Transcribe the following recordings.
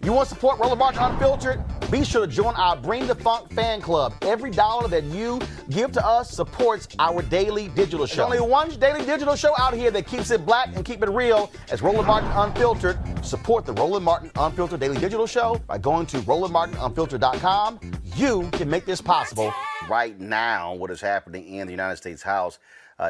You want to support Roland Martin Unfiltered? Be sure to join our Bring the Funk fan club. Every dollar that you give to us supports our daily digital show. There's only one daily digital show out here that keeps it black and keep it real. It's Roland Martin Unfiltered. Support the Roland Martin Unfiltered daily digital show by going to RolandMartinUnfiltered.com. You can make this possible. Right now, what is happening in the United States House,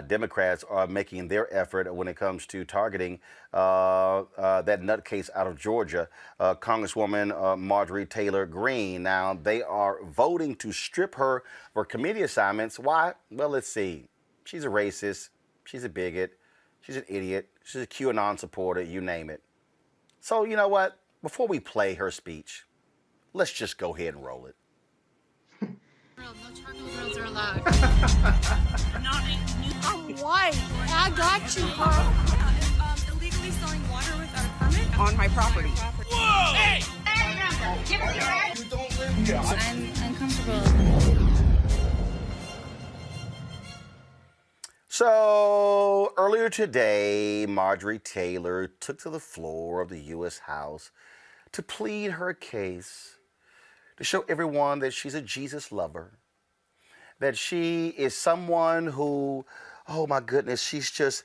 Democrats are making their effort when it comes to targeting that nutcase out of Georgia, Congresswoman Marjorie Taylor Greene. Now, they are voting to strip her for committee assignments. Why? Well, let's see. She's a racist. She's a bigot. She's an idiot. She's a QAnon supporter, you name it. So, you know what? Before we play her speech, let's just go ahead and roll it. No charcoal grills are allowed. I'm white. I got you, huh? Yeah, illegally selling water without a permit On my property. Whoa! Hey! Give us your right. You don't live here. I'm uncomfortable. So earlier today, Marjorie Taylor took to the floor of the U.S. House to plead her case, to show everyone that she's a Jesus lover, that she is someone who, oh my goodness, she just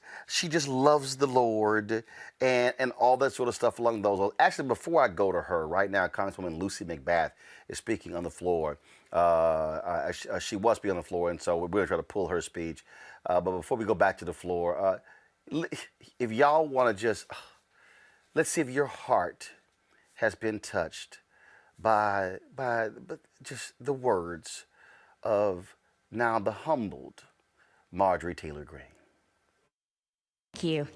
loves the Lord and all that sort of stuff along those lines. Actually, before I go to her, right now, Congresswoman Lucy McBath is speaking on the floor. She was speaking on the floor, and so we're going to try to pull her speech. But before we go back to the floor, if y'all want to just, let's see if your heart has been touched by just the words of now the humbled Marjorie Taylor Greene. Thank you.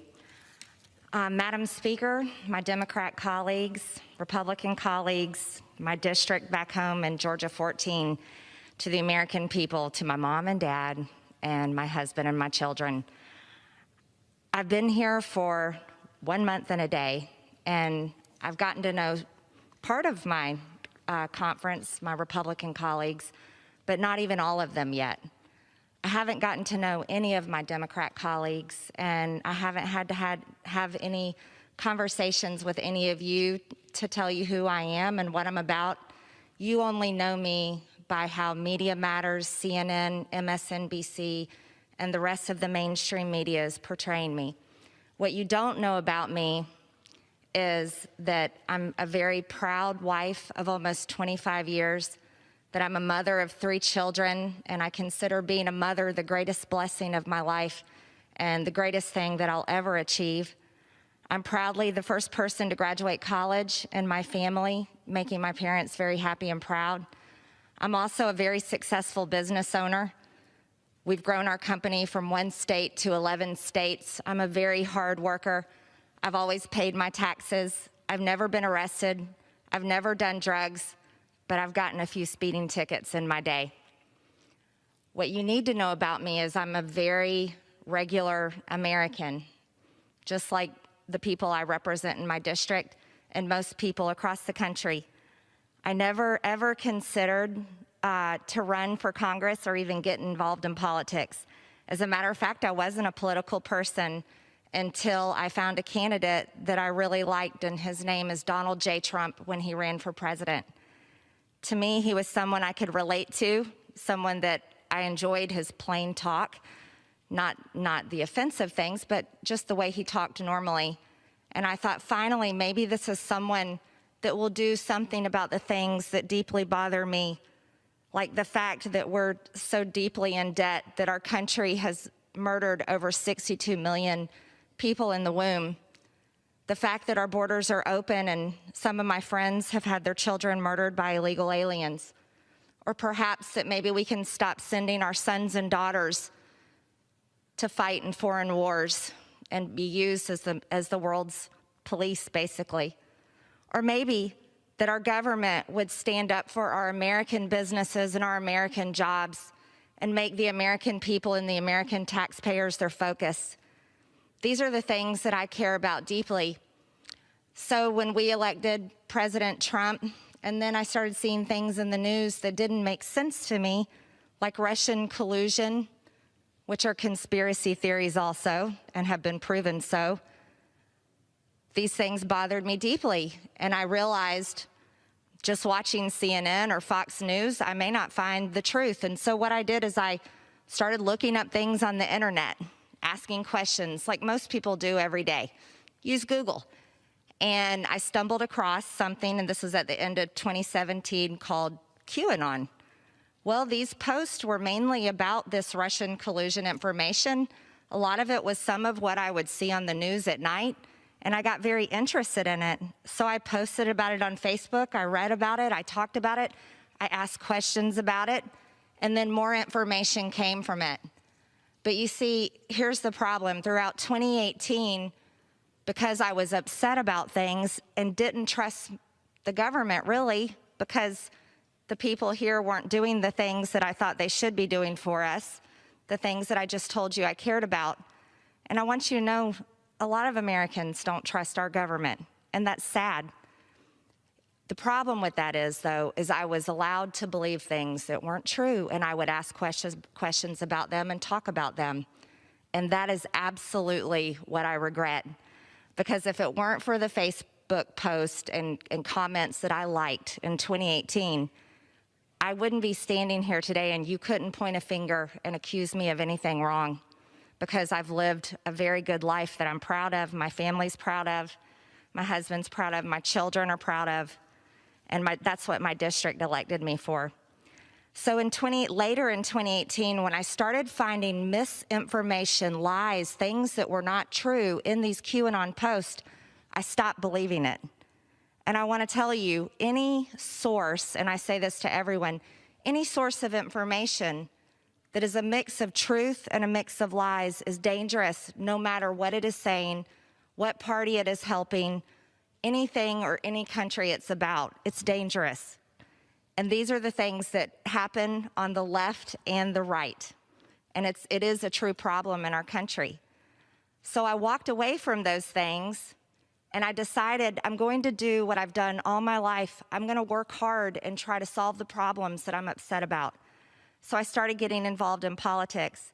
Madam Speaker, my Democrat colleagues, Republican colleagues, my district back home in Georgia 14, to the American people, to my mom and dad, and my husband and my children. I've been here for 1 month and a day, and I've gotten to know part of my conference, my Republican colleagues, but not even all of them yet. I haven't gotten to know any of my Democrat colleagues, and I haven't had to have any conversations with any of you to tell you who I am and what I'm about. You only know me by how Media Matters, CNN, MSNBC, and the rest of the mainstream media is portraying me. What you don't know about me is that I'm a very proud wife of almost 25 years, that I'm a mother of 3 children, and I consider being a mother the greatest blessing of my life and the greatest thing that I'll ever achieve. I'm proudly the first person to graduate college in my family, making my parents very happy and proud. I'm also a very successful business owner. We've grown our company from 1 state to 11 states. I'm a very hard worker. I've always paid my taxes. I've never been arrested. I've never done drugs, but I've gotten a few speeding tickets in my day. What you need to know about me is I'm a very regular American, just like the people I represent in my district and most people across the country. I never, ever considered to run for Congress or even get involved in politics. As a matter of fact, I wasn't a political person until I found a candidate that I really liked, and his name is Donald J. Trump when he ran for president. To me, he was someone I could relate to, someone that I enjoyed his plain talk, not the offensive things, but just the way he talked normally. And I thought, finally, maybe this is someone that will do something about the things that deeply bother me, like the fact that we're so deeply in debt that our country has murdered over 62 million people in the womb. The fact that our borders are open and some of my friends have had their children murdered by illegal aliens. Or perhaps that maybe we can stop sending our sons and daughters to fight in foreign wars and be used as the world's police, basically. Or maybe that our government would stand up for our American businesses and our American jobs and make the American people and the American taxpayers their focus. These are the things that I care about deeply. So when we elected President Trump, and then I started seeing things in the news that didn't make sense to me, like Russian collusion, which are conspiracy theories also, and have been proven so. These things bothered me deeply, and I realized just watching CNN or Fox News, I may not find the truth. And so what I did is I started looking up things on the internet, asking questions like most people do every day. Use Google. And I stumbled across something, and this was at the end of 2017, called QAnon. Well, these posts were mainly about this Russian collusion information. A lot of it was some of what I would see on the news at night, and I got very interested in it. So I posted about it on Facebook, I read about it, I talked about it, I asked questions about it, and then more information came from it. But you see, here's the problem. Throughout 2018, because I was upset about things and didn't trust the government, really, because the people here weren't doing the things that I thought they should be doing for us, the things that I just told you I cared about. And I want you to know, a lot of Americans don't trust our government, and that's sad. The problem with that is, though, is I was allowed to believe things that weren't true, and I would ask questions about them and talk about them. And that is absolutely what I regret. Because if it weren't for the Facebook post and comments that I liked in 2018, I wouldn't be standing here today, and you couldn't point a finger and accuse me of anything wrong, because I've lived a very good life that I'm proud of, my family's proud of, my husband's proud of, my children are proud of, and that's what my district elected me for. So later in 2018, when I started finding misinformation, lies, things that were not true in these QAnon posts, I stopped believing it. And I want to tell you, any source, and I say this to everyone, any source of information that is a mix of truth and a mix of lies is dangerous, no matter what it is saying, what party it is helping, anything or any country it's about. It's dangerous. And these are the things that happen on the left and the right. And it is a true problem in our country. So I walked away from those things, and I decided I'm going to do what I've done all my life. I'm going to work hard and try to solve the problems that I'm upset about. So I started getting involved in politics.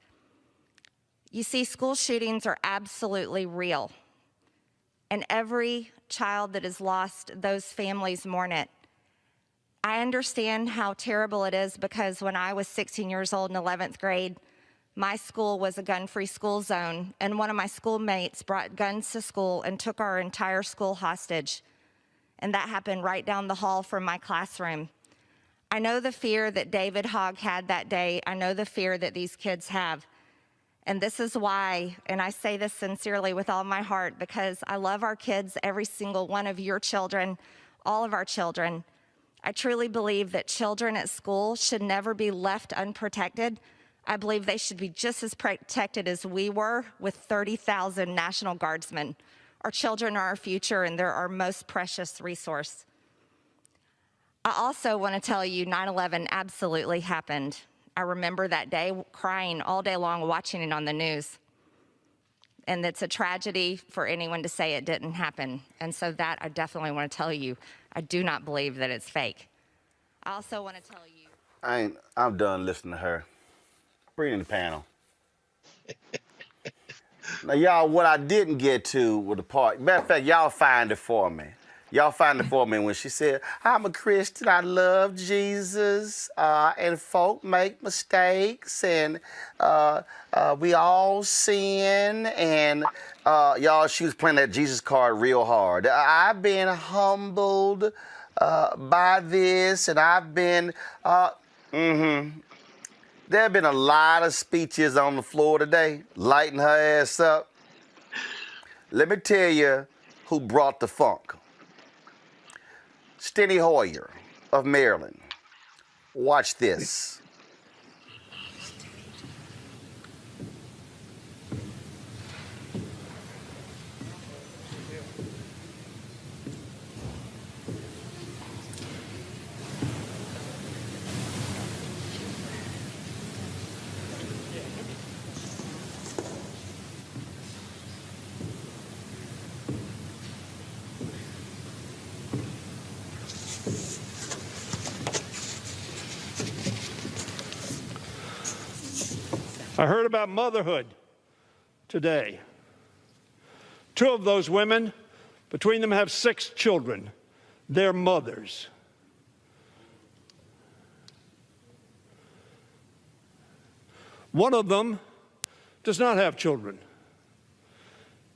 You see, school shootings are absolutely real. And every child that is lost, those families mourn it. I understand how terrible it is, because when I was 16 years old in 11th grade, my school was a gun-free school zone, and one of my schoolmates brought guns to school and took our entire school hostage. And that happened right down the hall from my classroom. I know the fear that David Hogg had that day. I know the fear that these kids have. And this is why, and I say this sincerely with all my heart, because I love our kids, every single one of your children, all of our children. I truly believe that children at school should never be left unprotected. I believe they should be just as protected as we were with 30,000 National Guardsmen. Our children are our future, and they're our most precious resource. I also want to tell you 9/11 absolutely happened. I remember that day crying all day long watching it on the news. And it's a tragedy for anyone to say it didn't happen. And so that I definitely want to tell you, I do not believe that it's fake. I also want to tell you. I'm done listening to her. Bring in the panel. Now, y'all, what I didn't get to with the part, matter of fact, y'all find it for me. Y'all find it for me when she said, I'm a Christian, I love Jesus, and folk make mistakes, and we all sin, and y'all, she was playing that Jesus card real hard. I've been humbled by this, and I've been, there have been a lot of speeches on the floor today, lighting her ass up. Let me tell you who brought the funk. Steny Hoyer of Maryland. Watch this. I heard about motherhood today. 2 of those women, between them, have 6 children. They're mothers. One of them does not have children.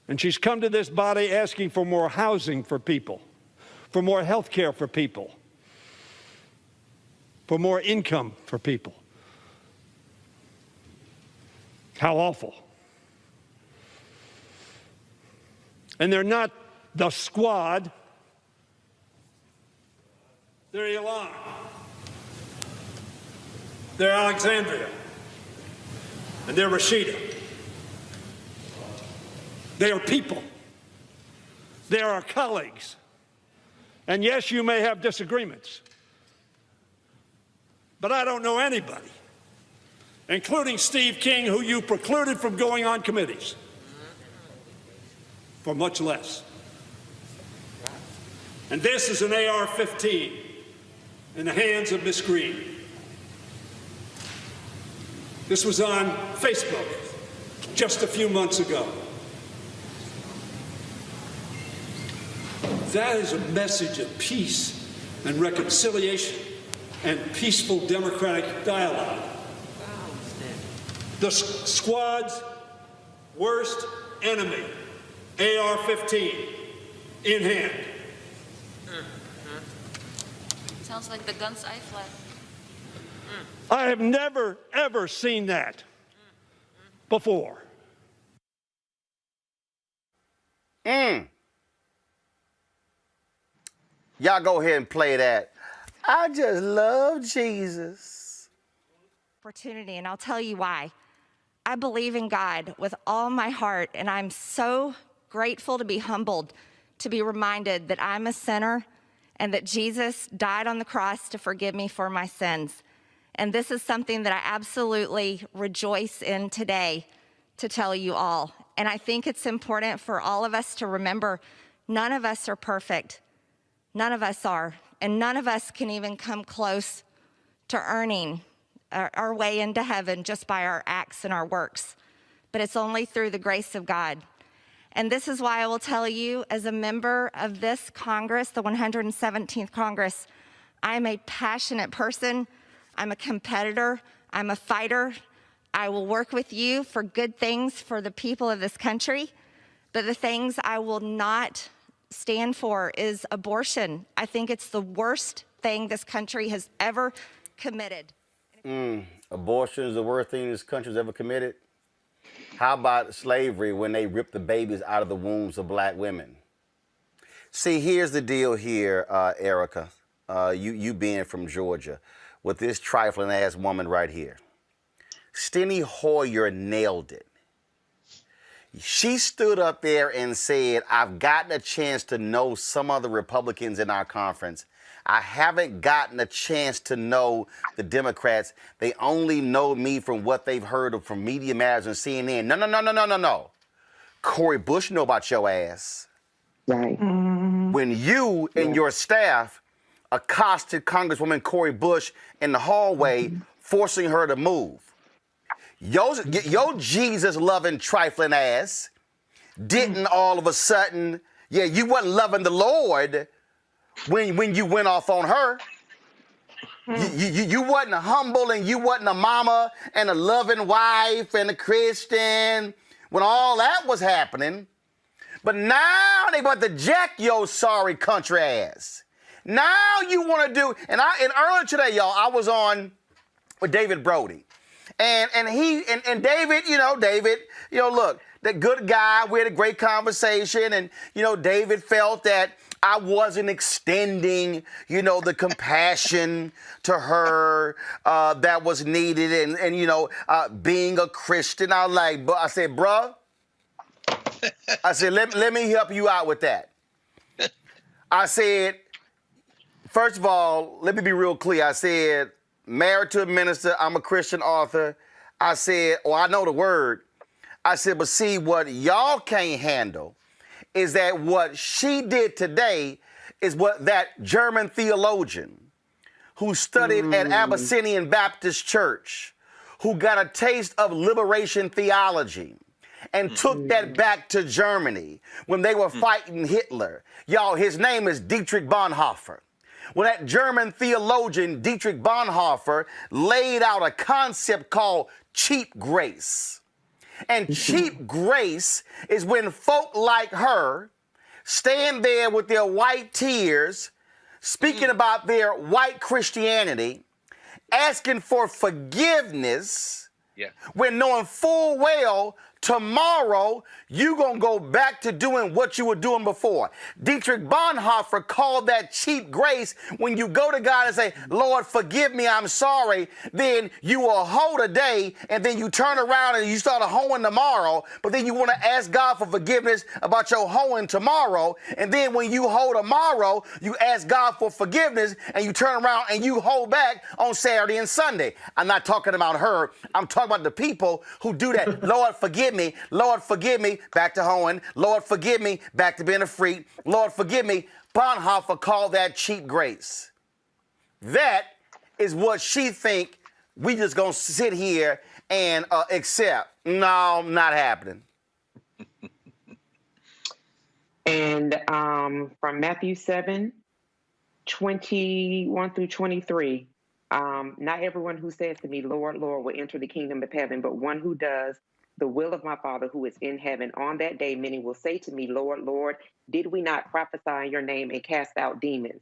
And she's come to this body asking for more housing for people, for more health care for people, for more income for people. How awful. And they're not the squad. They're Elon. They're Alexandria. And they're Rashida. They are people. They are our colleagues. And yes, you may have disagreements. But I don't know anybody, including Steve King, who you precluded from going on committees, for much less. And this is an AR-15 in the hands of Miss Greene. This was on Facebook just a few months ago. That is a message of peace and reconciliation and peaceful democratic dialogue. The squad's worst enemy, AR-15, in hand. Sounds like the guns I fled. I have never, ever seen that before. Y'all go ahead and play that. I just love Jesus. Opportunity, and I'll tell you why. I believe in God with all my heart, and I'm so grateful to be humbled, to be reminded that I'm a sinner and that Jesus died on the cross to forgive me for my sins. And this is something that I absolutely rejoice in today to tell you all. And I think it's important for all of us to remember none of us are perfect. None of us are. And none of us can even come close to earning our way into heaven just by our acts and our works. But it's only through the grace of God. And this is why I will tell you, as a member of this Congress, the 117th Congress, I am a passionate person. I'm a competitor. I'm a fighter. I will work with you for good things for the people of this country. But the things I will not stand for is abortion. I think it's the worst thing this country has ever committed. Abortion is the worst thing this country's ever committed. How about slavery when they ripped the babies out of the wombs of black women? See, here's the deal here, Erica, you being from Georgia, with this trifling ass woman right here. Steny Hoyer nailed it. She stood up there and said, I've gotten a chance to know some of the Republicans in our conference. I haven't gotten a chance to know the Democrats. They only know me from what they've heard from Media Matters and CNN. No. Cori Bush know about your ass. Right. When you and your staff accosted Congresswoman Cori Bush in the hallway, forcing her to move. Your Jesus-loving, trifling ass didn't all of a sudden, you wasn't loving the Lord when you went off on her. You wasn't humble, and you wasn't a mama and a loving wife and a Christian when all that was happening. But now they want to jack your sorry country ass. Now you want to do, and earlier today, y'all, I was on with David Brody. And David, look, that good guy, we had a great conversation, and, David felt that I wasn't extending, the compassion to her that was needed, and being a Christian. I said, bruh, let me help you out with that. I said, first of all, let me be real clear. I said, married to a minister, I'm a Christian author. I said, I know the word. I said, but see, what y'all can't handle is that what she did today is what that German theologian who studied at Abyssinian Baptist Church, who got a taste of liberation theology and took that back to Germany when they were fighting Hitler. Y'all, his name is Dietrich Bonhoeffer. When that German theologian, Dietrich Bonhoeffer, laid out a concept called cheap grace. And cheap grace is when folk like her stand there with their white tears, speaking about their white Christianity, asking for forgiveness, when knowing full well tomorrow you're going to go back to doing what you were doing before. Dietrich Bonhoeffer called that cheap grace when you go to God and say, Lord, forgive me, I'm sorry. Then you will hoe today, and then you turn around and you start a hoeing tomorrow, but then you want to ask God for forgiveness about your hoeing tomorrow. And then when you hoe tomorrow, you ask God for forgiveness and you turn around and you hoe back on Saturday and Sunday. I'm not talking about her. I'm talking about the people who do that. Lord, forgive me. Lord, forgive me. Back to hoeing. Lord, forgive me. Back to being a freak. Lord, forgive me. Bonhoeffer called that cheap grace. That is what she think we just gonna sit here and accept. No, not happening. And from Matthew 7:21 through 23, not everyone who says to me, Lord, Lord, will enter the kingdom of heaven, but one who does the will of my Father who is in heaven. On that day, many will say to me, Lord, Lord, did we not prophesy in your name and cast out demons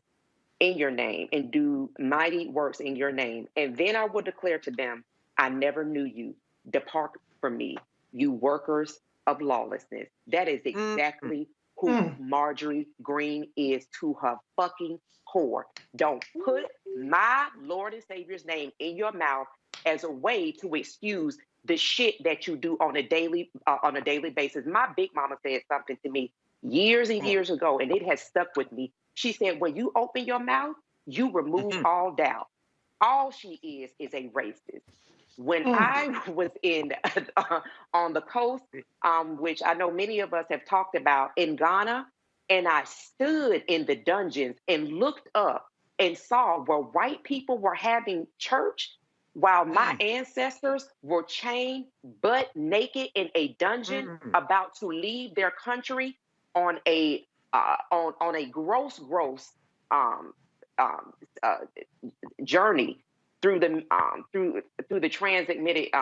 in your name and do mighty works in your name? And then I will declare to them, I never knew you. Depart from me, you workers of lawlessness. That is exactly who Marjorie Greene is to her fucking core. Don't put my Lord and Savior's name in your mouth as a way to excuse the shit that you do on a daily basis. My big mama said something to me years and years ago, and it has stuck with me. She said, when you open your mouth, you remove all doubt. All she is a racist. When I was on the coast, which I know many of us have talked about, in Ghana, and I stood in the dungeons and looked up and saw where white people were having church while my ancestors were chained butt naked in a dungeon, about to leave their country on a gross journey through the transatlantic,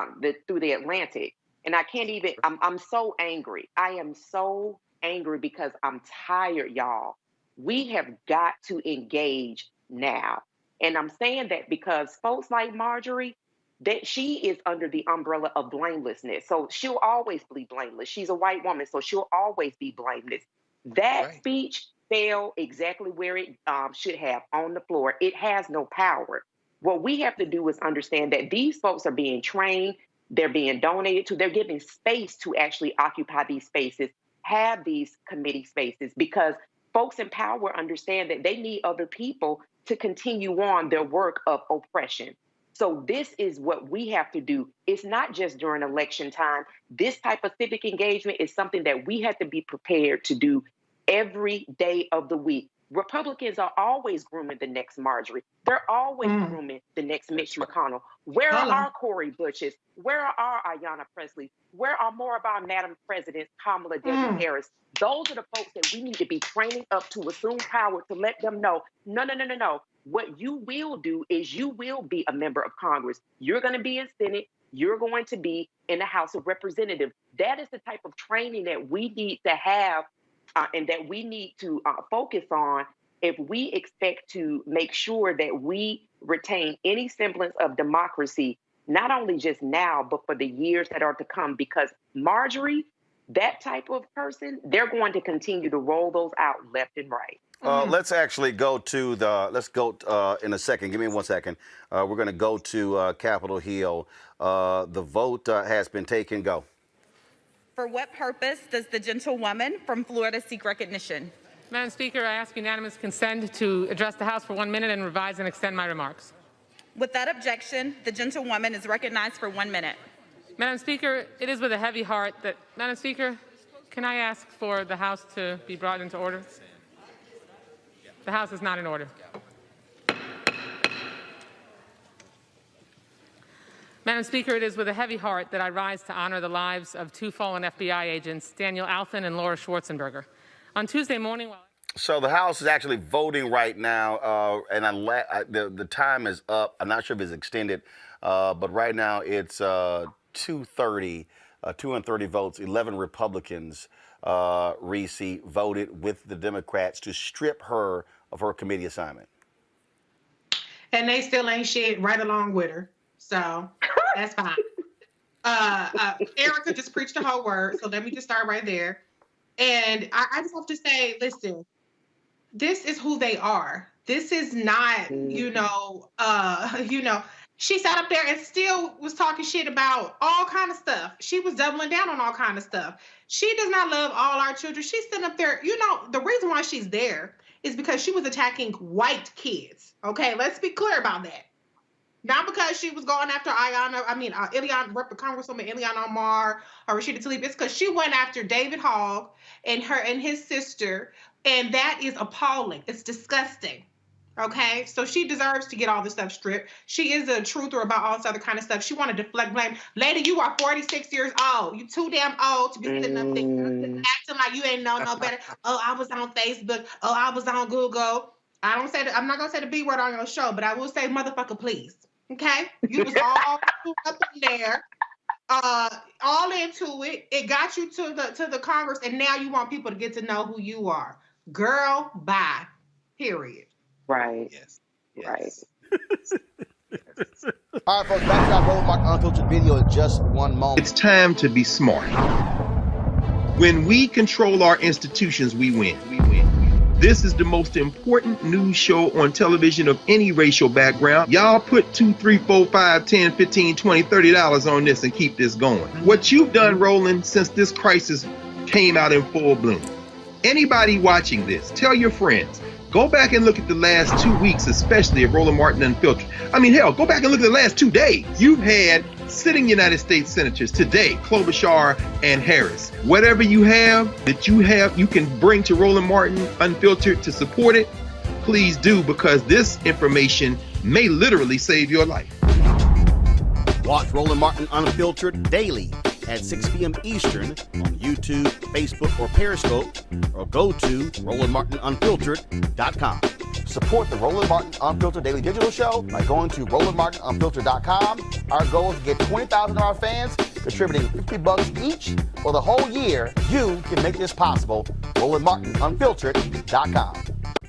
through the Atlantic. And I can't even, I'm so angry. I am so angry because I'm tired, y'all. We have got to engage now. And I'm saying that because folks like Marjorie, that she is under the umbrella of blamelessness. So she'll always be blameless. She's a white woman, so she'll always be blameless. That speech fell exactly where it should have, on the floor. It has no power. What we have to do is understand that these folks are being trained, they're being donated to, they're given space to actually occupy these spaces, have these committee spaces, because folks in power understand that they need other people to continue on their work of oppression. So this is what we have to do. It's not just during election time. This type of civic engagement is something that we have to be prepared to do every day of the week. Republicans are always grooming the next Marjorie. They're always grooming the next Mitch McConnell. Where are our Cori Bushes? Where are our Ayanna Pressley? Where are more of our Madam Presidents, Kamala Debbie Harris? Those are the folks that we need to be training up to assume power, to let them know, no. What you will do is you will be a member of Congress. You're going to be in Senate. You're going to be in the House of Representatives. That is the type of training that we need to have and that we need to focus on if we expect to make sure that we retain any semblance of democracy, not only just now, but for the years that are to come. Because Marjorie, that type of person, they're going to continue to roll those out left and right. Let's actually go to in a second. Give me 1 second. We're going to go to Capitol Hill. The vote has been taken. Go. For what purpose does the gentlewoman from Florida seek recognition? Madam Speaker, I ask unanimous consent to address the House for 1 minute and revise and extend my remarks. Without objection, the gentlewoman is recognized for 1 minute. Madam Speaker, it is with a heavy heart that, Madam Speaker, can I ask for the House to be brought into order? The House is not in order. Madam Speaker, it is with a heavy heart that I rise to honor the lives of two fallen FBI agents, Daniel Alfin and Laura Schwarzenberger. On Tuesday morning, So the House is actually voting right now, and the time is up. I'm not sure if it's extended, but right now it's 2:30, 230 votes. 11 Republicans, Reese, voted with the Democrats to strip her of her committee assignment. And they still ain't shit right along with her. So that's fine. Erica just preached the whole word. So let me just start right there. And I just have to say, listen, this is who they are. This is not, she sat up there and still was talking shit about all kind of stuff. She was doubling down on all kind of stuff. She does not love all our children. She's sitting up there. The reason why she's there is because she was attacking white kids. Okay, let's be clear about that. Not because she was going after Congresswoman Ileana Omar or Rashida Tlaib. It's because she went after David Hogg and his sister, and that is appalling. It's disgusting. Okay, so she deserves to get all this stuff stripped. She is a truther about all this other kind of stuff. She want to deflect blame. Lady, you are 46 years old. You too damn old to be sitting up there acting like you ain't know no better. Oh, I was on Facebook. Oh, I was on Google. I'm not gonna say the B word on your show, but I will say motherfucker, please. Okay, you was all up in there, all into it. It got you to the Congress, and now you want people to get to know who you are. Girl, bye. Period. Right. Yes. Right. All right, folks, back to our Roland Martin Unfiltered video in just one moment. It's time to be smart. When we control our institutions, we win. This is the most important news show on television of any racial background. Y'all put $2, $3, $4, $5, $10, $15, $20, $30 on this and keep this going. What you've done, Roland, since this crisis came out in full bloom. Anybody watching this, tell your friends. Go back and look at the last 2 weeks, especially of Roland Martin Unfiltered. I mean, hell, go back and look at the last 2 days. You've had sitting United States senators today, Klobuchar and Harris. Whatever you have that you can bring to Roland Martin Unfiltered to support it, please do, because this information may literally save your life. Watch Roland Martin Unfiltered daily at 6 p.m. Eastern on YouTube, Facebook, or Periscope, or go to RolandMartinUnfiltered.com. Support the Roland Martin Unfiltered Daily Digital Show by going to RolandMartinUnfiltered.com. Our goal is to get 20,000 of our fans contributing $50 each for the whole year. You can make this possible. RolandMartinUnfiltered.com.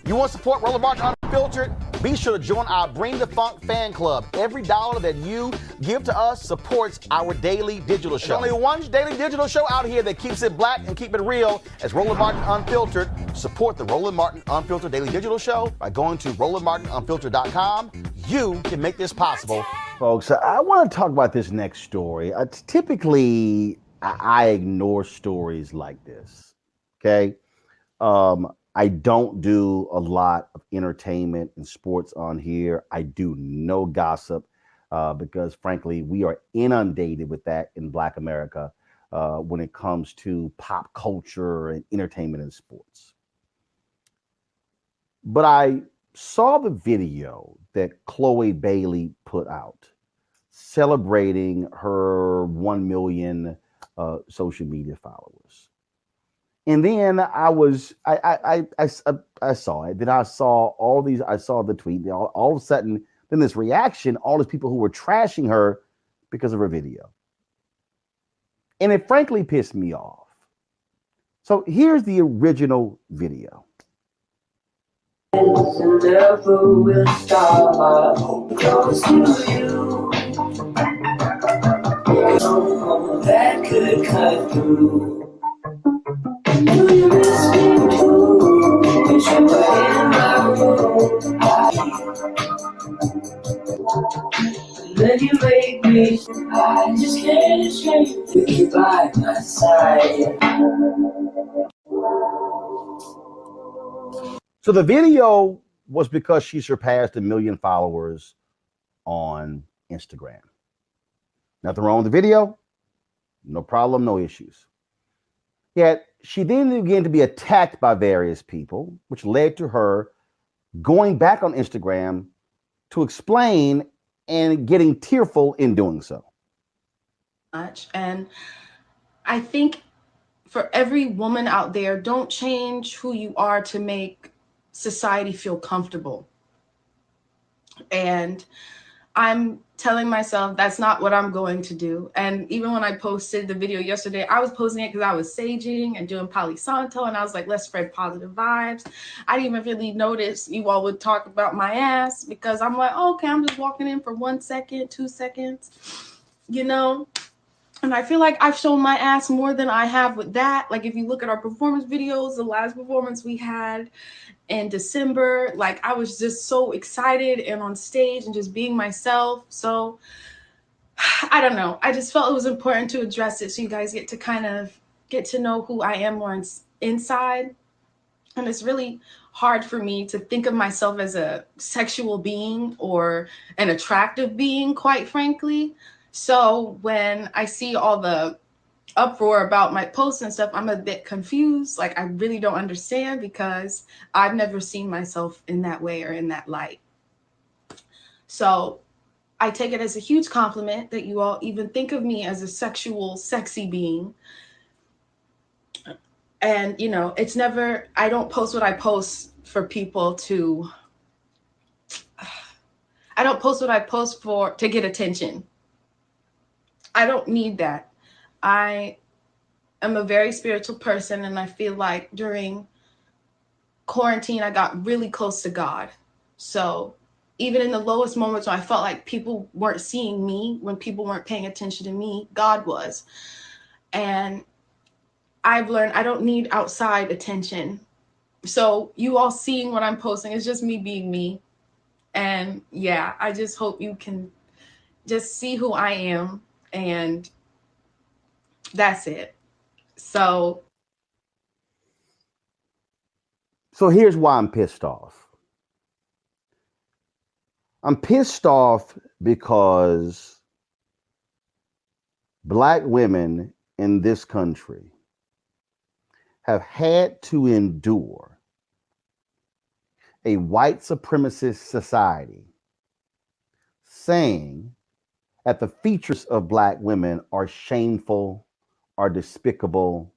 You want to support Roland Martin Unfiltered? Be sure to join our Bring the Funk fan club. Every dollar that you give to us supports our daily digital show. There's only one daily digital show out here that keeps it black and keep it real as Roland Martin Unfiltered. Support the Roland Martin Unfiltered Daily Digital Show by going to RolandMartinUnfiltered.com. You can make this possible. Folks, I want to talk about this next story. Typically, I ignore stories like this, okay? I don't do a lot of entertainment and sports on here. I do no gossip. because frankly, we are inundated with that in Black America when it comes to pop culture and entertainment and sports. But I saw the video that Chloe Bailey put out celebrating her 1 million social media followers. And then I saw it. Then I saw all these, I saw the tweet. All of a sudden, then this reaction, all these people who were trashing her because of her video. And it frankly pissed me off. So here's the original video. Never will stop close to you. That could cut through. Do you miss me too? Wish you were in my room. Then you make me, I just can't escape with you by my side. So the video was because she surpassed 1 million followers on Instagram. Nothing wrong with the video. No problem, no issues. Yet she then began to be attacked by various people, which led to her going back on Instagram to explain and getting tearful in doing so. And I think for every woman out there, don't change who you are to make society feel comfortable. And I'm telling myself that's not what I'm going to do. And even when I posted the video yesterday, I was posting it because I was saging and doing Palo Santo, and I was like, let's spread positive vibes. I didn't even really notice you all would talk about my ass, because I'm like, oh, okay, I'm just walking in for 1 second, 2 seconds, you know? And I feel like I've shown my ass more than I have with that. Like, if you look at our performance videos, the last performance we had in December, like, I was just so excited and on stage and just being myself. So I don't know. I just felt it was important to address it so you guys get to kind of get to know who I am more inside. And it's really hard for me to think of myself as a sexual being or an attractive being, quite frankly. So when I see all the uproar about my posts and stuff, I'm a bit confused. Like, I really don't understand, because I've never seen myself in that way or in that light. So I take it as a huge compliment that you all even think of me as a sexual, sexy being. And, you know, it's never, I don't post what I post for people to, I don't post what I post to get attention. I don't need that. I am a very spiritual person, and I feel like during quarantine, I got really close to God. So even in the lowest moments when I felt like people weren't seeing me, when people weren't paying attention to me, God was. And I've learned I don't need outside attention. So you all seeing what I'm posting is just me being me. And yeah, I just hope you can just see who I am. And that's it. So here's why I'm pissed off. I'm pissed off because Black women in this country have had to endure a white supremacist society saying that the features of Black women are shameful, are despicable,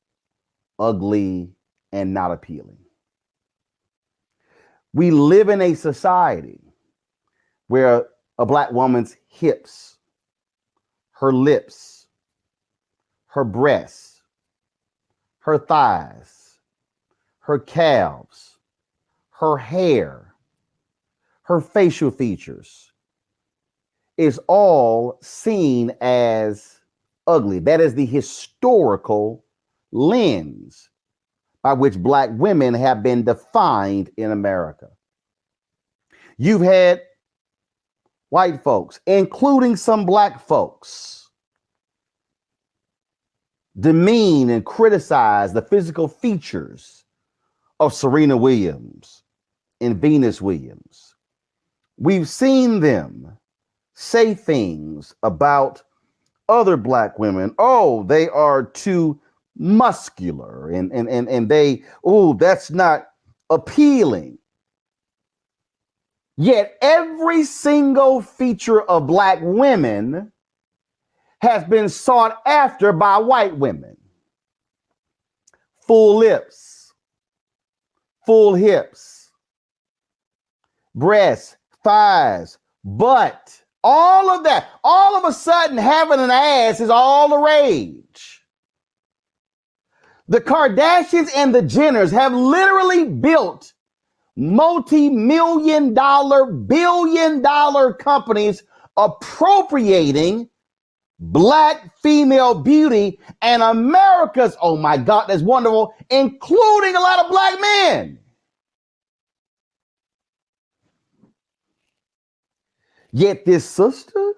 ugly, and not appealing. We live in a society where a Black woman's hips, her lips, her breasts, her thighs, her calves, her hair, her facial features is all seen as ugly. That is the historical lens by which Black women have been defined in America. You've had white folks, including some Black folks, demean and criticize the physical features of Serena Williams and Venus Williams. We've seen them say things about other black women. Oh, they are too muscular and they, oh, that's not appealing. Yet every single feature of black women has been sought after by white women. Full lips, full hips, breasts, thighs, butt, all of that. All of a sudden, having an ass is all the rage. The Kardashians and the Jenners have literally built multi-million-dollar, billion-dollar companies appropriating black female beauty, and America's, oh my God, that's wonderful, including a lot of black men. Yet this sister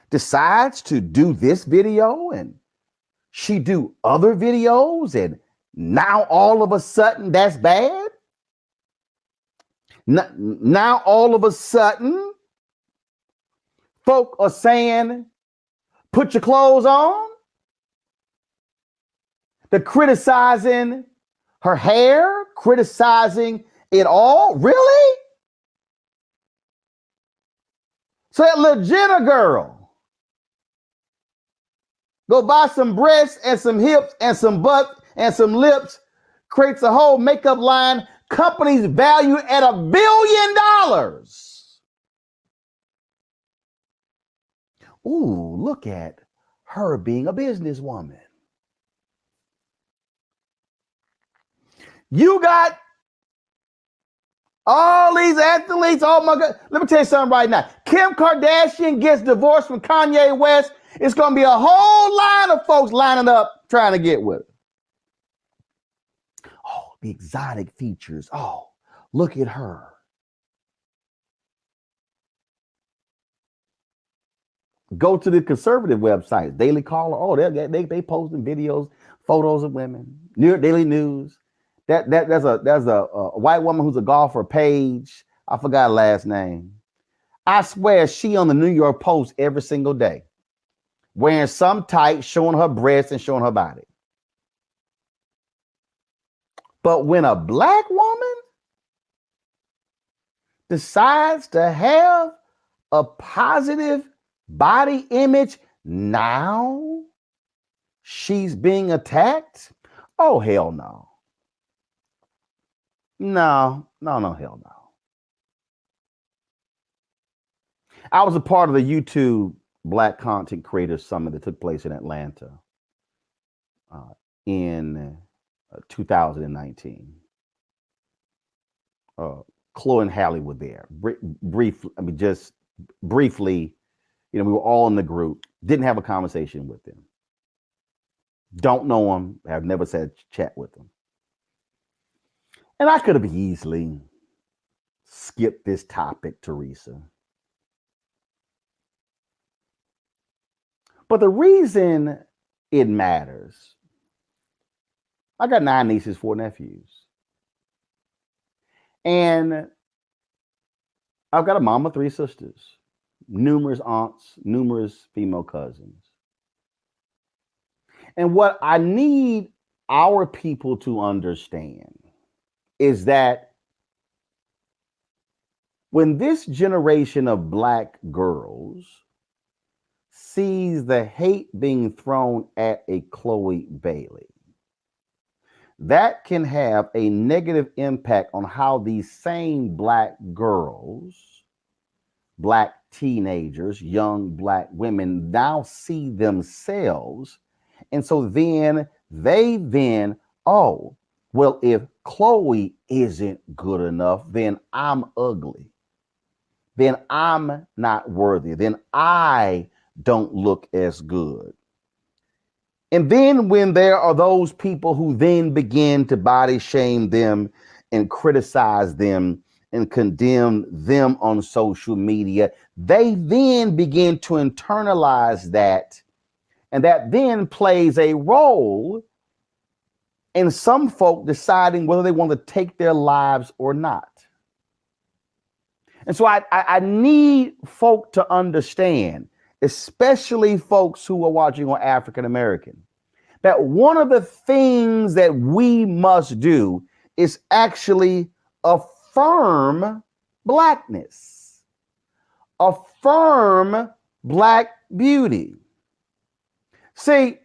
decides to do this video, and she do other videos, and now all of a sudden that's bad. Now all of a sudden folk are saying, put your clothes on. They're criticizing her hair, criticizing it all. Really? So that little Jenner girl go buy some breasts and some hips and some butt and some lips, creates a whole makeup line, companies valued at $1 billion. Ooh, look at her being a businesswoman. You got all these athletes. Oh my God. Let me tell you something right now. Kim Kardashian gets divorced from Kanye West. It's going to be a whole line of folks lining up trying to get with her. Oh, the exotic features. Oh, look at her. Go to the conservative websites, Daily Caller. Oh, they posting videos, photos of women. New York Daily News. There's a white woman who's a golfer, Paige. I forgot her last name. I swear she on the New York Post every single day, wearing some tights, showing her breasts and showing her body. But when a black woman decides to have a positive body image, now she's being attacked? Oh, hell no. No, hell no. I was a part of the YouTube Black Content Creators Summit that took place in Atlanta in 2019. Chloe and Hallie were there. Just briefly, we were all in the group. Didn't have a conversation with them. Don't know them. Have never said chat with them. And I could have easily skipped this topic, Teresa. But the reason it matters, I got 9 nieces, 4 nephews. And I've got a mom of 3 sisters, numerous aunts, numerous female cousins. And what I need our people to understand is that when this generation of black girls sees the hate being thrown at a Chloe Bailey, that can have a negative impact on how these same black girls, black teenagers, young black women now see themselves. And so then oh, well, if Chloe isn't good enough, then I'm ugly. Then I'm not worthy. Then I don't look as good. And then when there are those people who then begin to body shame them and criticize them and condemn them on social media, they then begin to internalize that. And that then plays a role in some folk deciding whether they want to take their lives or not. And so I need folk to understand, especially folks who are watching on African American, that one of the things that we must do is actually affirm Blackness, affirm Black beauty. See,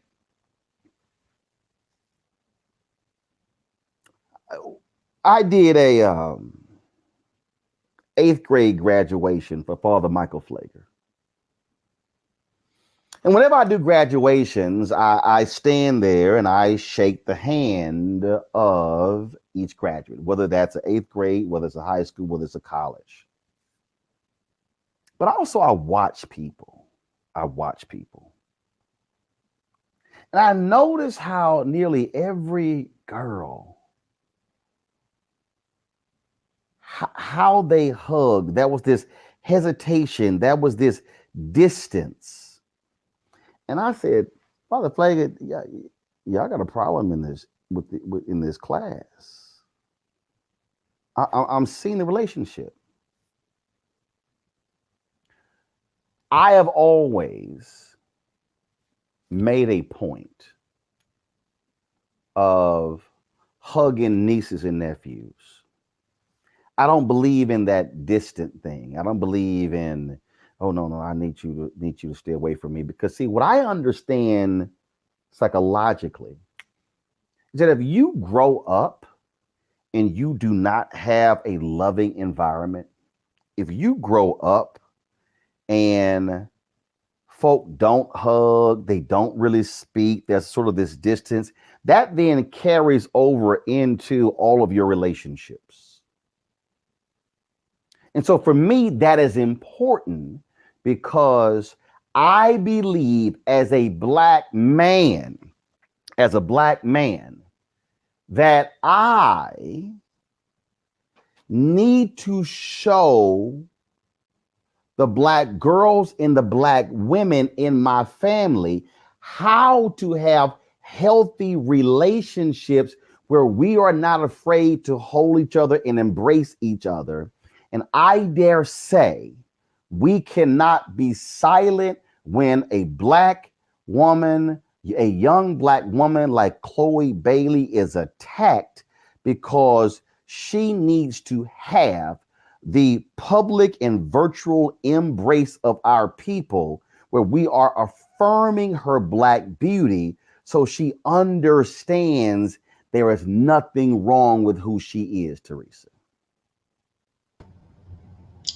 I did a 8th grade graduation for Father Michael Flager. And whenever I do graduations, I stand there and I shake the hand of each graduate, whether that's an 8th grade, whether it's a high school, whether it's a college. But also I watch people. And I notice how nearly every girl, how they hug, there was this hesitation, there was this distance. And I said, Father Flager, y'all got a problem in this in this class. I'm seeing the relationship. I have always made a point of hugging nieces and nephews. I don't believe in that distant thing. I don't believe in, oh no, I need you to stay away from me. Because see, what I understand psychologically is that if you grow up and you do not have a loving environment, if you grow up and folk don't hug, they don't really speak, there's sort of this distance, that then carries over into all of your relationships. And so for me, that is important because I believe as a black man, that I need to show the black girls and the black women in my family how to have healthy relationships where we are not afraid to hold each other and embrace each other. And I dare say we cannot be silent when a black woman, a young black woman like Chloe Bailey is attacked because she needs to have the public and virtual embrace of our people where we are affirming her black beauty so she understands there is nothing wrong with who she is, Teresa.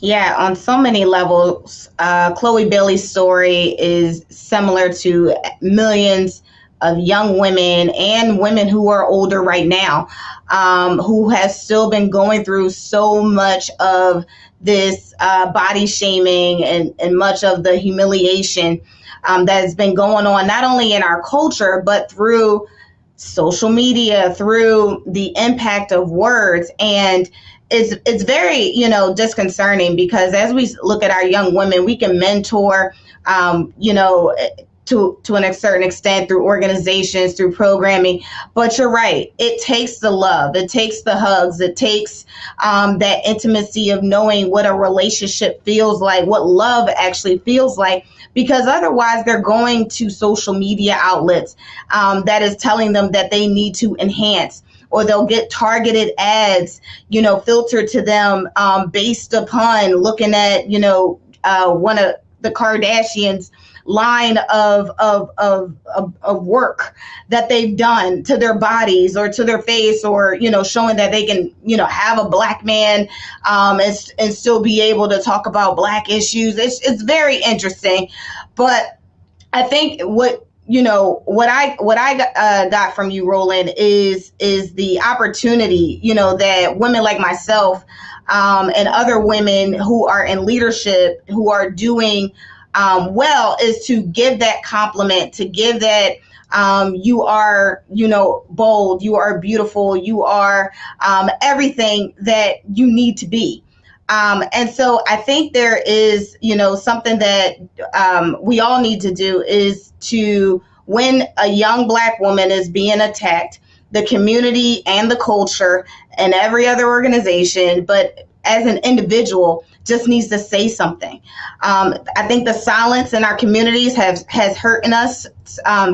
Yeah, on so many levels, Chloe Bailey's story is similar to millions of young women and women who are older right now, who have still been going through so much of this body shaming and much of the humiliation that has been going on, not only in our culture, but through social media, through the impact of words. And it's very, disconcerting because as we look at our young women, we can mentor, to a certain extent through organizations, through programming. But you're right. It takes the love. It takes the hugs. It takes that intimacy of knowing what a relationship feels like, what love actually feels like, because otherwise they're going to social media outlets that is telling them that they need to enhance, or they'll get targeted ads, filtered to them based upon looking at, one of the Kardashians' line of work that they've done to their bodies or to their face, or, showing that they can, have a black man and still be able to talk about black issues. It's very interesting. But I think what I got from you, Roland, is the opportunity, that women like myself and other women who are in leadership, who are doing well, is to give that compliment, to give that you are, bold, you are beautiful, you are everything that you need to be. And so I think there is, something that we all need to do is to, when a young black woman is being attacked, the community and the culture and every other organization, but as an individual just needs to say something. I think the silence in our communities has hurting us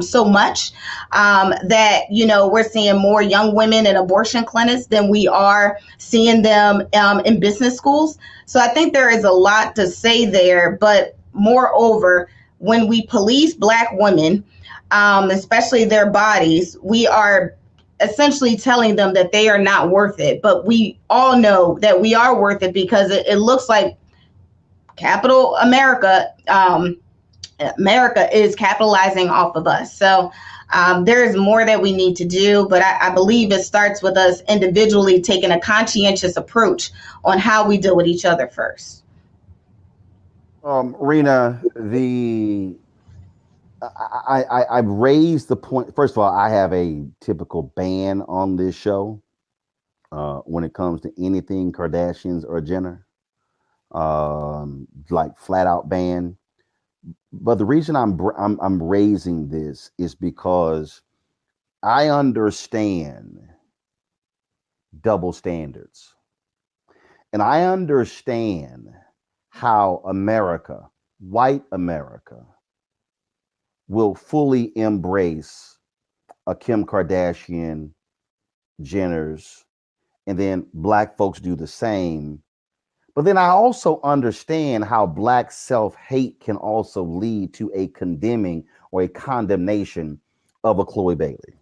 so much that, you know, we're seeing more young women in abortion clinics than we are seeing them in business schools. So I think there is a lot to say there. But moreover, when we police Black women, especially their bodies, we are essentially telling them that they are not worth it. But we all know that we are worth it, because it looks like capital America, America is capitalizing off of us. So there is more that we need to do, but I believe it starts with us individually taking a conscientious approach on how we deal with each other first. Rena, I raised the point. First of all, I have a typical ban on this show when it comes to anything Kardashians or Jenner, like flat out ban. But the reason I'm raising this is because I understand double standards, and I understand how America, white America, will fully embrace a Kim Kardashian, Jenner's, and then Black folks do the same. But then I also understand how Black self-hate can also lead to a condemning or a condemnation of a Chloe Bailey.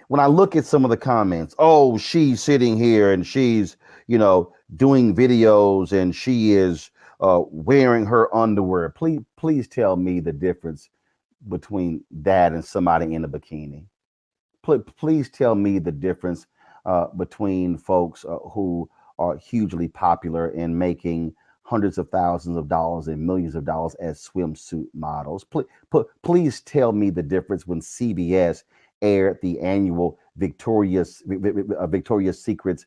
When I look at some of the comments, oh, she's sitting here and she's, you know, doing videos and she is wearing her underwear. Please tell me the difference between that and somebody in a bikini. Please tell me the difference between folks who are hugely popular in making hundreds of thousands of dollars and millions of dollars as swimsuit models. Please tell me the difference when CBS aired the annual Victoria's Secret's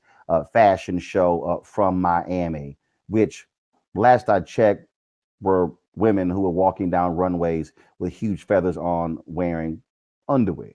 fashion show from Miami, which last I checked were women who were walking down runways with huge feathers on wearing underwear.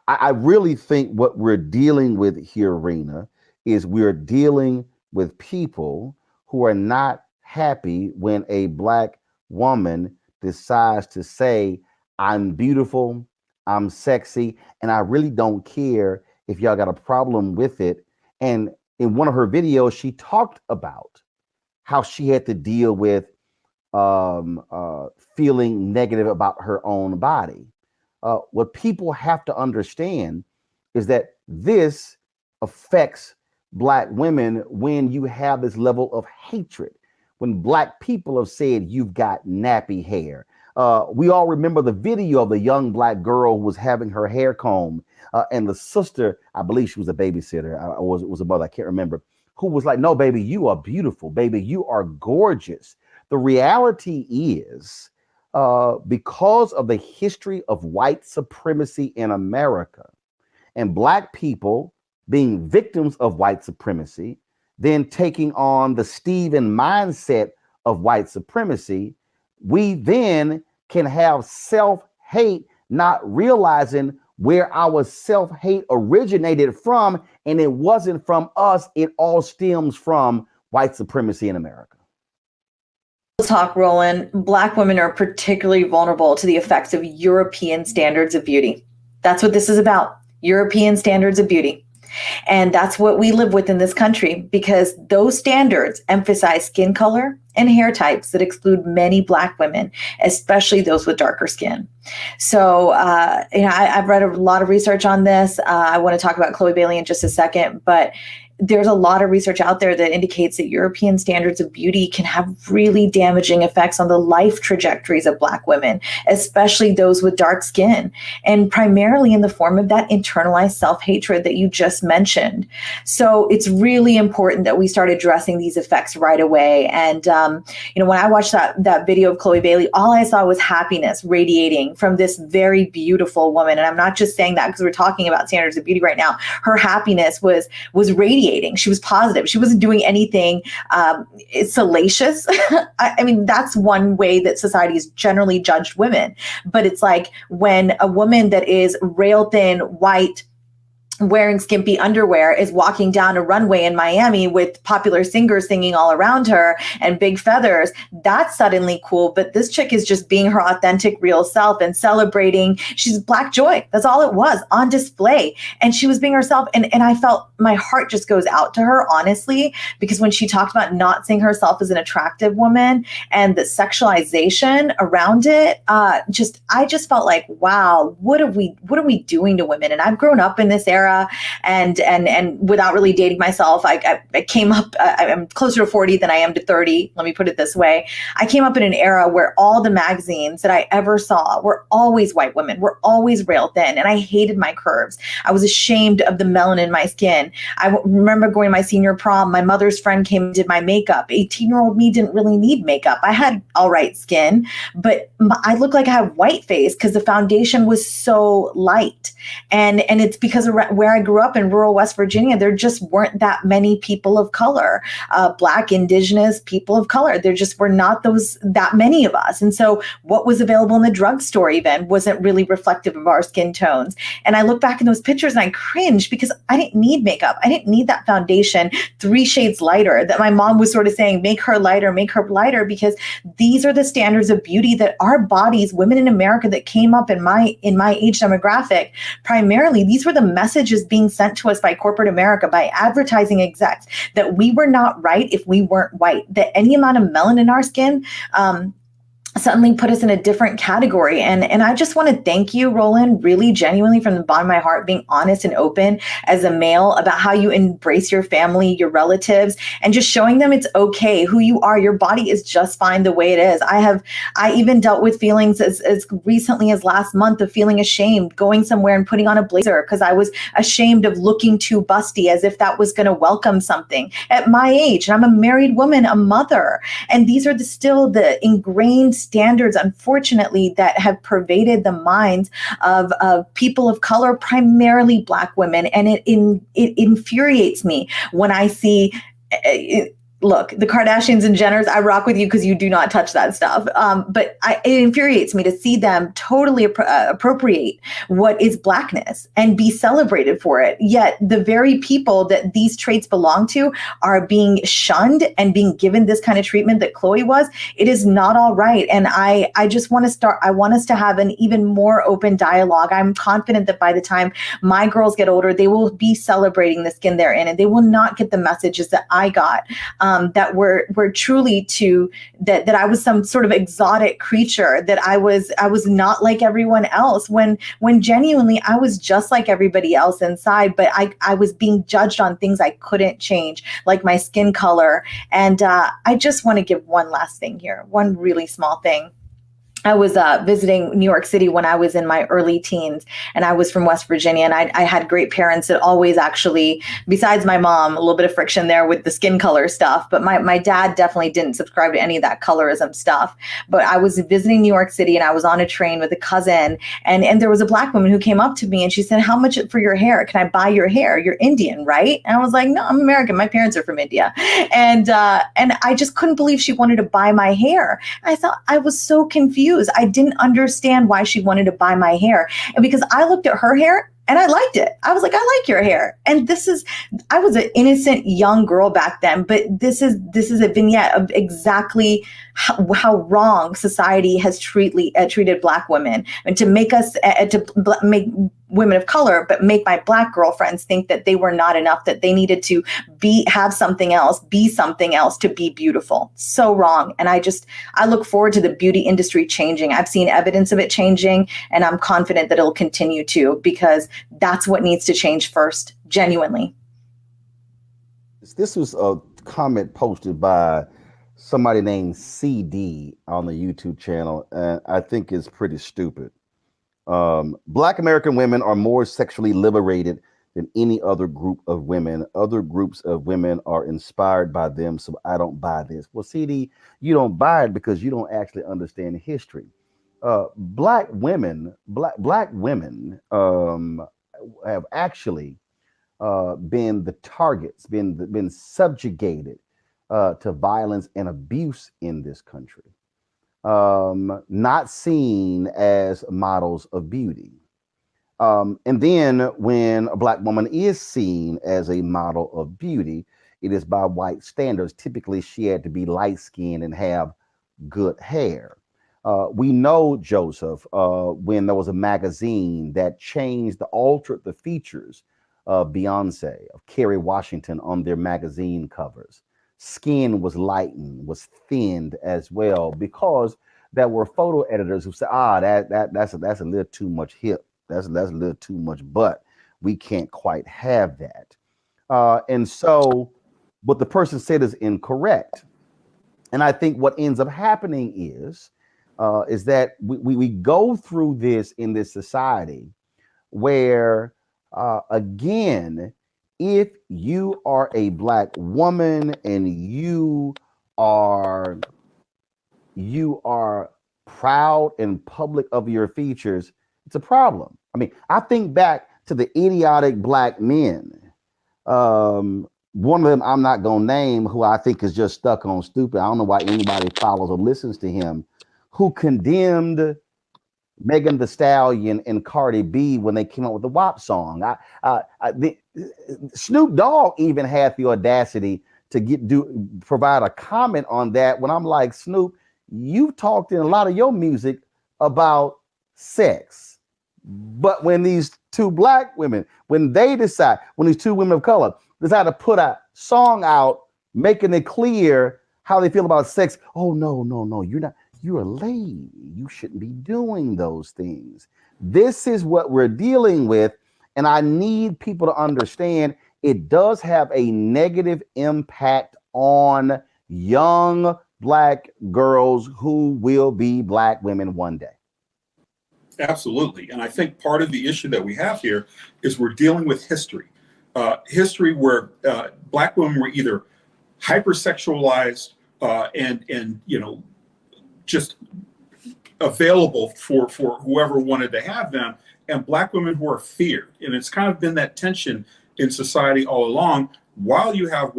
I really think what we're dealing with here, Rena, is we're dealing with people who are not happy when a Black woman decides to say, I'm beautiful, I'm sexy, and I really don't care if y'all got a problem with it. And in one of her videos, she talked about how she had to deal with feeling negative about her own body. What people have to understand is that this affects Black women when you have this level of hatred. When Black people have said you've got nappy hair. We all remember the video of the young Black girl who was having her hair combed, and the sister, I believe she was a babysitter, it was a mother, I can't remember, who was like, no, baby, you are beautiful. Baby, you are gorgeous. The reality is, because of the history of white supremacy in America and Black people being victims of white supremacy, then taking on the Stephen mindset of white supremacy, we then can have self-hate, not realizing where our self-hate originated from, and it wasn't from us, it all stems from white supremacy in America. Talk, Roland. Black women are particularly vulnerable to the effects of European standards of beauty. That's what this is about, European standards of beauty. And that's what we live with in this country, because those standards emphasize skin color and hair types that exclude many Black women, especially those with darker skin. So, I've read a lot of research on this. I want to talk about Chloe Bailey in just a second, but there's a lot of research out there that indicates that European standards of beauty can have really damaging effects on the life trajectories of Black women, especially those with dark skin, and primarily in the form of that internalized self-hatred that you just mentioned. So it's really important that we start addressing these effects right away. And, when I watched that video of Chloe Bailey, all I saw was happiness radiating from this very beautiful woman. And I'm not just saying that because we're talking about standards of beauty right now. Her happiness was radiating. She was positive. She wasn't doing anything salacious. I mean, that's one way that society has generally judged women. But it's like when a woman that is rail thin, white, wearing skimpy underwear is walking down a runway in Miami with popular singers singing all around her and big feathers, that's suddenly cool. But this chick is just being her authentic, real self and celebrating. She's Black joy. That's all it was, on display. And she was being herself. And I felt my heart just goes out to her, honestly, because when she talked about not seeing herself as an attractive woman and the sexualization around it, I just felt like, wow, what are we doing to women? And I've grown up in this era. And without really dating myself, I came up, I'm closer to 40 than I am to 30. Let me put it this way. I came up in an era where all the magazines that I ever saw were always white women, were always rail thin. And I hated my curves. I was ashamed of the melanin in my skin. I remember going to my senior prom. My mother's friend came and did my makeup. 18-year-old me didn't really need makeup. I had all right skin, but I looked like I had white face because the foundation was so light. And it's because of where I grew up in rural West Virginia, there just weren't that many people of color, Black, Indigenous people of color. There just were not that many of us. And so what was available in the drugstore even wasn't really reflective of our skin tones. And I look back in those pictures and I cringe because I didn't need makeup. I didn't need that foundation 3 shades lighter that my mom was sort of saying, make her lighter, because these are the standards of beauty that our bodies, women in America that came up in my age demographic, primarily, these were the messages being sent to us by corporate America, by advertising execs, that we were not right if we weren't white, that any amount of melanin in our skin suddenly put us in a different category. And I just want to thank you, Roland, really genuinely from the bottom of my heart, being honest and open as a male about how you embrace your family, your relatives, and just showing them it's okay who you are. Your body is just fine the way it is. I even dealt with feelings as recently as last month of feeling ashamed, going somewhere and putting on a blazer because I was ashamed of looking too busty, as if that was going to welcome something at my age. And I'm a married woman, a mother. And these are still the ingrained standards, unfortunately, that have pervaded the minds of people of color, primarily Black women. And it infuriates me when I see look, the Kardashians and Jenners, I rock with you because you do not touch that stuff. But it infuriates me to see them totally appropriate what is Blackness and be celebrated for it. Yet the very people that these traits belong to are being shunned and being given this kind of treatment that Chloe was. It is not all right. And I just want to I want us to have an even more open dialogue. I'm confident that by the time my girls get older, they will be celebrating the skin they're in, and they will not get the messages that I got. That were truly that I was some sort of exotic creature, that I was not like everyone else, when genuinely I was just like everybody else inside, but I was being judged on things I couldn't change, like my skin color. And I just want to give one last thing here, one really small thing. I was visiting New York City when I was in my early teens, and I was from West Virginia, and I had great parents that always actually, besides my mom, a little bit of friction there with the skin color stuff, but my dad definitely didn't subscribe to any of that colorism stuff. But I was visiting New York City, and I was on a train with a cousin, and there was a Black woman who came up to me and she said, "How much for your hair? Can I buy your hair? You're Indian, right?" And I was like, "No, I'm American. My parents are from India." And I just couldn't believe she wanted to buy my hair. I thought, I was so confused. I didn't understand why she wanted to buy my hair. And because I looked at her hair and I liked it. I was like, I like your hair. And I was an innocent young girl back then, but this is a vignette of exactly how wrong society has treated Black women, and to make us, make women of color, but make my Black girlfriends think that they were not enough, that they needed to have something else, be something else to be beautiful. So wrong. And I look forward to the beauty industry changing. I've seen evidence of it changing, and I'm confident that it'll continue to, because that's what needs to change first, genuinely. This was a comment posted by somebody named CD on the YouTube channel, and I think it's pretty stupid. Black American women are more sexually liberated than any other group of women. Other groups of women are inspired by them, so I don't buy this. Well, CD, you don't buy it because you don't actually understand history. Black women have actually been the targets, been subjugated to violence and abuse in this country. Not seen as models of beauty. And then when a Black woman is seen as a model of beauty, it is by white standards. Typically, she had to be light-skinned and have good hair. We know, Joseph, when there was a magazine that altered the features of Beyonce, of Kerry Washington on their magazine covers. Skin was lightened, was thinned as well, because there were photo editors who said, that's a little too much hip. That's a little too much butt. We can't quite have that. And so what the person said is incorrect. And I think what ends up happening is that we go through this in this society where, again, if you are a Black woman and you are proud and public of your features, it's a problem. I mean, I think back to the idiotic Black men. One of them I'm not gonna name, who I think is just stuck on stupid. I don't know why anybody follows or listens to him, who condemned Megan Thee Stallion and Cardi B when they came out with the WAP song. Snoop Dogg even had the audacity to provide a comment on that, when I'm like, Snoop, you talked in a lot of your music about sex, but when these two Black women, when these two women of color decide to put a song out making it clear how they feel about sex, oh no, you're a lady, you shouldn't be doing those things. This is what we're dealing with, and I need people to understand it does have a negative impact on young Black girls who will be Black women one day. Absolutely. And I think part of the issue that we have here is we're dealing with history. History where Black women were either hypersexualized and just available for whoever wanted to have them, and Black women who are feared. And it's kind of been that tension in society all along, while you have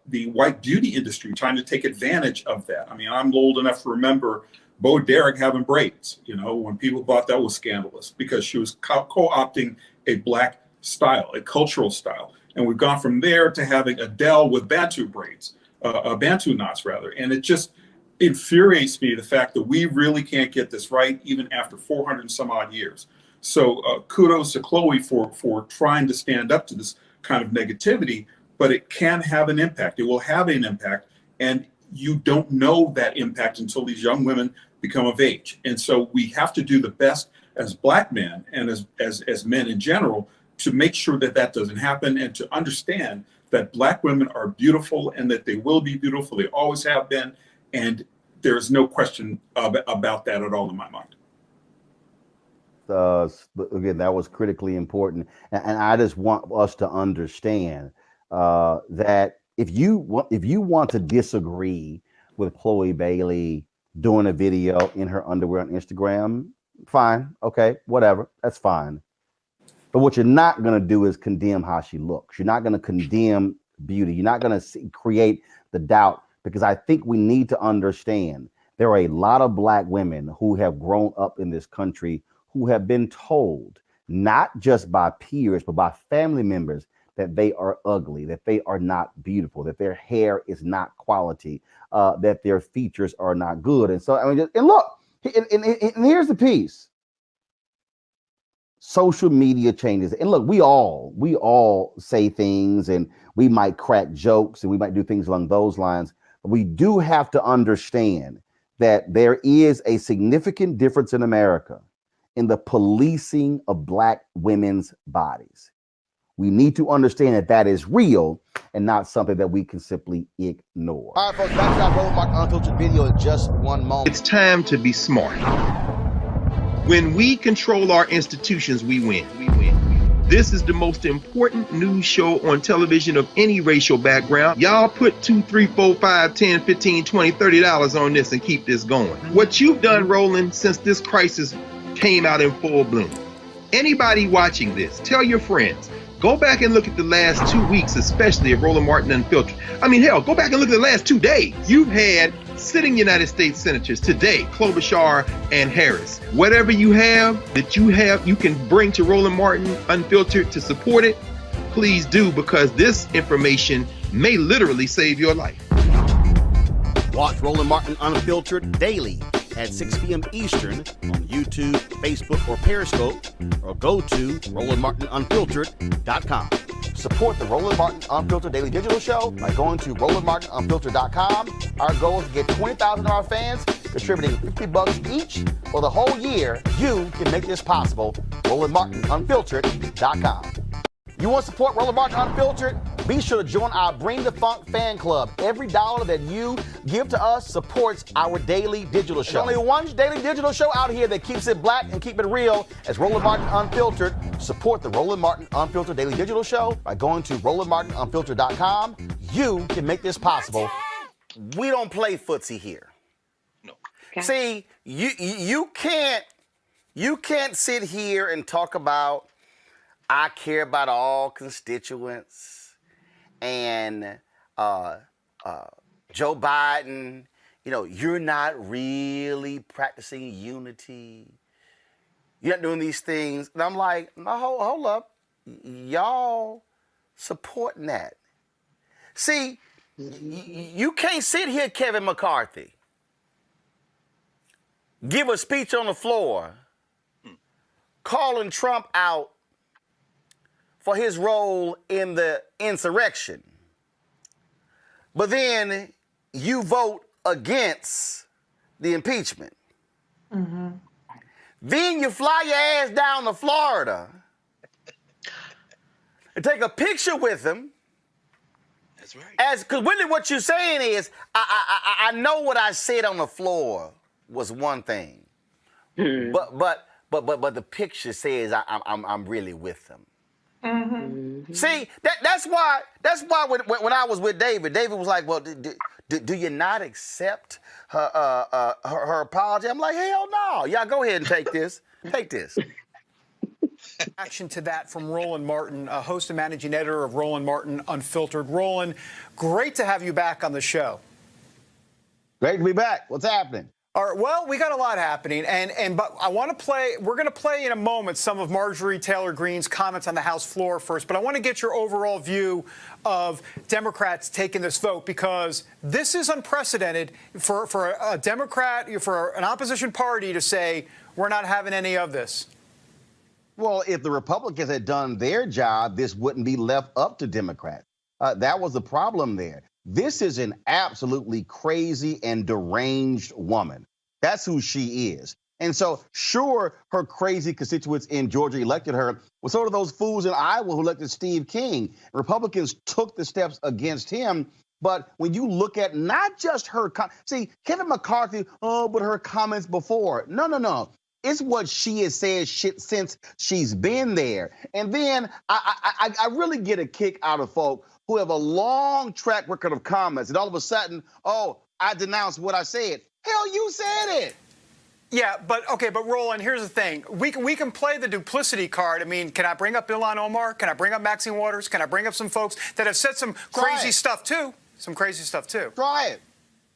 the white beauty industry trying to take advantage of that. I mean, I'm old enough to remember Bo Derek having braids, when people thought that was scandalous because she was co-opting a Black style, a cultural style. And we've gone from there to having Adele with Bantu braids, Bantu knots rather. And it just infuriates me, the fact that we really can't get this right even after 400 and some odd years. So kudos to Chloe for trying to stand up to this kind of negativity, but it can have an impact. It will have an impact, and you don't know that impact until these young women become of age. And so we have to do the best as Black men and as men in general to make sure that that doesn't happen, and to understand that Black women are beautiful and that they will be beautiful. They always have been. And there's no question about that at all in my mind. Again, that was critically important. And I just want us to understand that if you want to disagree with Chloe Bailey doing a video in her underwear on Instagram, fine, okay, whatever, that's fine. But what you're not going to do is condemn how she looks. You're not going to condemn beauty. You're not going to create the doubt, because I think we need to understand there are a lot of Black women who have grown up in this country who have been told, not just by peers, but by family members, that they are ugly, that they are not beautiful, that their hair is not quality, that their features are not good. And so, I mean, and look, and here's the piece. Social media changes. And look, we all say things, and we might crack jokes, and we might do things along those lines. But we do have to understand that there is a significant difference in America in the policing of Black women's bodies. We need to understand that that is real and not something that we can simply ignore. All right, folks, back to our Roland Mark Unfiltered video in just one moment. It's time to be smart. When we control our institutions, we win. This is the most important news show on television of any racial background. Y'all put $2, $3, $4, $5, $10, $15, $20, $30 on this and keep this going. What you've done, Roland, since this crisis came out in full bloom. Anybody watching this, tell your friends, Go back and look at the last 2 weeks, especially of Roland Martin Unfiltered. I mean, hell, go back and look at the last 2 days. You've had sitting United States senators today, Klobuchar and Harris. Whatever you have you can bring to Roland Martin Unfiltered to support it, please do, because this information may literally save your life. Watch Roland Martin Unfiltered daily at 6 p.m. Eastern on YouTube, Facebook, or Periscope, or go to RolandMartinUnfiltered.com. Support the Roland Martin Unfiltered Daily Digital Show by going to RolandMartinUnfiltered.com. Our goal is to get 20,000 of our fans contributing $50 each for the whole year. You can make this possible. RolandMartinUnfiltered.com. You want to support Roland Martin Unfiltered? Be sure to join our Bring the Funk fan club. Every dollar that you give to us supports our daily digital show. There's only one daily digital show out here that keeps it black and keep it real as Roland Martin Unfiltered. Support the Roland Martin Unfiltered Daily Digital Show by going to RolandMartinUnfiltered.com. You can make this possible. We don't play footsie here. No. Okay. See, you can't sit here and talk about I care about all constituents and Joe Biden, you're not really practicing unity. You're not doing these things. And I'm like, no, hold up. Y'all supporting that. See, you can't sit here, Kevin McCarthy, give a speech on the floor calling Trump out for his role in the insurrection. But then you vote against the impeachment. Mm-hmm. Then you fly your ass down to Florida and take a picture with him. That's right. Because really what you're saying is, I know what I said on the floor was one thing, but the picture says I'm really with them. Mm-hmm. See, that's why when I was with David was like, well, do you not accept her apology? I'm like, hell no. Y'all go ahead and take this. Take this. Action to that from Roland Martin, host and managing editor of Roland Martin Unfiltered. Roland, great to have you back on the show. Great to be back. What's happening? All right, well, we got a lot happening, but I want to play. We're going to play in a moment some of Marjorie Taylor Greene's comments on the House floor first. But I want to get your overall view of Democrats taking this vote, because this is unprecedented for a Democrat, for an opposition party to say we're not having any of this. Well, if the Republicans had done their job, this wouldn't be left up to Democrats. That was the problem there. This is an absolutely crazy and deranged woman. That's who she is. And so, sure, her crazy constituents in Georgia elected her. Well, so do those fools in Iowa who elected Steve King. Republicans took the steps against him. But when you look at not just her, see, Kevin McCarthy, but her comments before. No. It's what she has said since she's been there. And then I really get a kick out of folk who have a long track record of comments, and all of a sudden, I denounced what I said. Hell, you said it. Yeah, but Roland, here's the thing. We can play the duplicity card. I mean, can I bring up Ilhan Omar? Can I bring up Maxine Waters? Can I bring up some folks that have said some crazy stuff too? Try it.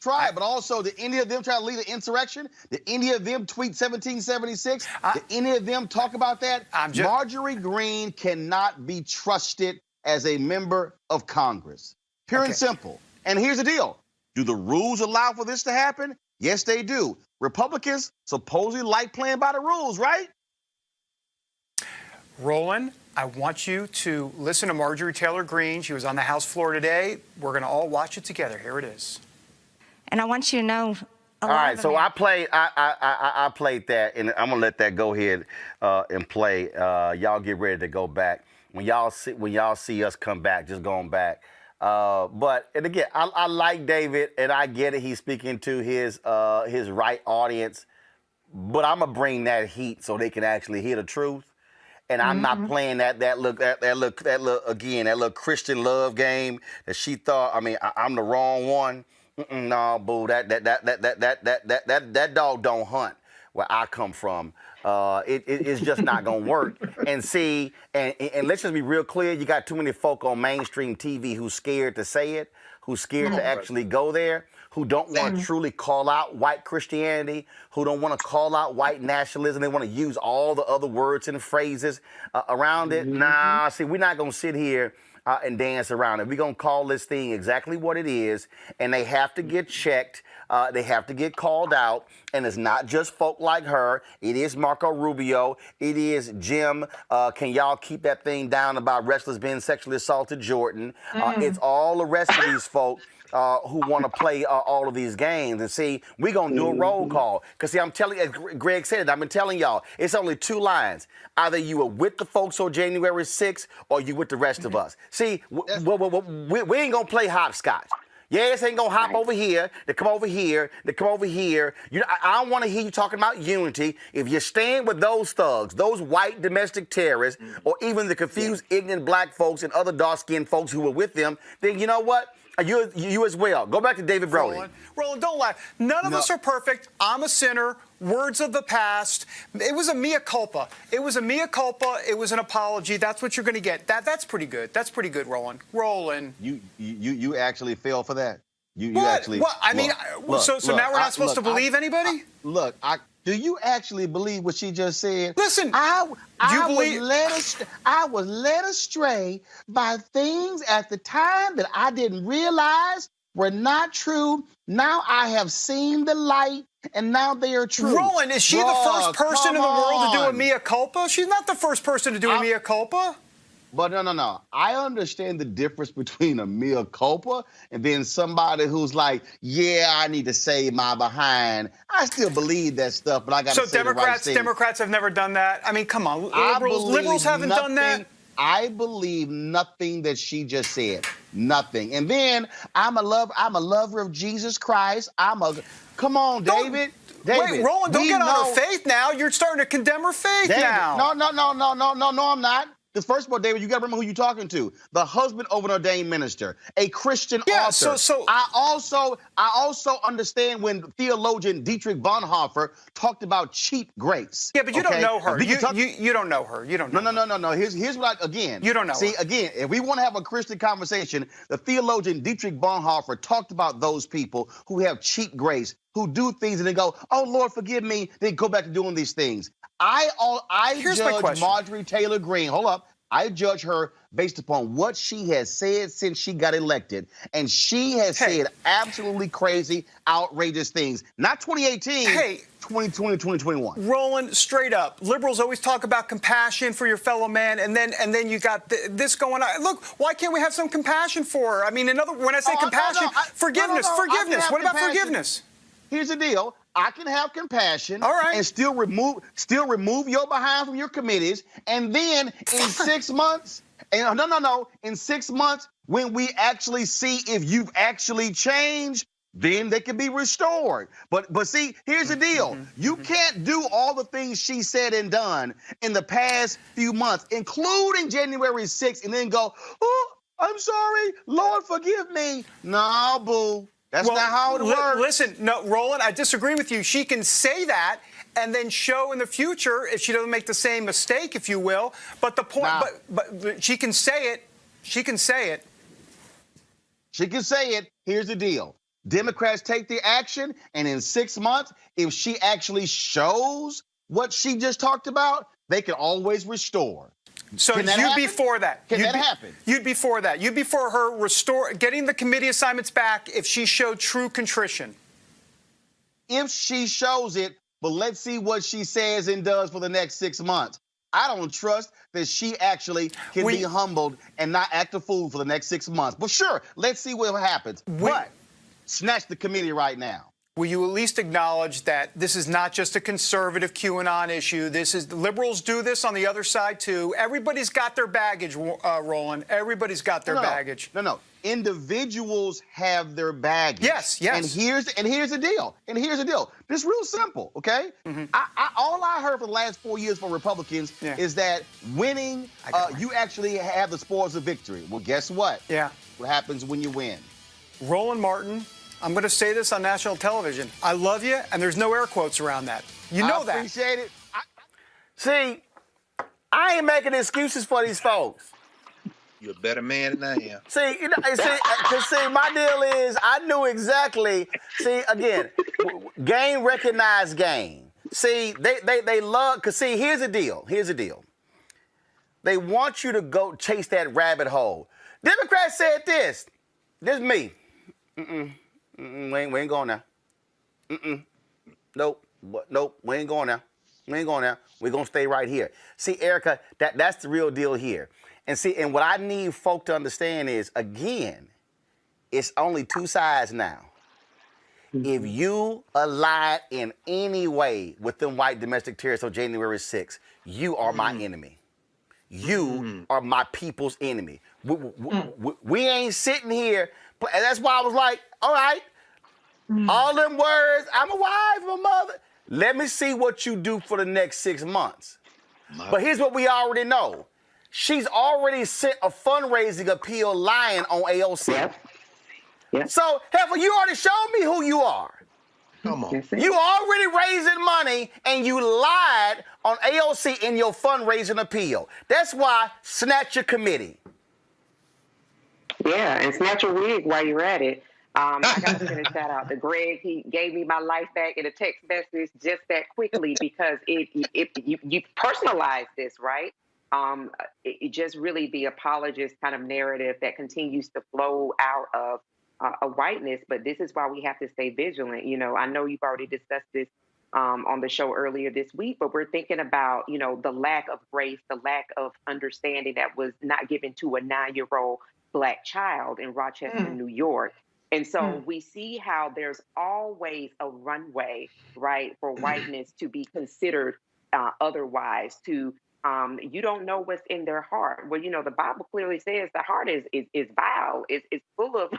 But also, did any of them try to lead an insurrection? Did any of them tweet 1776? Did any of them talk about that? Marjorie Greene cannot be trusted as a member of Congress. Pure and simple. And here's the deal. Do the rules allow for this to happen? Yes, they do. Republicans supposedly like playing by the rules, right? Roland, I want you to listen to Marjorie Taylor Greene. She was on the House floor today. We're going to all watch it together. Here it is. And I want you to know. All right, so I played that, and I'm gonna let that go ahead and play. Y'all get ready to go back. When y'all see us come back, just going back. But again, I like David, and I get it. He's speaking to his right audience, but I'm gonna bring that heat so they can actually hear the truth. And I'm not playing that little Christian love game that she thought. I mean, I'm the wrong one. No, boo. That dog don't hunt where I come from. It's just not going to work. And see, and let's just be real clear, you got too many folk on mainstream TV who's scared to say it, who's scared to actually go there, who don't want to truly call out white Christianity, who don't want to call out white nationalism. They want to use all the other words and phrases around it. Nah, see, we're not going to sit here and dance around it. We're going to call this thing exactly what it is, and they have to get checked. They have to get called out, and it's not just folk like her. It is Marco Rubio. It is Jim. Can y'all keep that thing down about wrestlers being sexually assaulted, Jordan? It's all the rest of these folk who want to play all of these games. And see, we're going to do a roll call. Because, see, I'm telling you, as Greg said it, I've been telling y'all, it's only two lines. Either you were with the folks on January 6th or you with the rest of us. See, we ain't going to play hopscotch. Yes, ain't gonna hop over here, they come over here, they come over here. I don't want to hear you talking about unity. If you're staying with those thugs, those white domestic terrorists, or even the confused, ignorant black folks and other dark-skinned folks who were with them, then you know what? You as well. Go back to David Brody. Roland, don't laugh. None of us are perfect. I'm a sinner. Words of the past. It was a mea culpa. It was a mea culpa. It was an apology. That's what you're going to get. That's pretty good. That's pretty good, Roland. Roland. You actually fell for that. You what? actually. What? I mean, so now we're not supposed to believe anybody? Do you actually believe what she just said? Listen, I was led astray by things at the time that I didn't realize were not true. Now I have seen the light, and now they are true. Roland, is she the first person in the world to do a mea culpa? She's not the first person to do a mea culpa. But no. I understand the difference between a mea culpa and then somebody who's like, yeah, I need to save my behind. I still believe that stuff, but I got to say the right thing. Democrats have never done that. I mean, come on, liberals haven't done that. I believe nothing that she just said. Nothing. And then I'm a lover of Jesus Christ. Come on, David. Wait, Roland, don't get on her faith now. You're starting to condemn her faith now. No, I'm not. Because first of all, David, you got to remember who you're talking to. The husband of an ordained minister, a Christian author. So I also understand when theologian Dietrich Bonhoeffer talked about cheap grace. Yeah, but you don't know her. You don't know her. You don't know her. No. Here's what you don't know. See, again, if we want to have a Christian conversation, the theologian Dietrich Bonhoeffer talked about those people who have cheap grace, who do things and they go, oh, Lord, forgive me, then go back to doing these things. I judge Marjorie Taylor Greene. Hold up. I judge her based upon what she has said since she got elected. And she has said absolutely crazy, outrageous things. Not 2018, 2020, 2021. Roland, straight up, liberals always talk about compassion for your fellow man, and then you got this going on. Look, why can't we have some compassion for her? I mean, when I say compassion, forgiveness. What about forgiveness? Here's the deal. I can have compassion and still remove your behind from your committees. And then in 6 months, in 6 months, when we actually see if you've actually changed, then they can be restored. But see, here's the deal. You can't do all the things she said and done in the past few months, including January 6th, and then go, oh, I'm sorry, Lord, forgive me. No, boo. That's not how it works. Listen, no, Roland, I disagree with you. She can say that and then show in the future if she doesn't make the same mistake, if you will. But the point, but she can say it. She can say it. She can say it. Here's the deal. Democrats take the action, and in 6 months, if she actually shows what she just talked about, they can always restore. So you'd be for that. Can that happen? You'd be for that. You'd be for her getting the committee assignments back if she showed true contrition. If she shows it, but let's see what she says and does for the next 6 months. I don't trust that she actually can be humbled and not act a fool for the next 6 months. But sure, let's see what happens. But snatch the committee right now. Will you at least acknowledge that this is not just a conservative QAnon issue? The liberals do this on the other side, too. Everybody's got their baggage, Roland. Everybody's got their baggage. No. Individuals have their baggage. Yes. And here's the deal. This is real simple, okay? All I heard for the last 4 years from Republicans is that winning, you actually have the spoils of victory. Well, guess what? What happens when you win? Roland Martin, I'm going to say this on national television. I love you, and there's no air quotes around that. You know that. I appreciate it. See, I ain't making excuses for these folks. You're a better man than I am. See, my deal is I knew exactly. See, again, game recognized game. See, they love, because see, here's the deal. They want you to go chase that rabbit hole. Democrats said this. This is me. We ain't going now. Nope, we ain't going now. We're going to stay right here. See, Erica, that's the real deal here. And see, and what I need folk to understand is, again, it's only two sides now. If you align in any way with them white domestic terrorists on January 6th, you are my enemy. You are my people's enemy. We ain't sitting here. And that's why I was like, all right, all them words, I'm a wife, I'm a mother. Let me see what you do for the next 6 months. But here's what we already know. She's already sent a fundraising appeal lying on AOC. Yep. So, Heifer, you already showed me who you are. Come on. You already raising money and you lied on AOC in your fundraising appeal. That's why snatch your committee. Yeah, and snatch your wig while you're at it. I got to send a shout out to Greg. He gave me my life back in a text message just that quickly because you personalized this, right? It just really the apologist kind of narrative that continues to flow out of a whiteness, but this is why we have to stay vigilant. You know, I know you've already discussed this on the show earlier this week, but we're thinking about, you know, the lack of grace, the lack of understanding that was not given to a 9-year-old Black child in Rochester, New York. And so we see how there's always a runway, right, for whiteness to be considered otherwise, to you don't know what's in their heart. Well, you know, the Bible clearly says the heart is vile. It's full of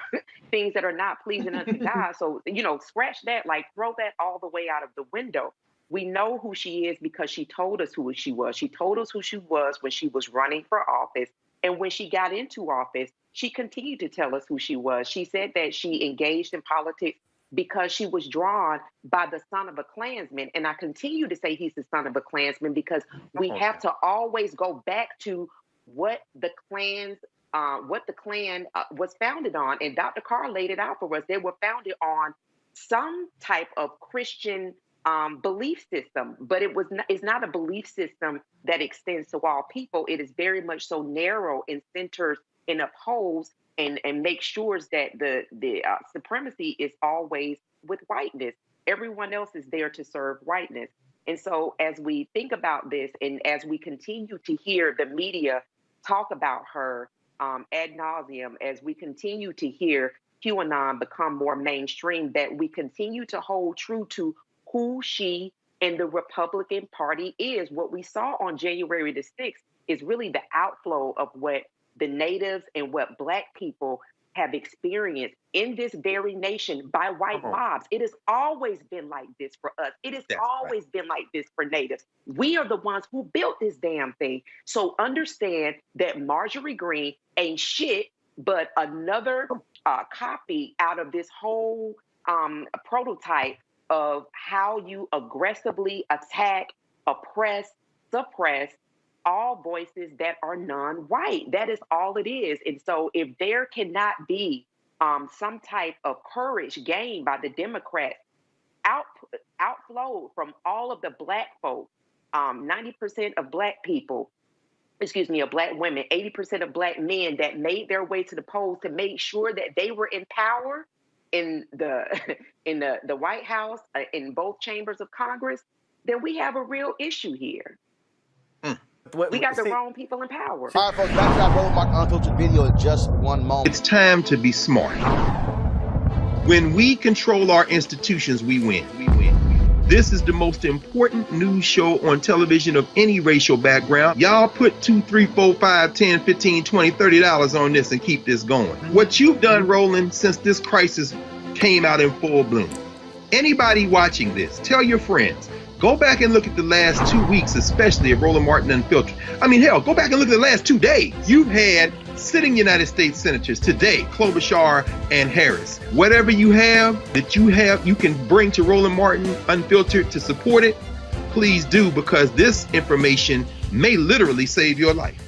things that are not pleasing unto God. So, you know, scratch that, like throw that all the way out of the window. We know who she is because she told us who she was. She told us who she was when she was running for office. And when she got into office, she continued to tell us who she was. She said that she engaged in politics because she was drawn by the son of a Klansman. And I continue to say he's the son of a Klansman because we have to always go back to what the Klan was founded on. And Dr. Carr laid it out for us. They were founded on some type of Christian belief system, but it's not a belief system that extends to all people. It is very much so narrow and centers and upholds and makes sure that the supremacy is always with whiteness. Everyone else is there to serve whiteness. And so as we think about this and as we continue to hear the media talk about her ad nauseum, as we continue to hear QAnon become more mainstream, that we continue to hold true to who she and the Republican Party is. What we saw on January the 6th is really the outflow of what the natives and what Black people have experienced in this very nation by white mobs. It has always been like this for us. It has always been like this for natives. We are the ones who built this damn thing. So understand that Marjorie Greene ain't shit but another copy out of this whole prototype of how you aggressively attack, oppress, suppress all voices that are non-white. That is all it is. And so if there cannot be some type of courage gained by the Democrats, outflow from all of the Black folk, 90% of Black people, of Black women, 80% of Black men that made their way to the polls to make sure that they were in power in the White House, in both chambers of Congress, then we have a real issue here. We got the wrong people in power. All right, folks, back to that Roland Martin Unfiltered video in just one moment. It's time to be smart. When we control our institutions, we win. This is the most important news show on television of any racial background. Y'all put $2, $3, $4, $5, $10, $15, $20, $30 on this and keep this going. What you've done, Roland, since this crisis came out in full bloom. Anybody watching this, tell your friends. Go back and look at the last 2 weeks, especially of Roland Martin Unfiltered. I mean, hell, go back and look at the last 2 days. You've had sitting United States senators today, Klobuchar and Harris. Whatever you have, you can bring to Roland Martin Unfiltered to support it. please do, because this information may literally save your life.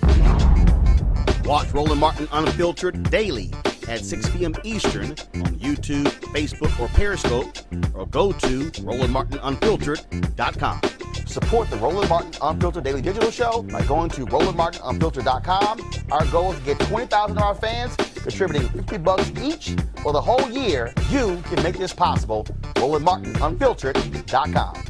Watch Roland Martin Unfiltered daily at 6 p.m. Eastern on YouTube, Facebook, or Periscope, or go to RolandMartinUnfiltered.com. Support the Roland Martin Unfiltered Daily Digital Show by going to RolandMartinUnfiltered.com. Our goal is to get 20,000 of our fans contributing $50 each for the whole year. You can make this possible. RolandMartinUnfiltered.com.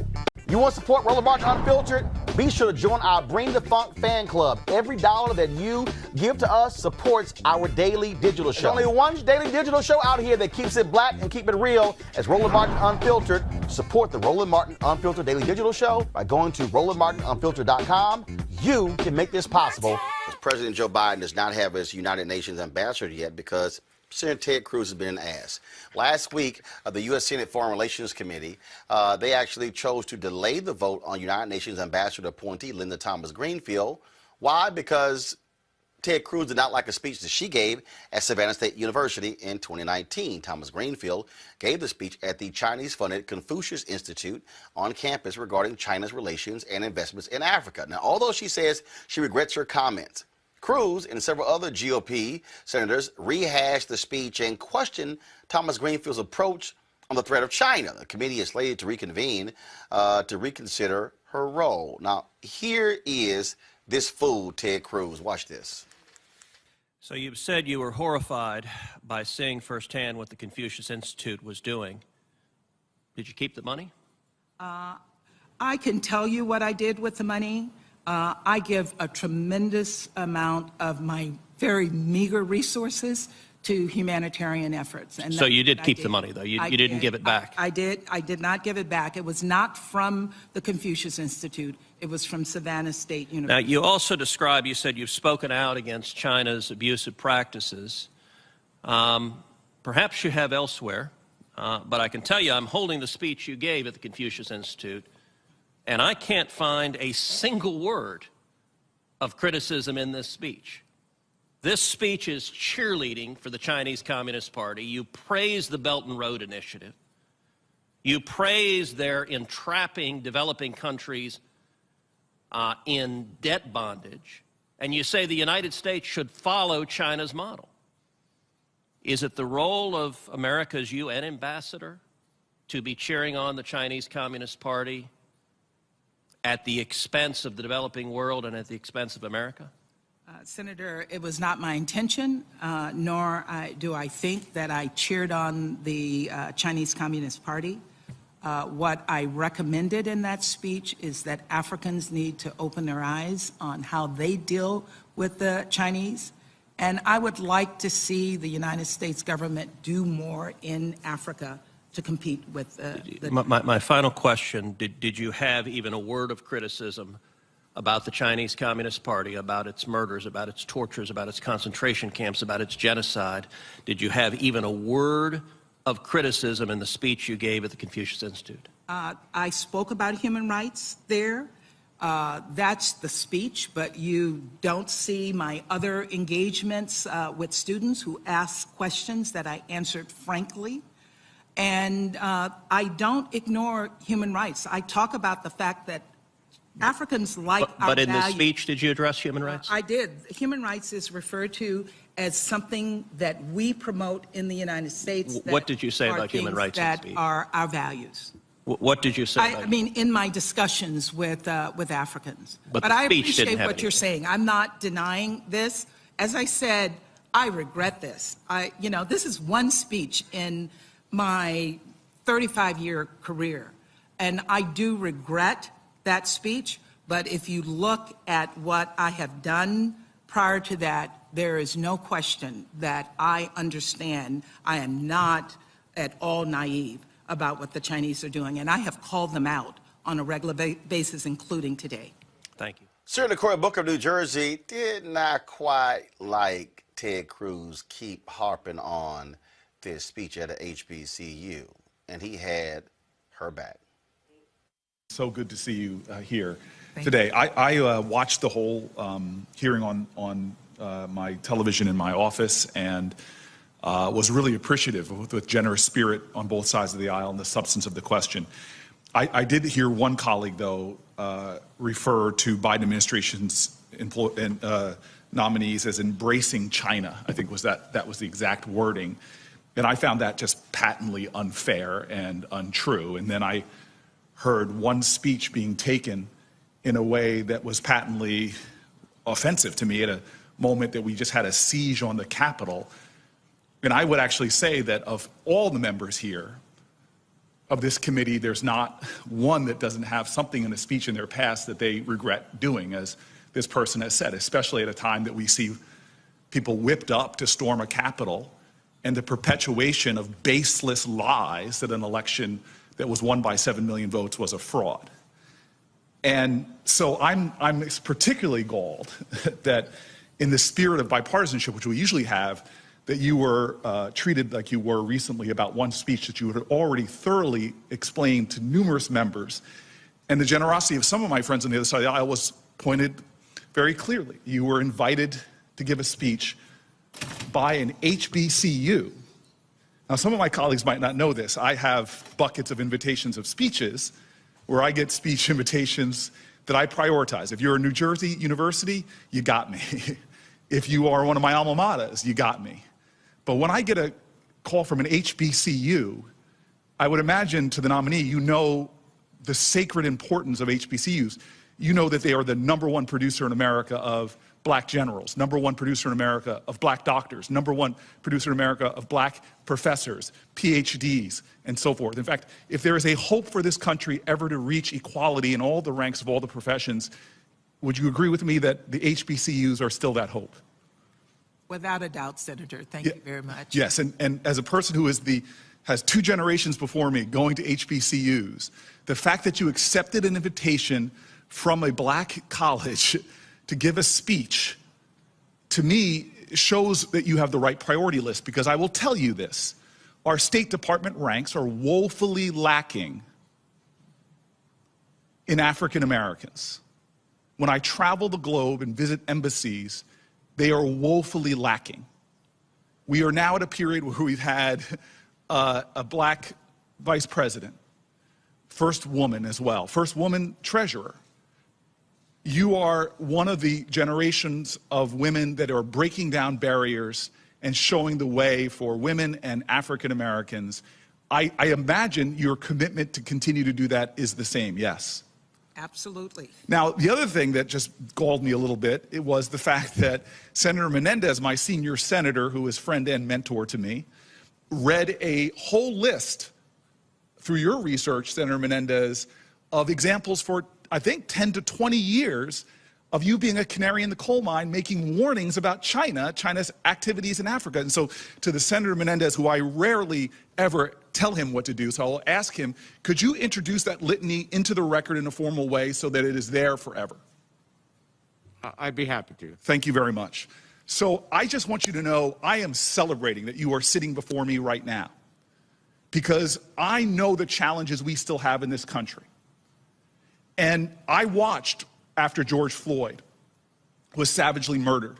You want to support Roland Martin Unfiltered? Be sure to join our Bring the Funk fan club. Every dollar that you give to us supports our daily digital show. There's only one daily digital show out here that keeps it black and keep it real. As Roland Martin Unfiltered. Support the Roland Martin Unfiltered Daily Digital Show by going to RolandMartinUnfiltered.com. You can make this possible. President Joe Biden does not have his United Nations ambassador yet because Senator Ted Cruz has been an ass. Last week, the U.S. Senate Foreign Relations Committee, they actually chose to delay the vote on United Nations Ambassador appointee Linda Thomas-Greenfield. Why? Because Ted Cruz did not like a speech that she gave at Savannah State University in 2019. Thomas-Greenfield gave the speech at the Chinese-funded Confucius Institute on campus regarding China's relations and investments in Africa. Now, although she says she regrets her comments, Cruz and several other GOP senators rehashed the speech and questioned Thomas-Greenfield's approach on the threat of China. The committee is slated to reconvene to reconsider her role. Now, here is this fool, Ted Cruz. Watch this. So you've said you were horrified by seeing firsthand what the Confucius Institute was doing. Did you keep the money? I can tell you what I did with the money. I give a tremendous amount of my very meager resources to humanitarian efforts. And so you did keep the money, though? You didn't give it back? I did. I did not give it back. It was not from the Confucius Institute. It was from Savannah State University. Now, you also described, you said you've spoken out against China's abusive practices. Perhaps you have elsewhere, but I can tell you I'm holding the speech you gave at the Confucius Institute, and I can't find a single word of criticism in this speech. This speech is cheerleading for the Chinese Communist Party. You praise the Belt and Road Initiative. You praise their entrapping developing countries in debt bondage. And you say the United States should follow China's model. Is it the role of America's UN ambassador to be cheering on the Chinese Communist Party at the expense of the developing world and at the expense of America? Senator, it was not my intention, nor do I think that I cheered on the Chinese Communist Party. What I recommended in that speech is that Africans need to open their eyes on how they deal with the Chinese. And I would like to see the United States government do more in Africa to compete with My final question, did you have even a word of criticism about the Chinese Communist Party, about its murders, about its tortures, about its concentration camps, about its genocide? Did you have even a word of criticism in the speech you gave at the Confucius Institute? I spoke about human rights there. That's the speech, but you don't see my other engagements with students who ask questions that I answered frankly. And I don't ignore human rights. I talk about the fact that Africans like our values. But in the speech, did you address human rights? I did. Human rights is referred to as something that we promote in the United States. What did you say about human rights in the speech? That are our values. What did you say? I mean, in my discussions with Africans. But I the speech didn't appreciate have what you're saying. I'm not denying this. As I said, I regret this. This is one speech in my 35-year career, and I do regret that speech. But if you look at what I have done prior to that, there is no question that I understand. I am not at all naive about what the Chinese are doing, and I have called them out on a regular basis, including today. Thank you. Senator Cory Booker of New Jersey did not quite like Ted Cruz keep harping on this speech at a HBCU, and he had her back. So good to see you here today. I watched the whole hearing on my television in my office, and was really appreciative with generous spirit on both sides of the aisle and the substance of the question. I did hear one colleague, though, refer to Biden administration's nominees as embracing China. I think that was the exact wording. And I found that just patently unfair and untrue. And then I heard one speech being taken in a way that was patently offensive to me at a moment that we just had a siege on the Capitol. And I would actually say that of all the members here of this committee, there's not one that doesn't have something in a speech in their past that they regret doing, as this person has said, especially at a time that we see people whipped up to storm a Capitol and the perpetuation of baseless lies that an election that was won by 7 million votes was a fraud. And so I'm particularly galled that in the spirit of bipartisanship, which we usually have, that you were treated like you were recently about one speech that you had already thoroughly explained to numerous members. And the generosity of some of my friends on the other side of the aisle was pointed very clearly. You were invited to give a speech by an HBCU. Now, some of my colleagues might not know this. I have buckets of invitations of speeches where I get speech invitations that I prioritize. If you're a New Jersey university, you got me. If you are one of my alma maters, you got me. But when I get a call from an HBCU, I would imagine to the nominee, you know the sacred importance of HBCUs. You know that they are the #1 producer in America of black generals, #1 producer in America of black doctors, #1 producer in America of black professors, PhDs, and so forth. In fact, if there is a hope for this country ever to reach equality in all the ranks of all the professions, would you agree with me that the HBCUs are still that hope? Without a doubt, Senator. Thank you very much. Yes, and as a person who has 2 generations before me going to HBCUs, the fact that you accepted an invitation from a black college to give a speech, to me, shows that you have the right priority list, because I will tell you this, our State Department ranks are woefully lacking in African Americans. When I travel the globe and visit embassies, they are woefully lacking. We are now at a period where we've had a black vice president, first woman as well, first woman treasurer. You are one of the generations of women that are breaking down barriers and showing the way for women and African Americans. I imagine your commitment to continue to do that is the same, yes? Absolutely. Now, the other thing that just galled me a little bit, it was the fact that Senator Menendez, my senior senator, who is friend and mentor to me, read a whole list through your research, Senator Menendez, of examples for, I think, 10 to 20 years of you being a canary in the coal mine, making warnings about China's activities in Africa. And so to the Senator Menendez, who I rarely ever tell him what to do, so I'll ask him, could you introduce that litany into the record in a formal way so that it is there forever? I'd be happy to. Thank you very much. So I just want you to know I am celebrating that you are sitting before me right now, because I know the challenges we still have in this country. And I watched after George Floyd was savagely murdered,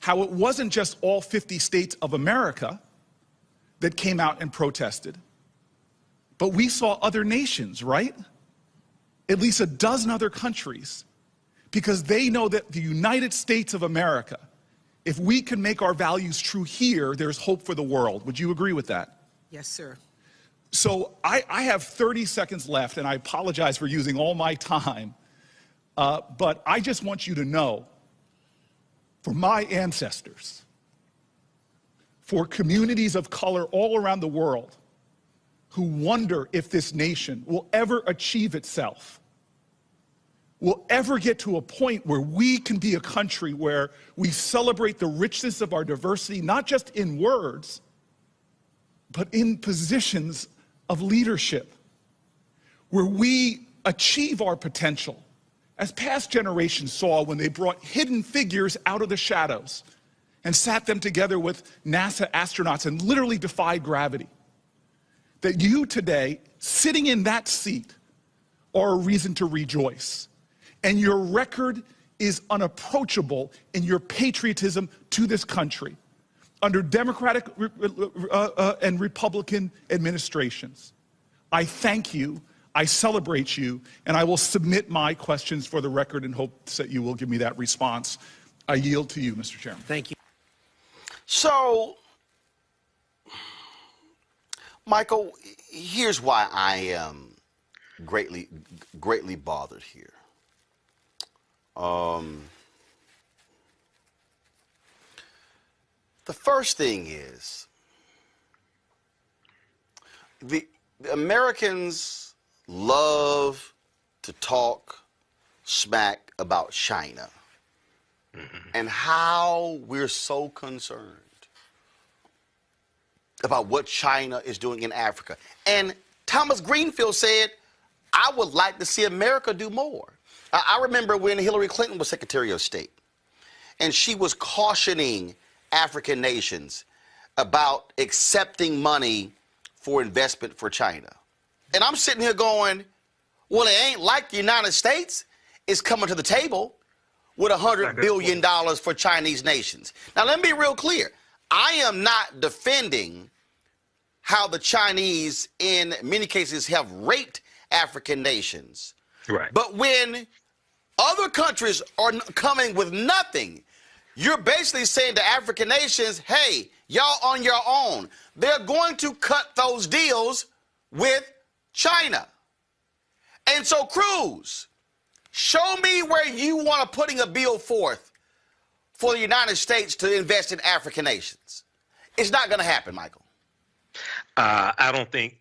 how it wasn't just all 50 states of America that came out and protested, but we saw other nations, right? At least a dozen other countries, because they know that the United States of America, if we can make our values true here, there's hope for the world. Would you agree with that? Yes, sir. So I have 30 seconds left, and I apologize for using all my time, but I just want you to know, for my ancestors, for communities of color all around the world who wonder if this nation will ever achieve itself, will ever get to a point where we can be a country where we celebrate the richness of our diversity, not just in words, but in positions of leadership, where we achieve our potential, as past generations saw when they brought hidden figures out of the shadows and sat them together with NASA astronauts and literally defied gravity. That you today, sitting in that seat, are a reason to rejoice. And your record is unapproachable in your patriotism to this country under Democratic and Republican administrations. I thank you. I celebrate you, and I will submit my questions for the record in hopes that you will give me that response. I yield to you, Mr. Chairman. Thank you. So, Michael, here's why I am greatly bothered here. The first thing is the Americans love to talk smack about China and how we're so concerned about what China is doing in Africa. And Thomas-Greenfield said, I would like to see America do more. I remember when Hillary Clinton was Secretary of State, and she was cautioning African nations about accepting money for investment for China. And I'm sitting here going, well, it ain't like the United States is coming to the table with $100 billion for Chinese nations. Now, let me be real clear. I am not defending how the Chinese, in many cases, have raped African nations. Right. But when other countries are coming with nothing, you're basically saying to African nations, hey, y'all on your own. They're going to cut those deals with China. And so, Cruz, show me where you want to putting a bill forth for the United States to invest in African nations. It's not going to happen, Michael. I don't think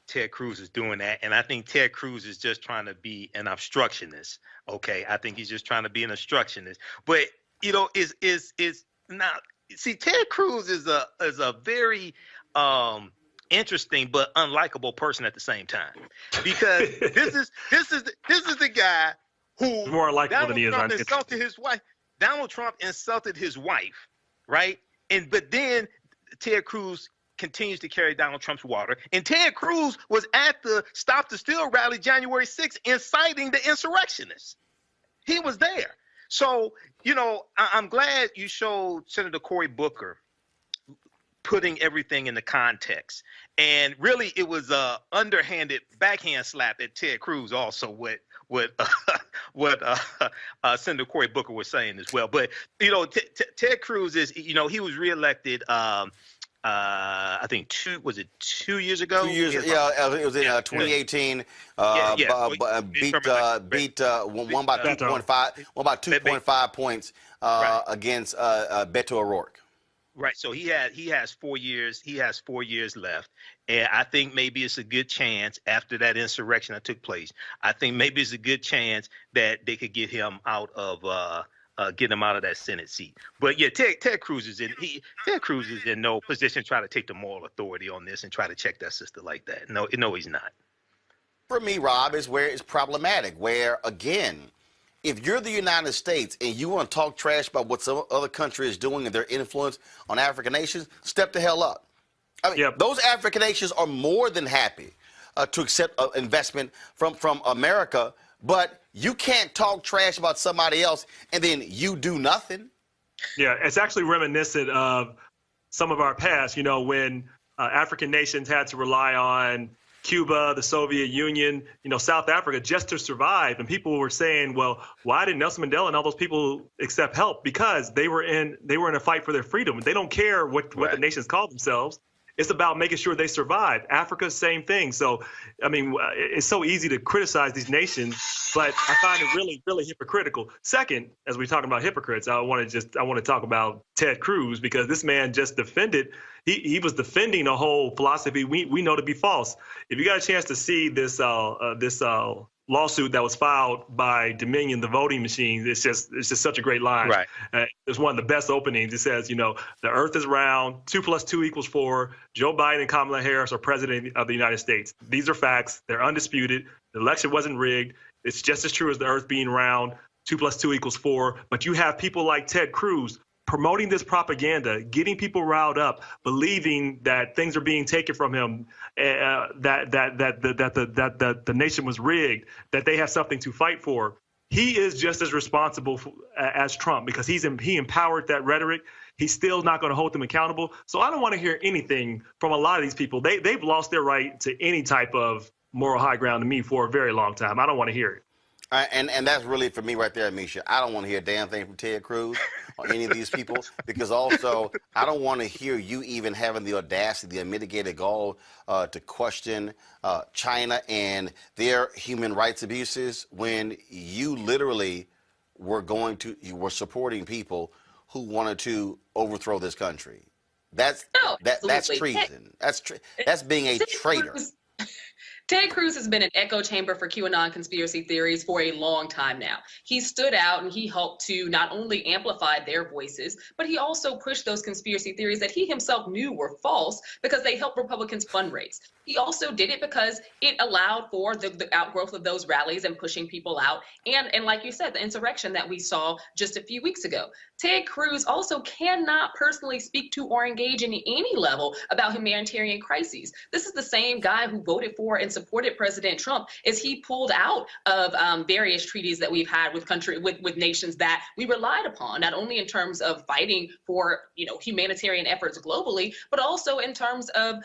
Ted Cruz is doing that, and I think Ted Cruz is just trying to be an obstructionist. Okay, I think he's just trying to be an obstructionist. But you know, is not. See, Ted Cruz is a very interesting but unlikable person at the same time, because this is the guy who more unlikable than he is. Trump insulted his wife. Donald Trump insulted his wife, right? But then Ted Cruz continues to carry Donald Trump's water. And Ted Cruz was at the Stop the Steal rally January 6th inciting the insurrectionists. He was there. So, you know, I'm glad you showed Senator Cory Booker putting everything in the context. And really, it was a underhanded backhand slap at Ted Cruz also what Senator Cory Booker was saying as well. But, you know, Ted Cruz is, you know, he was reelected I think 2 years ago? 2 years, yeah, it was in 2018. Beat won by 2.5 points against Beto O'Rourke. Right. So he has 4 years. He has 4 years left, and I think maybe it's a good chance after that insurrection that took place. I think maybe it's a good chance that they could get him out of that Senate seat. But yeah, Ted Cruz is in no position to try to take the moral authority on this and try to check that sister like that. No, he's not. For me, Rob, is where it's problematic. Where again, if you're the United States and you want to talk trash about what some other country is doing and their influence on African nations, step the hell up. I mean, those African nations are more than happy to accept investment from America, but you can't talk trash about somebody else and then you do nothing. Yeah, it's actually reminiscent of some of our past, you know, when African nations had to rely on Cuba, the Soviet Union, you know, South Africa just to survive. And people were saying, well, why didn't Nelson Mandela and all those people accept help? Because they were in a fight for their freedom. They don't care what the nations call themselves. It's about making sure they survive. Africa, same thing. So, I mean, it's so easy to criticize these nations, but I find it really, really hypocritical. Second, as we're talking about hypocrites, I want to talk about Ted Cruz, because this man just defended. He was defending a whole philosophy we know to be false. If you got a chance to see this lawsuit that was filed by Dominion, the voting machines, it's just such a great line. Right. It's one of the best openings. It says, you know, the earth is round, 2 + 2 = 4. Joe Biden and Kamala Harris are president of the United States. These are facts. They're undisputed. The election wasn't rigged. It's just as true as the earth being round, 2 + 2 = 4. But you have people like Ted Cruz promoting this propaganda, getting people riled up, believing that things are being taken from him, that the nation was rigged, that they have something to fight for. He is just as responsible as Trump, because he empowered that rhetoric. He's still not going to hold them accountable. So I don't want to hear anything from a lot of these people. They've lost their right to any type of moral high ground to me for a very long time. I don't want to hear it. And that's really for me right there, Misha. I don't want to hear a damn thing from Ted Cruz or any of these people, because also I don't want to hear you even having the audacity, the unmitigated gall to question China and their human rights abuses when you literally you were supporting people who wanted to overthrow this country. That's treason. That's being a traitor. Ted Cruz has been an echo chamber for QAnon conspiracy theories for a long time now. He stood out and he helped to not only amplify their voices, but he also pushed those conspiracy theories that he himself knew were false because they helped Republicans fundraise. He also did it because it allowed for the outgrowth of those rallies and pushing people out. And like you said, the insurrection that we saw just a few weeks ago. Ted Cruz also cannot personally speak to or engage in any level about humanitarian crises. This is the same guy who voted for and supported President Trump as he pulled out of various treaties that we've had with nations that we relied upon, not only in terms of fighting for humanitarian efforts globally, but also in terms of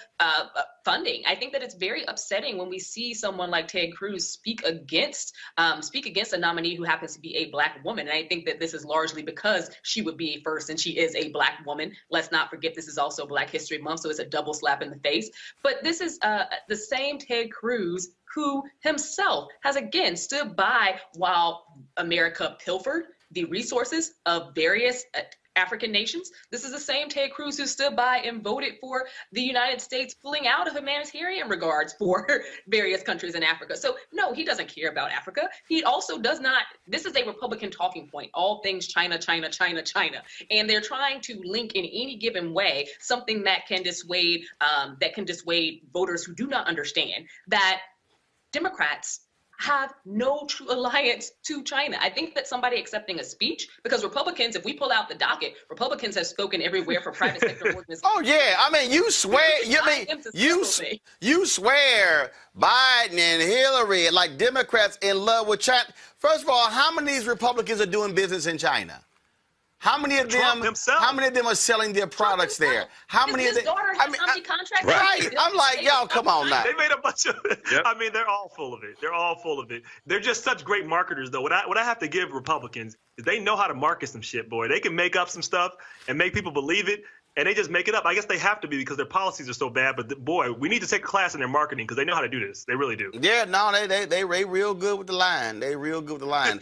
funding. I think that it's very upsetting when we see someone like Ted Cruz speak against a nominee who happens to be a Black woman. And I think that this is largely because she would be first and she is a Black woman. Let's not forget this is also Black History Month, so it's a double slap in the face. But this is the same Ted Cruz who himself has again stood by while America pilfered the resources of various African nations. This is the same Ted Cruz who stood by and voted for the United States pulling out of humanitarian regards for various countries in Africa. So no, he doesn't care about Africa. He also does not. This is a Republican talking point. All things China, China, China, China. And they're trying to link in any given way something that can dissuade voters who do not understand that Democrats have no true alliance to China. I think that somebody accepting a speech, because Republicans, if we pull out the docket, Republicans have spoken everywhere for private sector organizations. Oh yeah, I mean, you swear, you swear Biden and Hillary and like Democrats in love with China. First of all, how many of these Republicans are doing business in China? How many of them are selling their products there? How many of them? Contracts. Right. I'm like, y'all, come on now. They made a bunch of. I mean, they're all full of it. They're all full of it. They're just such great marketers, though. What I have to give Republicans is they know how to market some shit, boy. They can make up some stuff and make people believe it, and they just make it up. I guess they have to be because their policies are so bad. But boy, we need to take a class in their marketing because they know how to do this. They really do. Yeah, no, they real good with the line. They real good with the line.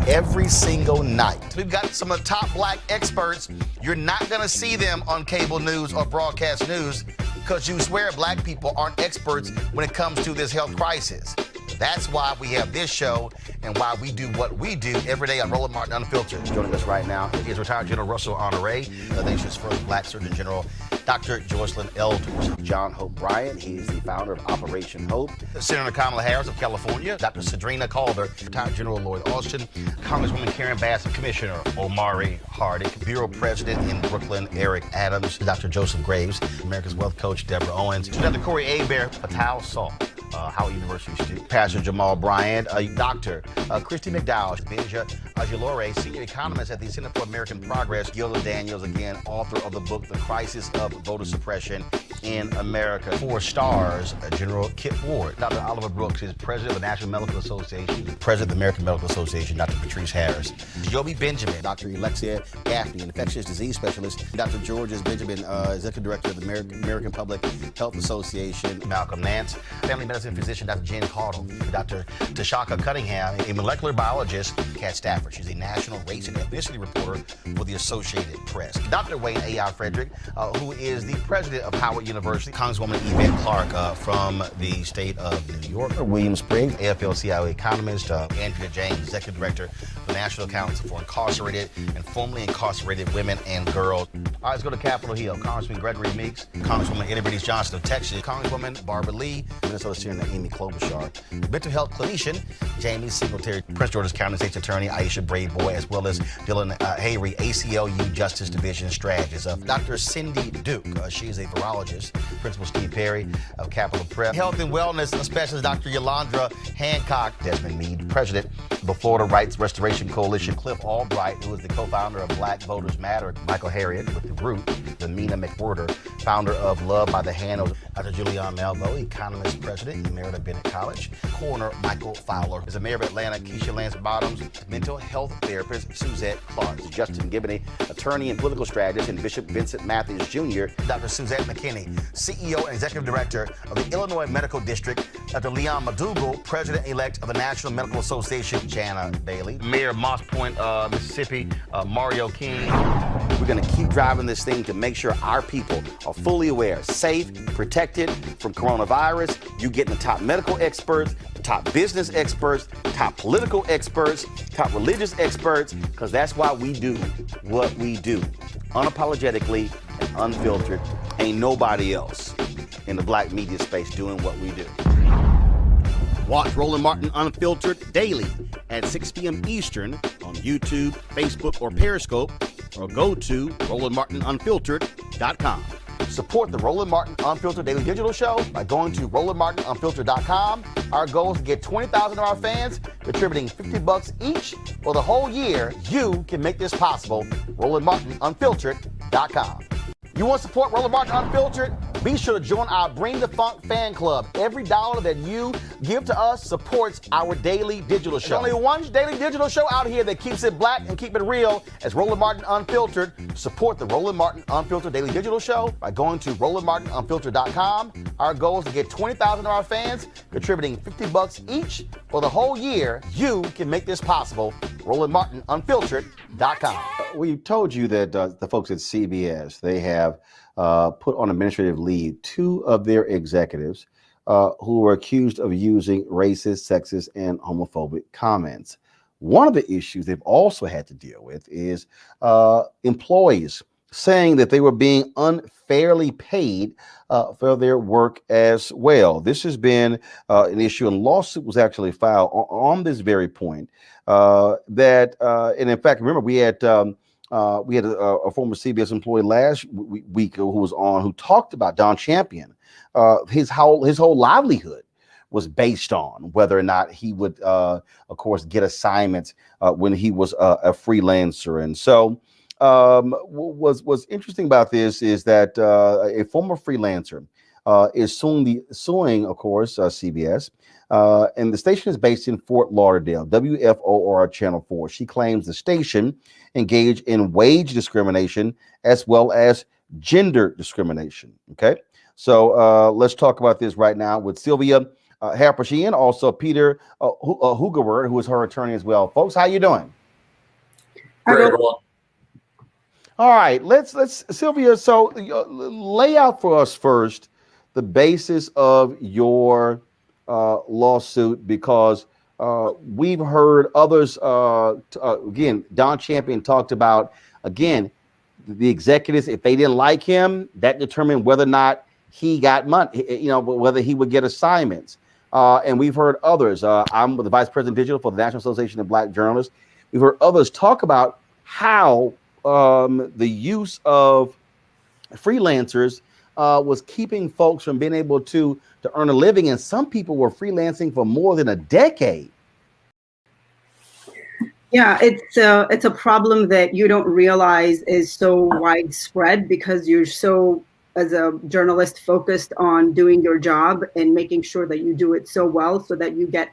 Every single night. We've got some of the top Black experts. You're not going to see them on cable news or broadcast news because you swear Black people aren't experts when it comes to this health crisis. That's why we have this show and why we do what we do every day on Roland Martin Unfiltered. Joining us right now is retired General Russell Honoré, the nation's first Black Surgeon General, Dr. Joycelyn Elders. John Hope Bryant, he is the founder of Operation Hope. Senator Kamala Harris of California, Dr. Cedrina Calder, retired General Lloyd Austin, Congresswoman Karen Bass, Commissioner Omari Hardick, Bureau President in Brooklyn, Eric Adams, Dr. Joseph Graves, America's Wealth Coach, Deborah Owens, Dr. Corey Hebert, Patel Salt, Howard University student, Pastor Jamal Bryant, Dr. Christy McDowell, Benja Ajilore, senior economist at the Center for American Progress, Gilda Daniels, again, author of the book, The Crisis of Voter Suppression in America. 4 stars, General Kip Ward. Dr. Oliver Brooks is president of the National Medical Association, president of the American Medical Association, Dr. Patrice Harris. Joby Benjamin, Dr. Alexia Gaffney, infectious disease specialist, Dr. Georges Benjamin, executive director of the American Public Health Association, Malcolm Nance, family medicine physician, Dr. Jen Caudle, Dr. Tashaka Cunningham, a molecular biologist, Kat Stafford. She's a national race and ethnicity reporter for the Associated Press. Dr. Wayne A.I. Frederick, who is the president of Howard University, Congresswoman Yvette Clarke from the state of New York, William Spriggs, AFL-CIO economist, Andrea James, executive director of the National Council for Incarcerated and Formerly Incarcerated Women and Girls. All right, let's go to Capitol Hill. Congressman Gregory Meeks, Congresswoman Eddie Bernice Johnson of Texas, Congresswoman Barbara Lee, Minnesota Senator Amy Klobuchar, mental health clinician Jamie Singletary, Prince George's County State's Attorney Aisha Bradeboy, as well as Dylan Hayrie, ACLU Justice Division strategist. Dr. Cindy Duke, she is a virologist. Principal Steve Perry of Capitol Prep. Health and wellness specialist Dr. Yolandra Hancock. Desmond Meade, president of the Florida Rights Restoration Coalition. Cliff Albright, who is the co-founder of Black Voters Matter. Michael Harriet with the Root, the Mina McWhorter, founder of Love by the Hand, Dr. Julianne Melvo, economist, president, emerita Bennett College, coroner Michael Fowler, is the mayor of Atlanta, Keisha Lance Bottoms, mental health therapist Suzette Clark, Justin Gibney, attorney and political strategist, and Bishop Vincent Matthews Jr., Dr. Suzette McKinney, CEO and executive director of the Illinois Medical District, Dr. Leon McDougall, president-elect of the National Medical Association, Jana Bailey, Mayor of Moss Point, Mississippi, Mario King. We're going to keep driving this thing to make sure our people are fully aware, safe, protected from coronavirus. You getting the top medical experts, the top business experts, top political experts, top religious experts, because that's why we do what we do. Unapologetically and unfiltered. Ain't nobody else in the black media space doing what we do. Watch Roland Martin Unfiltered daily at 6 p.m. Eastern on YouTube, Facebook, or Periscope, or go to RolandMartinUnfiltered.com. Support the Roland Martin Unfiltered Daily Digital Show by going to RolandMartinUnfiltered.com. Our goal is to get 20,000 of our fans contributing $50 each for the whole year. You can make this possible. RolandMartinUnfiltered.com. You want to support Roland Martin Unfiltered? Be sure to join our Bring the Funk fan club. Every dollar that you give to us supports our daily digital show. There's only one daily digital show out here that keeps it black and keep it real as Roland Martin Unfiltered. Support the Roland Martin Unfiltered Daily Digital Show by going to RolandMartinUnfiltered.com. Our goal is to get 20,000 of our fans contributing $50 each for the whole year. You can make this possible. RolandMartinUnfiltered.com. We told you that the folks at CBS, they have put on administrative leave 2 of their executives who were accused of using racist, sexist, and homophobic comments. One of the issues they've also had to deal with is employees saying that they were being unfairly paid for their work as well. This has been an issue, and a lawsuit was actually filed on this very point. And in fact, remember, we had a former CBS employee last week who was on, who talked about Don Champion. His whole livelihood was based on whether or not he would, of course, get assignments when he was a freelancer. And so what's interesting about this is that a former freelancer is suing, of course, CBS. And the station is based in Fort Lauderdale, WFOR Channel 4. She claims the station engaged in wage discrimination as well as gender discrimination. Okay, so let's talk about this right now with Sylvia Harper-Sheehan, also Peter Hugewer, who is her attorney as well. Folks, how you doing? Great, Roland. All right, let's Sylvia. So lay out for us first the basis of your lawsuit, because we've heard others. Again, Don Champion talked about, again, the executives, if they didn't like him, that determined whether or not he got money, whether he would get assignments. And we've heard others. I'm the vice president digital for the National Association of Black Journalists. We've heard others talk about how the use of freelancers was keeping folks from being able to earn a living, and some people were freelancing for more than a decade. Yeah, it's a problem that you don't realize is so widespread because you're so, as a journalist, focused on doing your job and making sure that you do it so well so that you get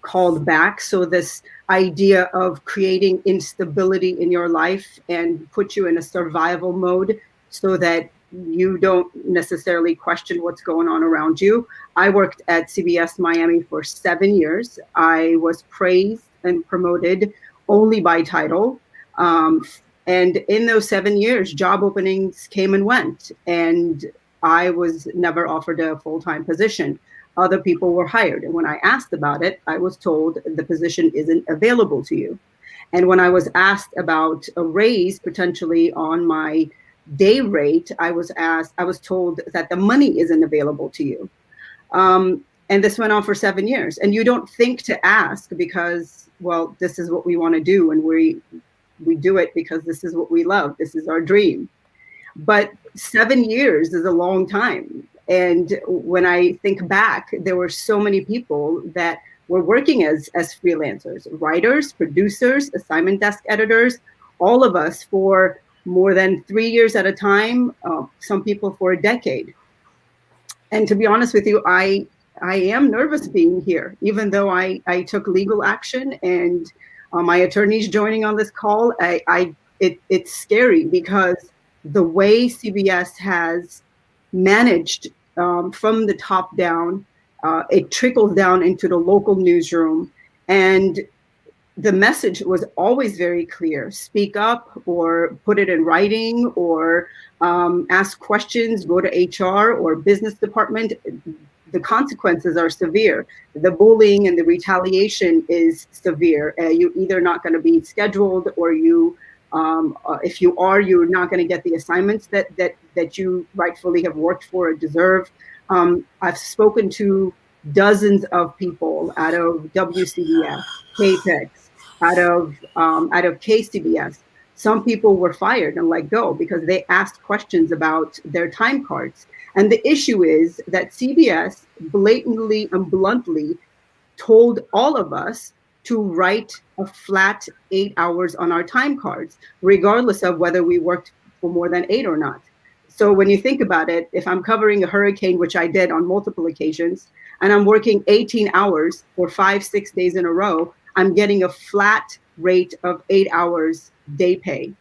called back. So this idea of creating instability in your life and put you in a survival mode so that you don't necessarily question what's going on around you. I worked at CBS Miami for 7 years. I was praised and promoted only by title. And in those 7 years, job openings came and went, and I was never offered a full-time position. Other people were hired. And when I asked about it, I was told the position isn't available to you. And when I was asked about a raise potentially on my day rate, I was told that the money isn't available to you. And this went on for 7 years. And you don't think to ask because, well, this is what we want to do. And we do it because this is what we love. This is our dream. But 7 years is a long time. And when I think back, there were so many people that were working as freelancers, writers, producers, assignment desk editors, all of us for more than 3 years at a time, some people for a decade. And to be honest with you, I am nervous being here, even though I took legal action and my attorney's joining on this call. It's scary because the way CBS has managed from the top down, it trickles down into the local newsroom, and the message was always very clear: speak up, or put it in writing, or ask questions, go to HR or business department. The consequences are severe. The bullying and the retaliation is severe. You're either not going to be scheduled, or if you are, you're not going to get the assignments that you rightfully have worked for or deserve. I've spoken to dozens of people out of WCBS, KPEX, out of KCBS. Some people were fired and let go because they asked questions about their time cards. And the issue is that CBS blatantly and bluntly told all of us to write a flat 8 hours on our time cards, regardless of whether we worked for more than 8 or not. So when you think about it, if I'm covering a hurricane, which I did on multiple occasions, and I'm working 18 hours for 5-6 days in a row, I'm getting a flat rate of 8 hours day pay.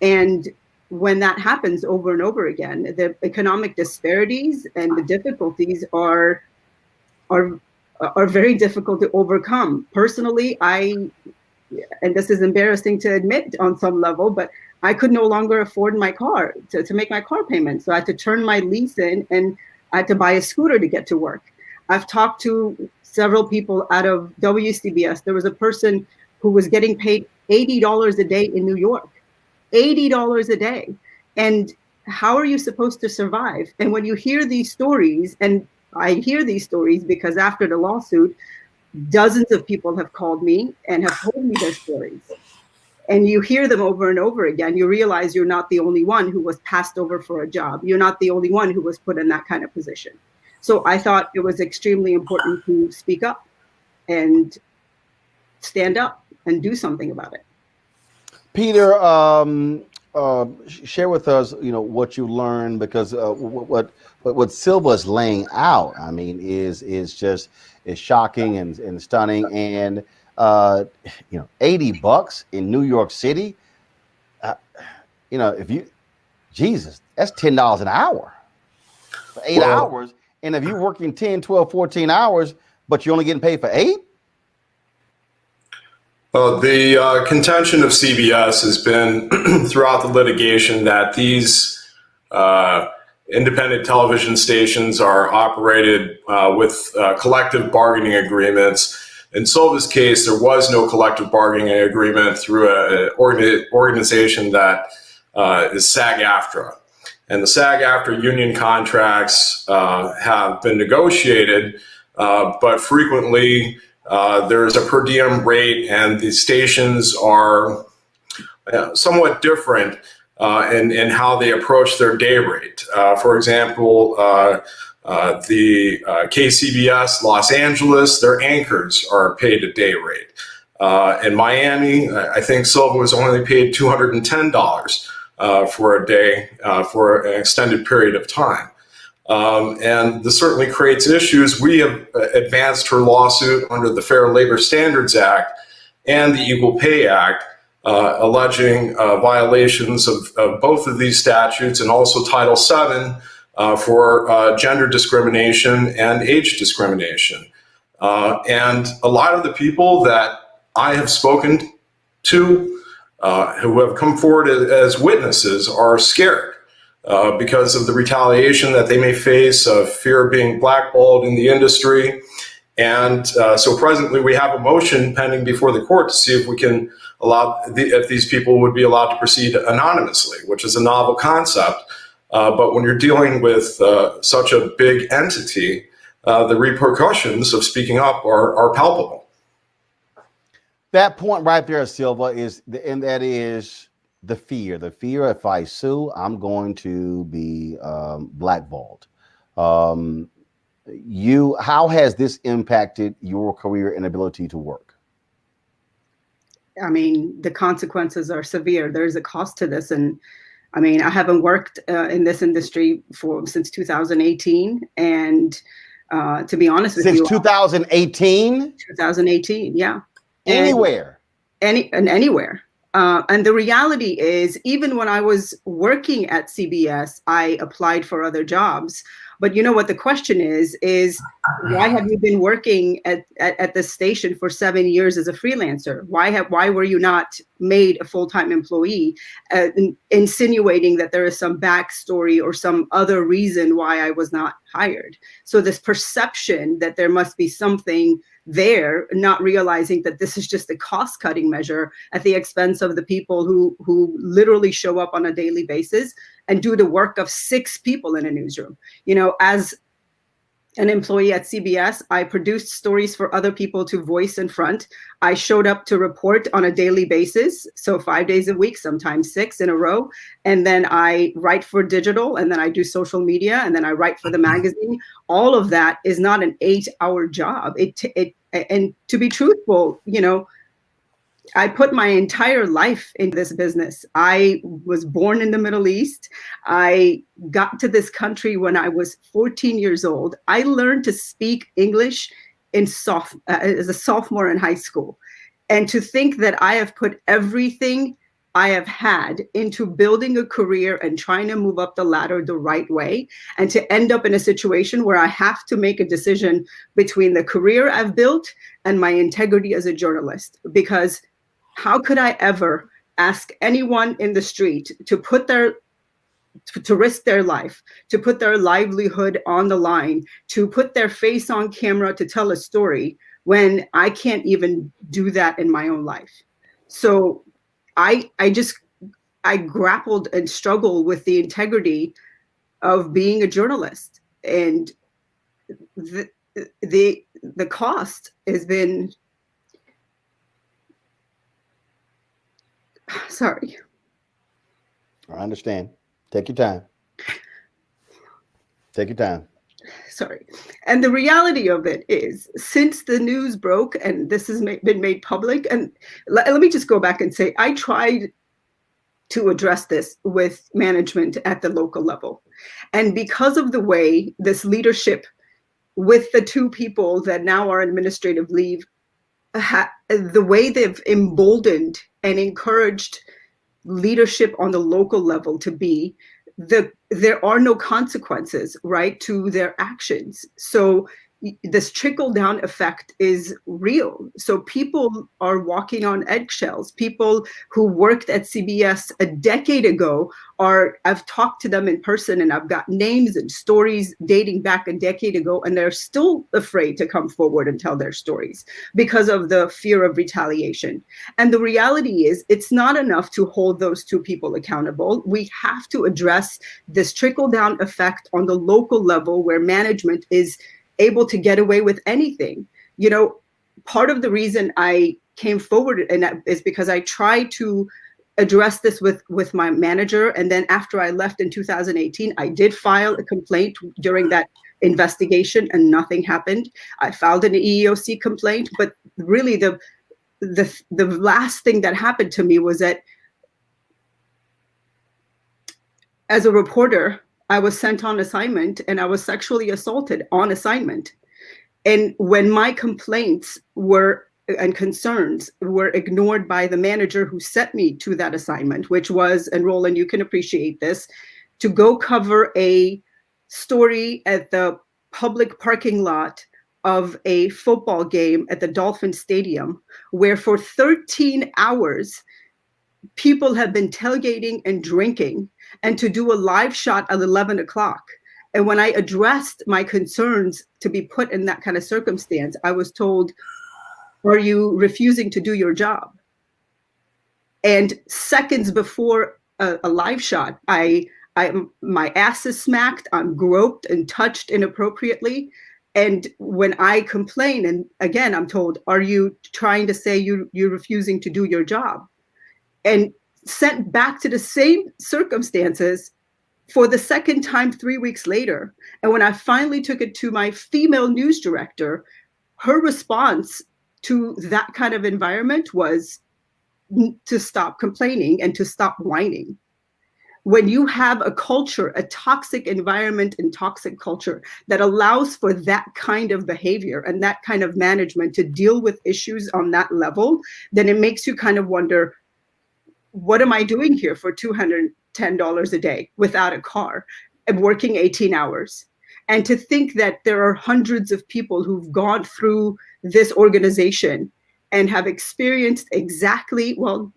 And when that happens over and over again, the economic disparities and the difficulties are very difficult to overcome. Personally, and this is embarrassing to admit on some level, but I could no longer afford my car to make my car payment. So I had to turn my lease in, and I had to buy a scooter to get to work. I've talked to several people out of WCBS. There was a person who was getting paid $80 a day in New York, $80 a day. And how are you supposed to survive? And when you hear these stories, and I hear these stories because after the lawsuit, dozens of people have called me and have told me their stories. And you hear them over and over again, you realize you're not the only one who was passed over for a job. You're not the only one who was put in that kind of position. So I thought it was extremely important to speak up and stand up and do something about it. Peter, share with us, what you learned, because what Silva is laying out, I mean, is shocking and stunning. And $80 in New York City, Jesus, that's $10 an hour for 8 hours. And if you're working 10, 12, 14 hours, but you're only getting paid for 8? Well, the contention of CBS has been throughout the litigation that these independent television stations are operated with collective bargaining agreements. In Silva's case, there was no collective bargaining agreement through an organization that is SAG-AFTRA. And the SAG-AFTRA union contracts have been negotiated, but frequently there's a per diem rate, and the stations are somewhat different in how they approach their day rate. For example, the KCBS Los Angeles, their anchors are paid a day rate. In Miami, I think Silva was only paid $210 for a day for an extended period of time. And this certainly creates issues. We have advanced her lawsuit under the Fair Labor Standards Act and the Equal Pay Act, alleging violations of both of these statutes, and also Title VII for gender discrimination and age discrimination. And a lot of the people that I have spoken to who have come forward as witnesses are scared because of the retaliation that they may face, of fear of being blackballed in the industry. And so presently we have a motion pending before the court to see if we can allow, if these people would be allowed to proceed anonymously, which is a novel concept. But when you're dealing with such a big entity, the repercussions of speaking up are palpable. That point right there, Silva, is the fear. The fear, if I sue, I'm going to be blackballed. How has this impacted your career and ability to work? I mean, the consequences are severe. There's a cost to this. And I mean, I haven't worked in this industry since 2018. And to be honest with you, since 2018? 2018, yeah. Anywhere? Anywhere. And the reality is, even when I was working at CBS, I applied for other jobs. But you know what the question is why have you been working at this station for 7 years as a freelancer? Why were you not made a full-time employee? Insinuating that there is some backstory or some other reason why I was not hired. So this perception that there must be something there, not realizing that this is just a cost-cutting measure at the expense of the people who literally show up on a daily basis and do the work of 6 people in a newsroom. You know, as an employee at CBS, I produced stories for other people to voice in front. I showed up to report on a daily basis, so 5 days a week, sometimes 6 in a row. And then I write for digital, and then I do social media, and then I write for the magazine. All of that is not an 8-hour job. And to be truthful, you know, I put my entire life into this business. I was born in the Middle East. I got to this country when I was 14 years old. I learned to speak English as a sophomore in high school. And to think that I have put everything I have had into building a career and trying to move up the ladder the right way, and to end up in a situation where I have to make a decision between the career I've built and my integrity as a journalist. Because how could I ever ask anyone in the street to risk their life, to put their livelihood on the line, to put their face on camera to tell a story when I can't even do that in my own life? So I grappled and struggled with the integrity of being a journalist, and the cost has been, sorry. I understand. Take your time. Take your time. Sorry. And the reality of it is, since the news broke and this has been made public, and let me just go back and say, I tried to address this with management at the local level. And because of the way this leadership with the 2 people that now are on administrative leave, the way they've emboldened and encouraged leadership on the local level to be, there are no consequences, right, to their actions. So this trickle-down effect is real. So people are walking on eggshells. People who worked at CBS a decade ago I've talked to them in person, and I've got names and stories dating back a decade ago, and they're still afraid to come forward and tell their stories because of the fear of retaliation. And the reality is, it's not enough to hold those 2 people accountable. We have to address this trickle-down effect on the local level, where management is able to get away with anything. You know, part of the reason I came forward is because I tried to address this with my manager. And then after I left in 2018, I did file a complaint during that investigation, and nothing happened. I filed an EEOC complaint, but really the last thing that happened to me was that as a reporter, I was sent on assignment and I was sexually assaulted on assignment. And when my complaints and concerns were ignored by the manager who sent me to that assignment, which was, and Roland, you can appreciate this, to go cover a story at the public parking lot of a football game at the Dolphin Stadium, where for 13 hours, people have been tailgating and drinking, and to do a live shot at 11 o'clock. And when I addressed my concerns to be put in that kind of circumstance, I was told, are you refusing to do your job? And seconds before a live shot, my ass is smacked, I'm groped and touched inappropriately. And when I complain, and again, I'm told, are you trying to say you're refusing to do your job? And sent back to the same circumstances for the second time 3 weeks later. And when I finally took it to my female news director, her response to that kind of environment was, to stop complaining and to stop whining. When you have a culture, a toxic environment and toxic culture that allows for that kind of behavior and that kind of management to deal with issues on that level, then it makes you kind of wonder, what am I doing here for $210 a day without a car and working 18 hours? And to think that there are hundreds of people who've gone through this organization and have experienced exactly, well,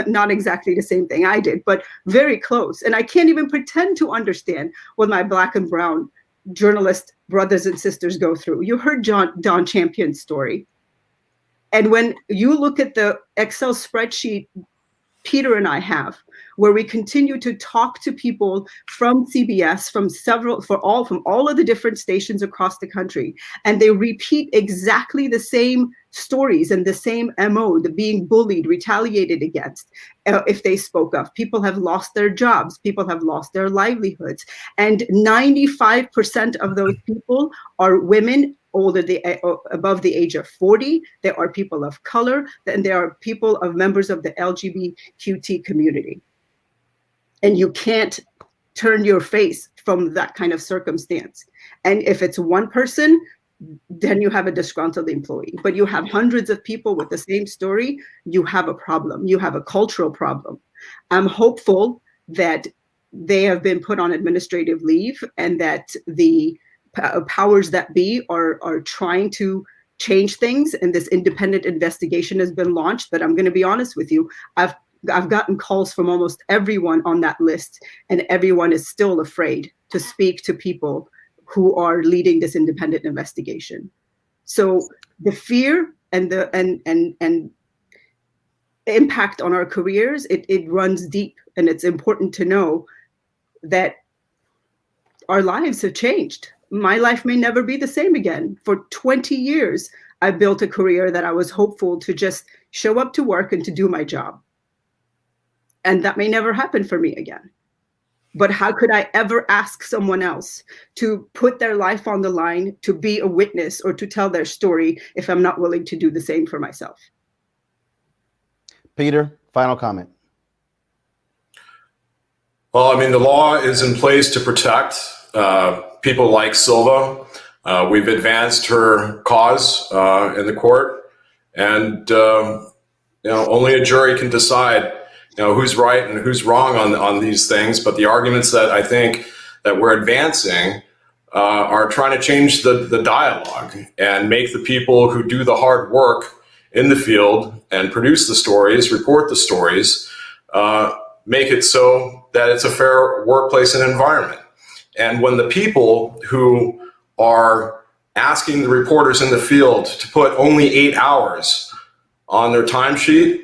not exactly the same thing I did, but very close. And I can't even pretend to understand what my Black and brown journalist brothers and sisters go through. You heard Don Champion's story. And when you look at the Excel spreadsheet Peter and I have, where we continue to talk to people from CBS, from all of the different stations across the country, and they repeat exactly the same stories and the same MO, the being bullied, retaliated against, if they spoke of. People have lost their jobs, people have lost their livelihoods, and 95% of those people are women above the age of 40. There are people of color, and there are people of members of the LGBTQ community. And you can't turn your face from that kind of circumstance. And if it's one person, then you have a disgruntled employee. But you have hundreds of people with the same story, you have a problem. You have a cultural problem. I'm hopeful that they have been put on administrative leave and that the powers that be are trying to change things, and this independent investigation has been launched. But I'm going to be honest with you, I've gotten calls from almost everyone on that list, and everyone is still afraid to speak to people who are leading this independent investigation. So the fear and the impact on our careers, it runs deep, and it's important to know that our lives have changed. My life may never be the same again. For 20 years, I built a career that I was hopeful to just show up to work and to do my job. And that may never happen for me again. But how could I ever ask someone else to put their life on the line, to be a witness or to tell their story if I'm not willing to do the same for myself? Peter, final comment. Well, I mean, the law is in place to protect people like Silva. We've advanced her cause in the court, and only a jury can decide who's right and who's wrong on these things. But the arguments that I think that we're advancing are trying to change the dialogue and make the people who do the hard work in the field and produce the stories, report the stories, make it so that it's a fair workplace and environment. And when the people who are asking the reporters in the field to put only 8 hours on their timesheet,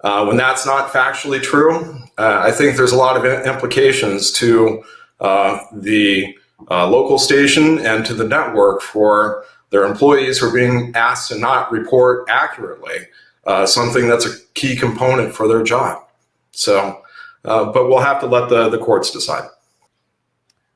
when that's not factually true, I think there's a lot of implications to the local station and to the network for their employees who are being asked to not report accurately, something that's a key component for their job. So, but we'll have to let the courts decide.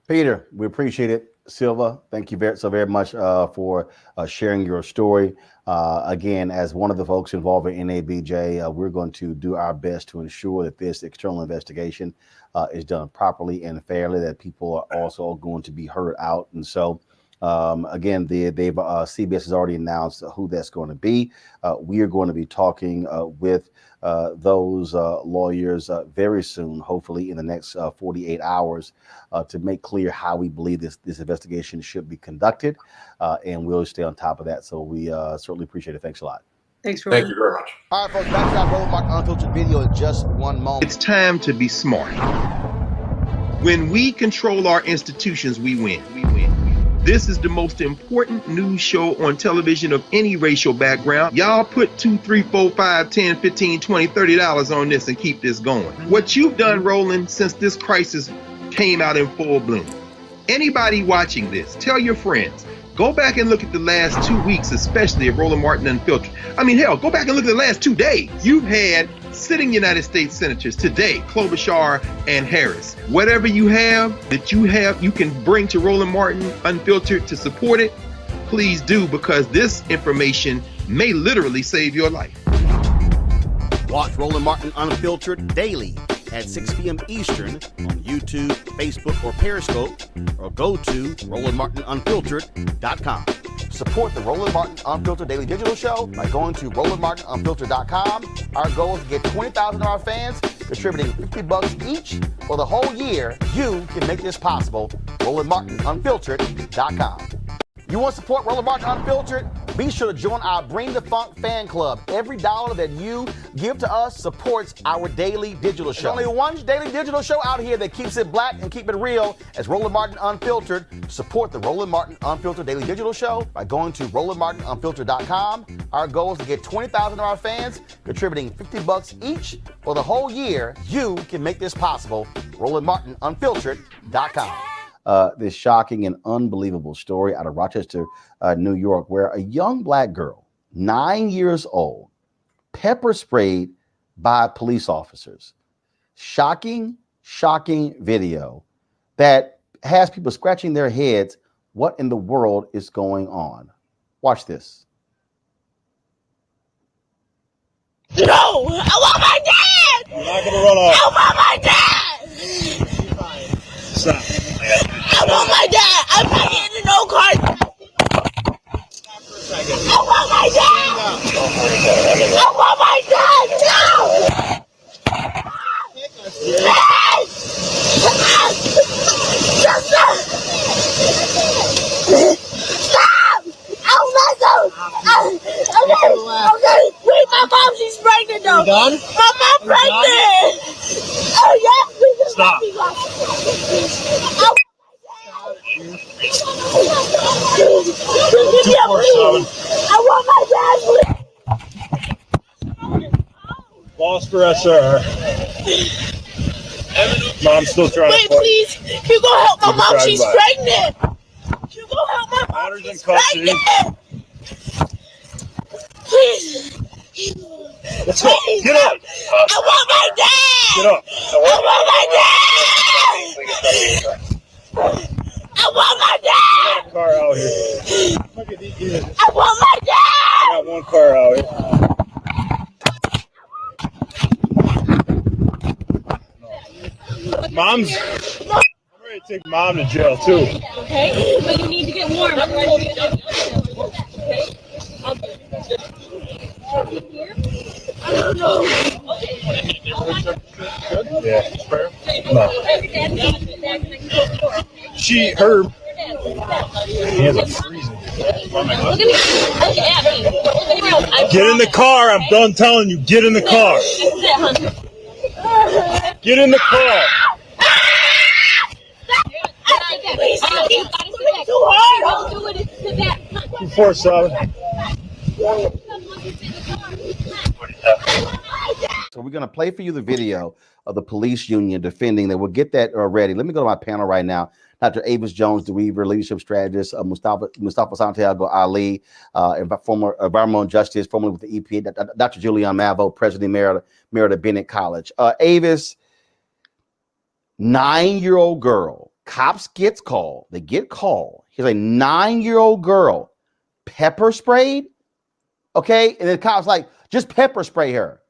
Peter, we appreciate it. Silva, thank you so very much for sharing your story. Again, as one of the folks involved in NABJ, we're going to do our best to ensure that this external investigation is done properly and fairly, that people are also going to be heard out. And so, again, CBS has already announced who that's going to be. We are going to be talking with those lawyers very soon, hopefully in the next 48 hours, to make clear how we believe this investigation should be conducted, and we'll stay on top of that. So we certainly appreciate it. Thanks a lot. Thanks, Roland. Thank you very much. All right, folks, back to our Roland Martin Unfiltered video in just one moment. It's time to be smart. When we control our institutions, we win. This is the most important news show on television of any racial background. Y'all put $2, $3, $4, $5, $10, $15, $20, $30 on this and keep this going. What you've done, Roland, since this crisis came out in full bloom. Anybody watching this, tell your friends, go back and look at the last 2 weeks, especially of Roland Martin Unfiltered. I mean, hell, go back and look at the last 2 days. You've had sitting United States senators today, Klobuchar and Harris. Whatever you have that you can bring to Roland Martin Unfiltered to support it, please do, because this information may literally save your life. Watch Roland Martin Unfiltered daily at 6 p.m. Eastern on YouTube, Facebook, or Periscope, or go to RolandMartinUnfiltered.com. Support the Roland Martin Unfiltered Daily Digital Show by going to RolandMartinUnfiltered.com. Our goal is to get 20,000 of our fans contributing $50 each for the whole year. You can make this possible. RolandMartinUnfiltered.com. You want to support Roland Martin Unfiltered? Be sure to join our Bring the Funk fan club. Every dollar that you give to us supports our daily digital show. There's only one daily digital show out here that keeps it black and keep it real as Roland Martin Unfiltered. Support the Roland Martin Unfiltered Daily Digital Show by going to RolandMartinUnfiltered.com. Our goal is to get 20,000 of our fans contributing $50 each for the whole year. You can make this possible. RolandMartinUnfiltered.com. This shocking and unbelievable story out of Rochester, New York, where a young black girl, 9 years old, pepper sprayed by police officers. Shocking video that has people scratching their heads. What in the world is going on? Watch this. No, I want my dad. You're not gonna run off. I want my dad. Stop. I want my dad. I'm not getting in no car. I want my dad. I want my dad. No. Stop. Oh my God. Okay. Wait, my mom, she's pregnant though. You done? My mom pregnant. Oh yeah. Stop. I want my dad. Lost for SR. Mom's still trying Wait, to fight. please. You gonna help my mom? She's pregnant. You gonna help my mom? She's pregnant. Please. Let's go. Get up. I want my dad. Get up. I want my dad. I want my dad. I got a car out here. Look at these kids. I want my dad. I got one car out here. Mom's. I'm ready to take mom to jail too. Okay, but you need to get warm. Otherwise, you get okay. I don't know. Yeah. No. Her hands are freezing. Look at me. Look at me. Get in the car. I'm done telling you. Get in the car. Get in the car. Too hard. 247. So we're going to play for you the video of the police union defending that. We'll get that ready. Let me go to my panel right now. Dr. Avis Jones, DeWeaver, leadership strategist, Mustafa Santiago Ali, former environmental justice, formerly with the EPA, Dr. Julian Mavo, president Merida Bennett College. Avis, 9-year-old girl, cops get called. Here's a 9-year-old girl, pepper sprayed. Okay, and the cops like, just pepper spray her.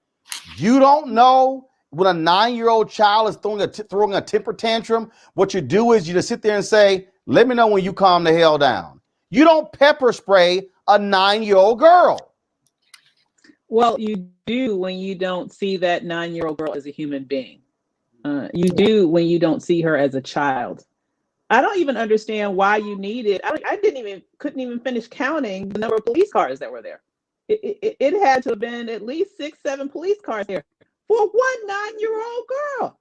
You don't know when a 9-year-old child is throwing a temper tantrum. What you do is you just sit there and say, let me know when you calm the hell down. You don't pepper spray a 9-year-old girl. Well, you do when you don't see that 9-year-old girl as a human being. You do when you don't see her as a child. I don't even understand why you needed. Couldn't even finish counting the number of police cars that were there. It had to have been at least 6-7 police cars there for one 9-year-old girl.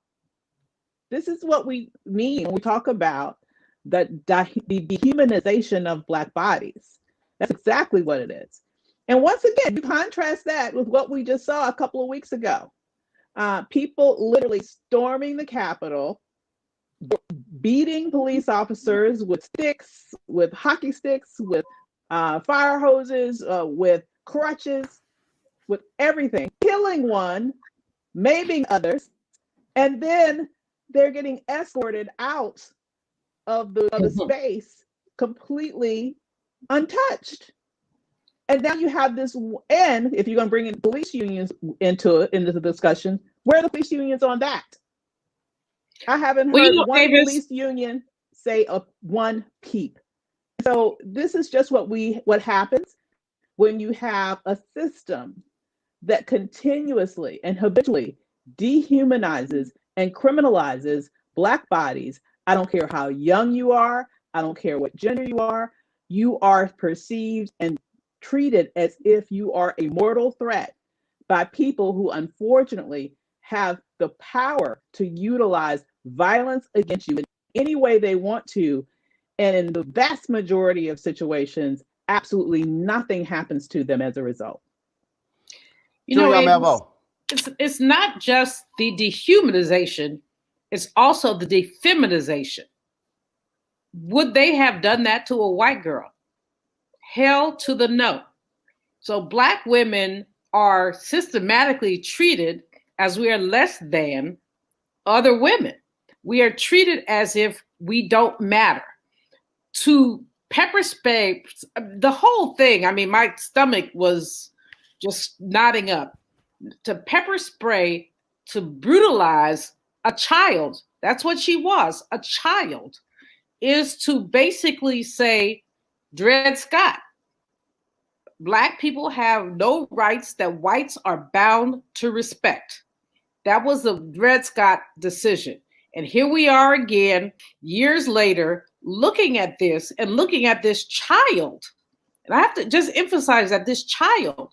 This is what we mean when we talk about the dehumanization of Black bodies. That's exactly what it is. And once again, you contrast that with what we just saw a couple of weeks ago. People literally storming the Capitol, beating police officers with sticks, with hockey sticks, with fire hoses, with crutches, with everything, killing one, maiming others, and then they're getting escorted out of the space completely untouched. And now you have this, and if you're going to bring in police unions into the discussion, where are the police unions on that? I haven't heard one police union say one peep. So this is just what happens when you have a system that continuously and habitually dehumanizes and criminalizes Black bodies. I don't care how young you are. I don't care what gender you are perceived and treated as if you are a mortal threat by people who unfortunately have the power to utilize violence against you in any way they want to. And in the vast majority of situations, absolutely nothing happens to them as a result. You know, it's not just the dehumanization, it's also the defeminization. Would they have done that to a white girl? Hell to the no. So Black women are systematically treated as we are less than other women. We are treated as if we don't matter. To pepper spray, the whole thing, I mean, my stomach was just nodding up. To pepper spray, to brutalize a child, that's what she was, a child, is to basically say, Dred Scott, Black people have no rights that whites are bound to respect. That was the Dred Scott decision. And here we are again, years later, looking at this and looking at this child. And I have to just emphasize that this child,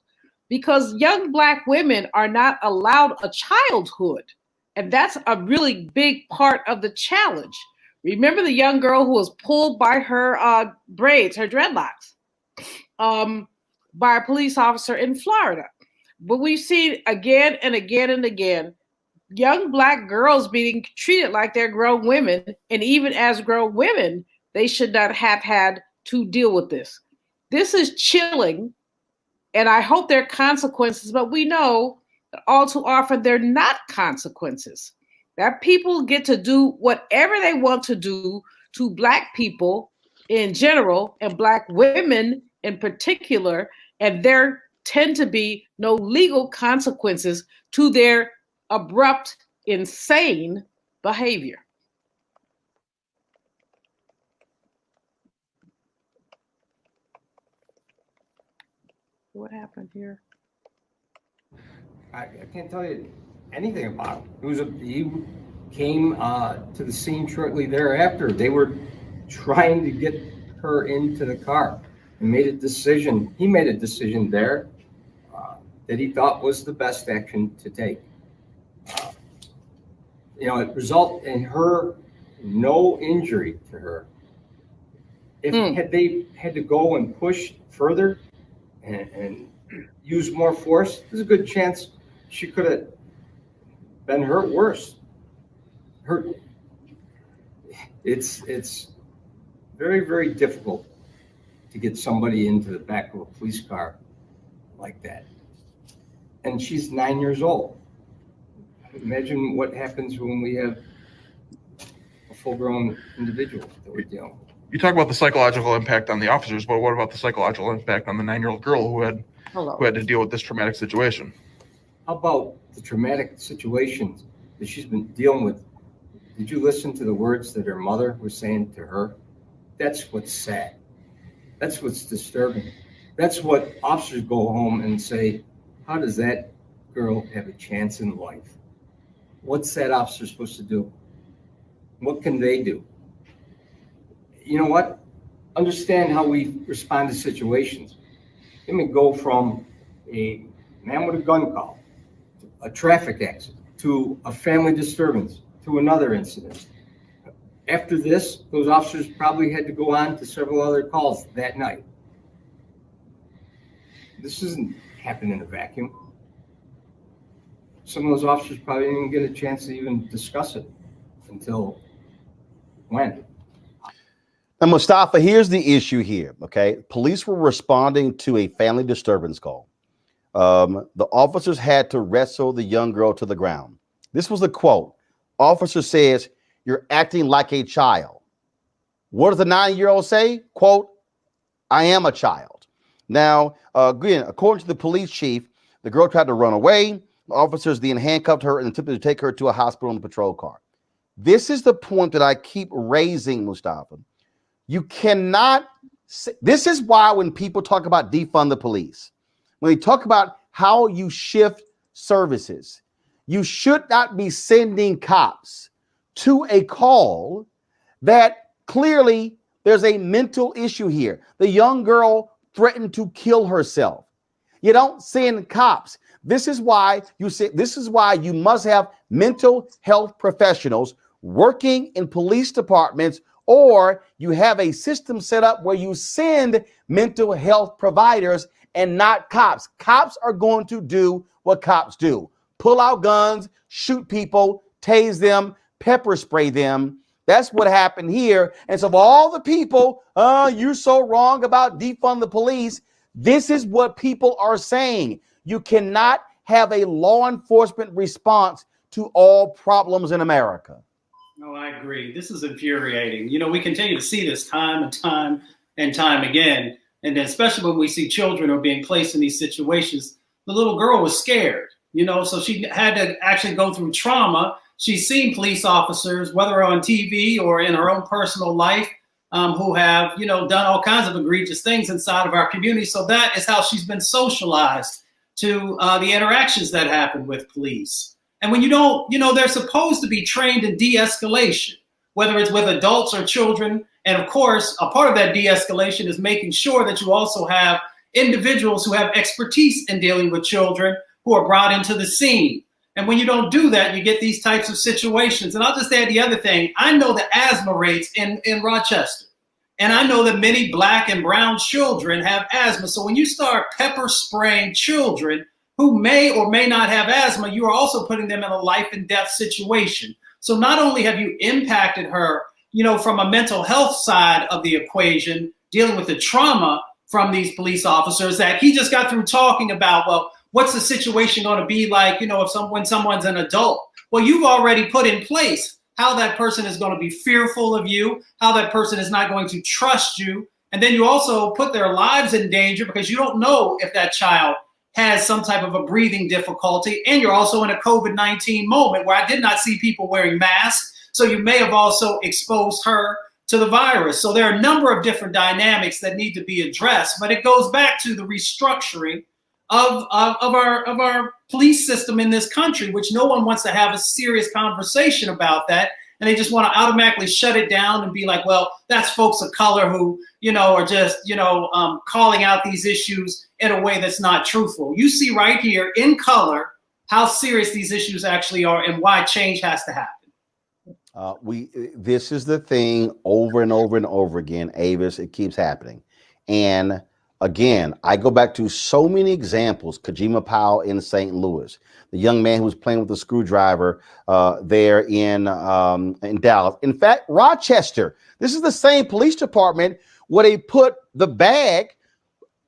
because young Black women are not allowed a childhood. And that's a really big part of the challenge. Remember the young girl who was pulled by her braids, her dreadlocks, by a police officer in Florida. But we've seen again and again and again, young Black girls being treated like they're grown women. And even as grown women, they should not have had to deal with this. This is chilling. And I hope there are consequences, but we know that all too often they're not consequences. That people get to do whatever they want to do to Black people in general and Black women in particular, and there tend to be no legal consequences to their abrupt, insane behavior. What happened here? I can't tell you anything about him. He came to the scene shortly thereafter. They were trying to get her into the car and made a decision. He made a decision there that he thought was the best action to take. It resulted in her no injury to her. Had they had to go and push further and use more force, there's a good chance she could have been hurt worse. It's very, very difficult to get somebody into the back of a police car like that. And she's 9 years old. Imagine what happens when we have a full-grown individual that we're dealing with. You talk about the psychological impact on the officers, but what about the psychological impact on the 9-year-old girl who had to deal with this traumatic situation? How about the traumatic situations that she's been dealing with? Did you listen to the words that her mother was saying to her? That's what's sad. That's what's disturbing. That's what officers go home and say, how does that girl have a chance in life? What's that officer supposed to do? What can they do? You know what? Understand how we respond to situations. Let me go from a man with a gun call, to a traffic accident, to a family disturbance, to another incident. After this, those officers probably had to go on to several other calls that night. This doesn't happen in a vacuum. Some of those officers probably didn't get a chance to even discuss it until when? And Mustafa, here's the issue here, okay? Police were responding to a family disturbance call. The officers had to wrestle the young girl to the ground. This was the quote. Officer says, "You're acting like a child." What does the 9-year-old say? Quote, "I am a child." Now, again, according to the police chief, the girl tried to run away. Officers then handcuffed her and attempted to take her to a hospital in a patrol car. This is the point that I keep raising, Mustafa. You cannot. This is why when people talk about defund the police, when they talk about how you shift services, you should not be sending cops to a call that clearly there's a mental issue here. The young girl threatened to kill herself. You don't send cops. This is why you must have mental health professionals working in police departments, or you have a system set up where you send mental health providers and not cops. Cops are going to do what cops do. Pull out guns, shoot people, tase them, pepper spray them. That's what happened here. And so of all the people, you're so wrong about defund the police. This is what people are saying. You cannot have a law enforcement response to all problems in America. No, I agree. This is infuriating. You know, we continue to see this time and time and time again. And especially when we see children are being placed in these situations, the little girl was scared, you know, so she had to actually go through trauma. She's seen police officers, whether on TV or in her own personal life, who have, you know, done all kinds of egregious things inside of our community. So that is how she's been socialized to the interactions that happen with police. And when you don't, you know, they're supposed to be trained in de-escalation, whether it's with adults or children. And of course, a part of that de-escalation is making sure that you also have individuals who have expertise in dealing with children who are brought into the scene. And when you don't do that, you get these types of situations. And I'll just add the other thing. I know the asthma rates in Rochester. And I know that many Black and brown children have asthma. So when you start pepper spraying children who may or may not have asthma, you are also putting them in a life and death situation. So not only have you impacted her, you know, from a mental health side of the equation, dealing with the trauma from these police officers that he just got through talking about, well, what's the situation going to be like, you know, when someone's an adult? Well, you've already put in place how that person is going to be fearful of you, how that person is not going to trust you. And then you also put their lives in danger because you don't know if that child has some type of a breathing difficulty. And you're also in a COVID-19 moment where I did not see people wearing masks. So you may have also exposed her to the virus. So there are a number of different dynamics that need to be addressed, but it goes back to the restructuring of our police system in this country, which no one wants to have a serious conversation about that. And they just want to automatically shut it down and be like, well, that's folks of color who, you know, are just, you know, calling out these issues in a way that's not truthful. You see right here in color how serious these issues actually are and why change has to happen. This is the thing over and over and over again, Avis. It keeps happening. And again, I go back to so many examples. Kajima Powell in St. Louis, the young man who was playing with a screwdriver there in Dallas. In fact, Rochester, this is the same police department where they put the bag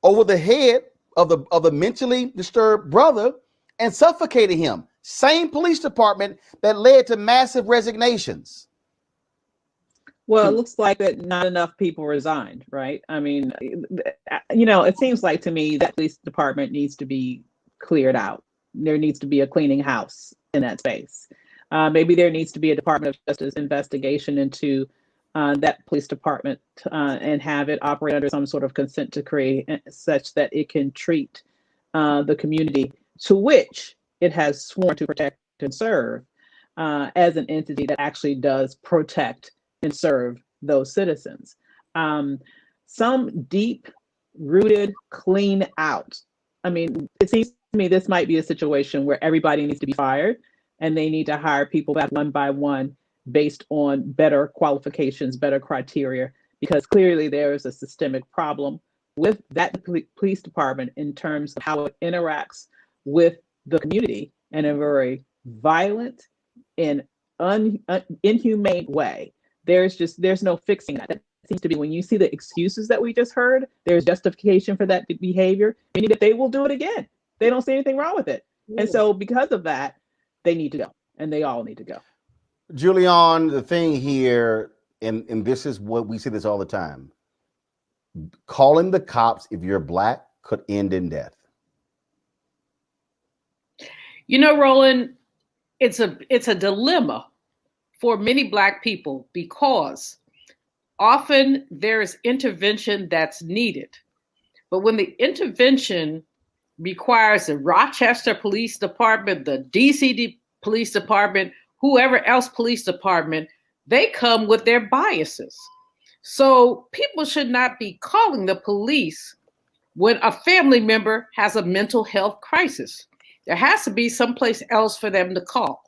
over the head of the mentally disturbed brother and suffocated him. Same police department that led to massive resignations. Well, it looks like that not enough people resigned, right? I mean, you know, it seems like to me that police department needs to be cleared out. There needs to be a cleaning house in that space. Maybe there needs to be a Department of Justice investigation into that police department and have it operate under some sort of consent decree such that it can treat the community to which it has sworn to protect and serve as an entity that actually does protect and serve those citizens. Some deep-rooted clean out. I mean, it seems to me this might be a situation where everybody needs to be fired and they need to hire people back one by one based on better qualifications, better criteria, because clearly there is a systemic problem with that police department in terms of how it interacts with the community in a very violent and inhumane way. There's no fixing that. That seems to be when you see the excuses that we just heard, there's justification for that behavior, meaning that they will do it again. They don't see anything wrong with it. And so because of that, they need to go, and they all need to go. Julian, the thing here, and this is what we see this all the time, calling the cops if you're Black could end in death. You know, Roland, it's a dilemma for many Black people because often there is intervention that's needed. But when the intervention requires the Rochester Police Department, the DC Police Department, whoever else police department, they come with their biases. So people should not be calling the police when a family member has a mental health crisis. There has to be someplace else for them to call.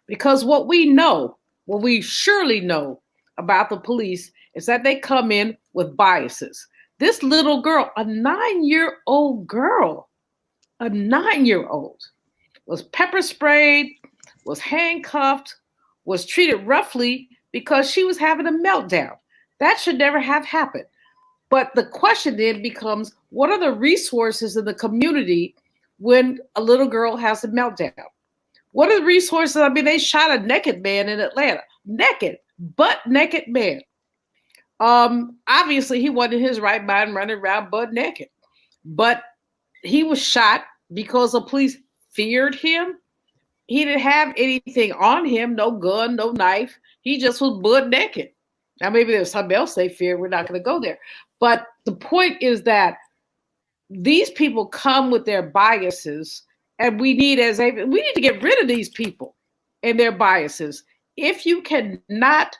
Because what we surely know about the police is that they come in with biases. This little girl, a 9-year-old girl, a 9-year-old, was pepper sprayed, was handcuffed, was treated roughly because she was having a meltdown. That should never have happened. But the question then becomes, what are the resources in the community when a little girl has a meltdown? What are the resources? I mean, they shot a naked man in Atlanta. Naked, butt naked man. Obviously, he wasn't in his right mind running around butt naked. But he was shot because the police feared him. He didn't have anything on him, no gun, no knife. He just was butt naked. Now, maybe there's something else they fear. We're not going to go there. But the point is that these people come with their biases, and we need to get rid of these people and their biases. If you cannot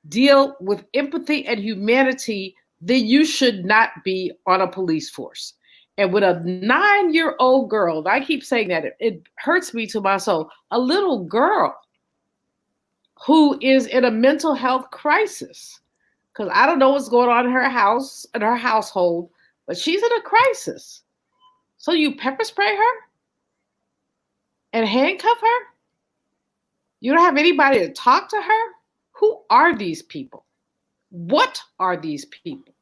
deal with empathy and humanity, then you should not be on a police force. And with a 9-year-old girl, and I keep saying that, it hurts me to my soul, a little girl who is in a mental health crisis, because I don't know what's going on in her house, in her household, but she's in a crisis. So you pepper spray her and handcuff her? You don't have anybody to talk to her? Who are these people? What are these people?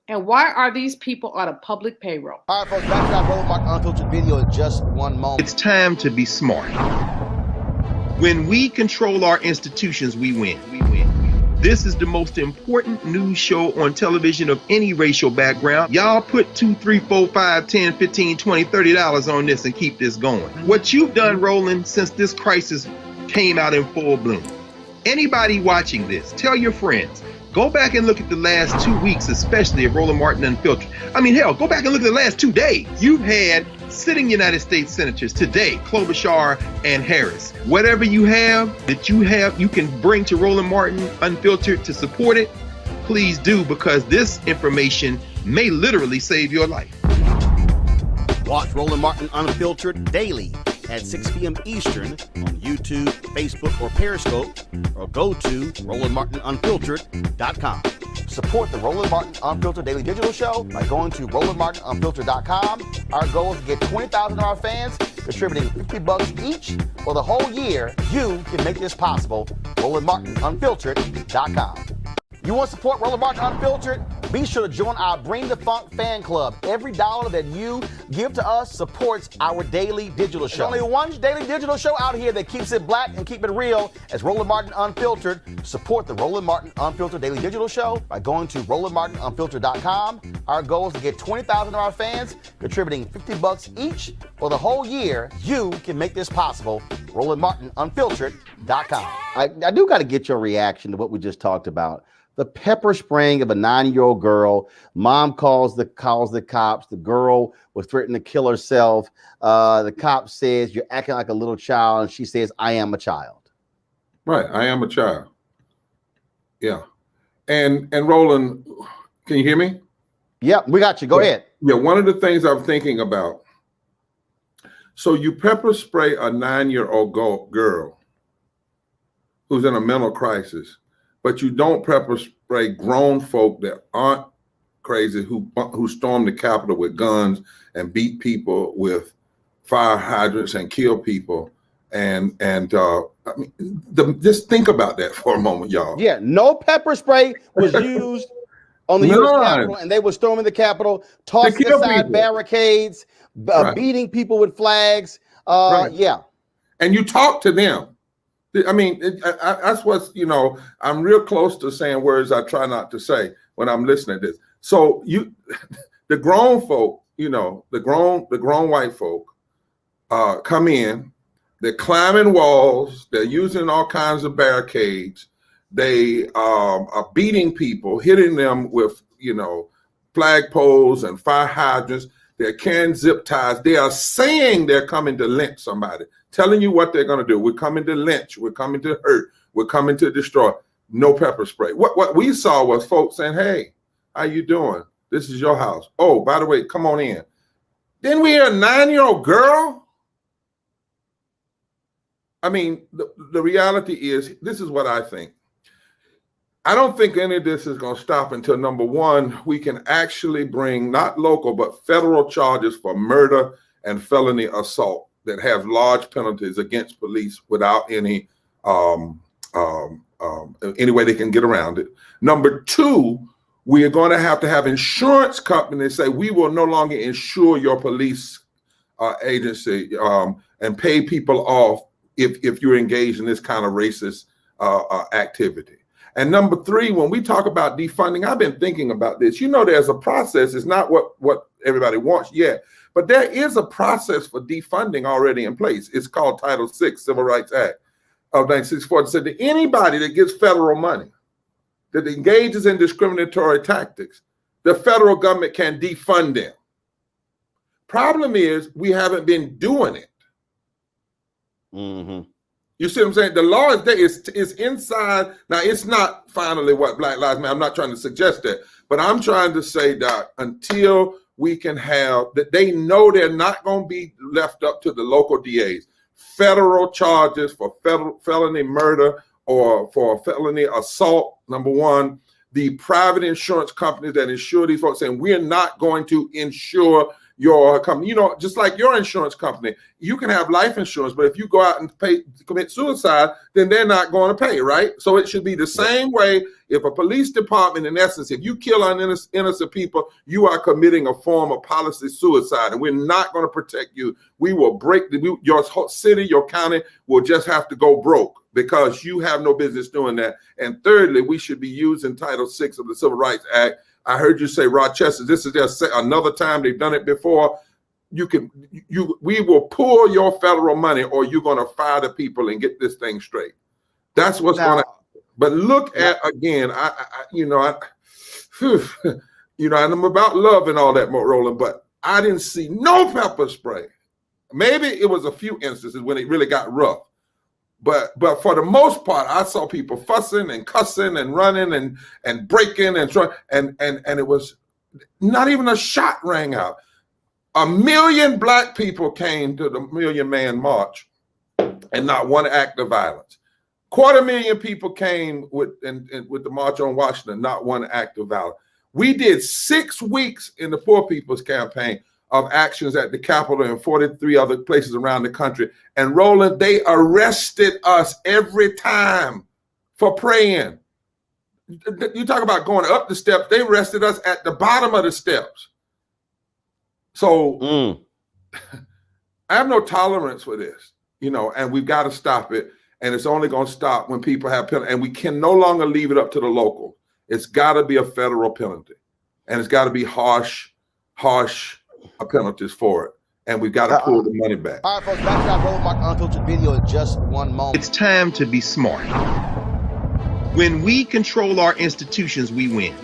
And why are these people on a public payroll? All right, folks, back to that Roland Martin Unfiltered video in just one moment. It's time to be smart. When we control our institutions, we win. This is the most important news show on television of any racial background. Y'all put $2, $3, $4, $5, $10, $15, $20, $30 on this and keep this going. What you've done, Roland, since this crisis came out in full bloom. Anybody watching this, tell your friends. Go back and look at the last 2 weeks, especially of Roland Martin Unfiltered. I mean, hell, go back and look at the last 2 days. You've had sitting United States senators today, Klobuchar and Harris. Whatever you have that you can bring to Roland Martin Unfiltered to support it, please do, because this information may literally save your life. Watch Roland Martin Unfiltered daily at 6 p.m. Eastern on YouTube, Facebook, or Periscope, or go to RolandMartinUnfiltered.com. Support the Roland Martin Unfiltered Daily Digital Show by going to RolandMartinUnfiltered.com. Our goal is to get 20,000 of our fans contributing $50 each for the whole year. You can make this possible. RolandMartinUnfiltered.com. You want to support Roland Martin Unfiltered? Be sure to join our Bring the Funk fan club. Every dollar that you give to us supports our daily digital show. There's only one daily digital show out here that keeps it black and keep it real as Roland Martin Unfiltered. Support the Roland Martin Unfiltered Daily Digital Show by going to RolandMartinUnfiltered.com. Our goal is to get 20,000 of our fans contributing $50 each for the whole year. You can make this possible. RolandMartinUnfiltered.com. I do got to get your reaction to what we just talked about. The pepper spraying of a 9-year-old girl. Mom calls the cops. The girl was threatening to kill herself. The cop says, "You're acting like a little child." And she says, "I am a child." Right. I am a child. Yeah. And Roland, can you hear me? Yep, we got you. Go ahead. Yeah. One of the things I'm thinking about. So you pepper spray a 9-year-old girl who's in a mental crisis, but you don't pepper spray grown folk that aren't crazy who storm the Capitol with guns and beat people with fire hydrants and kill people. I mean, just think about that for a moment, y'all. Yeah, no pepper spray was used on the U.S. Capitol, and they were storming the Capitol, tossing aside barricades, beating people with flags. Yeah. And you talk to them. I mean, that's what's, I'm real close to saying words I try not to say when I'm listening to this. So the grown folk you know, the grown white folk come in, they're climbing walls, they're using all kinds of barricades, they are beating people, hitting them with, you know, flagpoles and fire hydrants, they're carrying zip ties, they are saying they're coming to lynch somebody, telling you what they're gonna do. We're coming to lynch, we're coming to hurt, we're coming to destroy. No pepper spray. What we saw was folks saying, hey, how you doing? This is your house. Oh, by the way, come on in. Then we hear a 9-year-old girl. I mean, the reality is, this is what I think. I don't think any of this is going to stop until, number one, we can actually bring not local, but federal charges for murder and felony assault that have large penalties against police without any way they can get around it. Number two, we are going to have insurance companies say, we will no longer insure your police agency and pay people off if you're engaged in this kind of racist activity. And number three, when we talk about defunding, I've been thinking about this. You know, there's a process. It's not what everybody wants yet, but there is a process for defunding already in place. It's called Title VI, Civil Rights Act of 1964. It said that anybody that gets federal money, that engages in discriminatory tactics, the federal government can defund them. Problem is, we haven't been doing it. Mm-hmm. You see what I'm saying? The law is there. It's inside. Now, it's not finally what Black Lives Matter. I'm not trying to suggest that, but I'm trying to say that until we can have that, they know they're not going to be left up to the local DAs. Federal charges for felony murder or for felony assault, number one. The private insurance companies that insure these folks saying, we're not going to insure your company. You know, just like your insurance company, you can have life insurance, but if you go out and commit suicide, then they're not going to pay, right? So it should be the same way. If a police department, in essence, if you kill innocent people, you are committing a form of policy suicide, and we're not going to protect you. We will break your city, your county will just have to go broke because you have no business doing that. And thirdly, we should be using Title VI of the Civil Rights Act. I heard you say, Rochester, this is just another time they've done it before. We will pull your federal money, or you're going to fire the people and get this thing straight. That's what's going to. But look at again. And I'm about love and all that, Roland. But I didn't see no pepper spray. Maybe it was a few instances when it really got rough. But for the most part, I saw people fussing and cussing and running and breaking and trying, and it was not even a shot rang out. 1 million Black people came to the Million Man March, and not one act of violence. 250,000 people came with the March on Washington, not one act of violence. We did 6 weeks in the Poor People's Campaign of actions at the Capitol and 43 other places around the country. And Roland, they arrested us every time for praying. You talk about going up the steps, they arrested us at the bottom of the steps. So I have no tolerance for this, and we've got to stop it. And it's only going to stop when people have penalty. And we can no longer leave it up to the local. It's got to be a federal penalty. And it's got to be harsh penalties for it. And we've got to pull the money back. All right, folks, back to our Roland Martin Unfiltered video in just one moment. It's time to be smart. When we control our institutions, we win.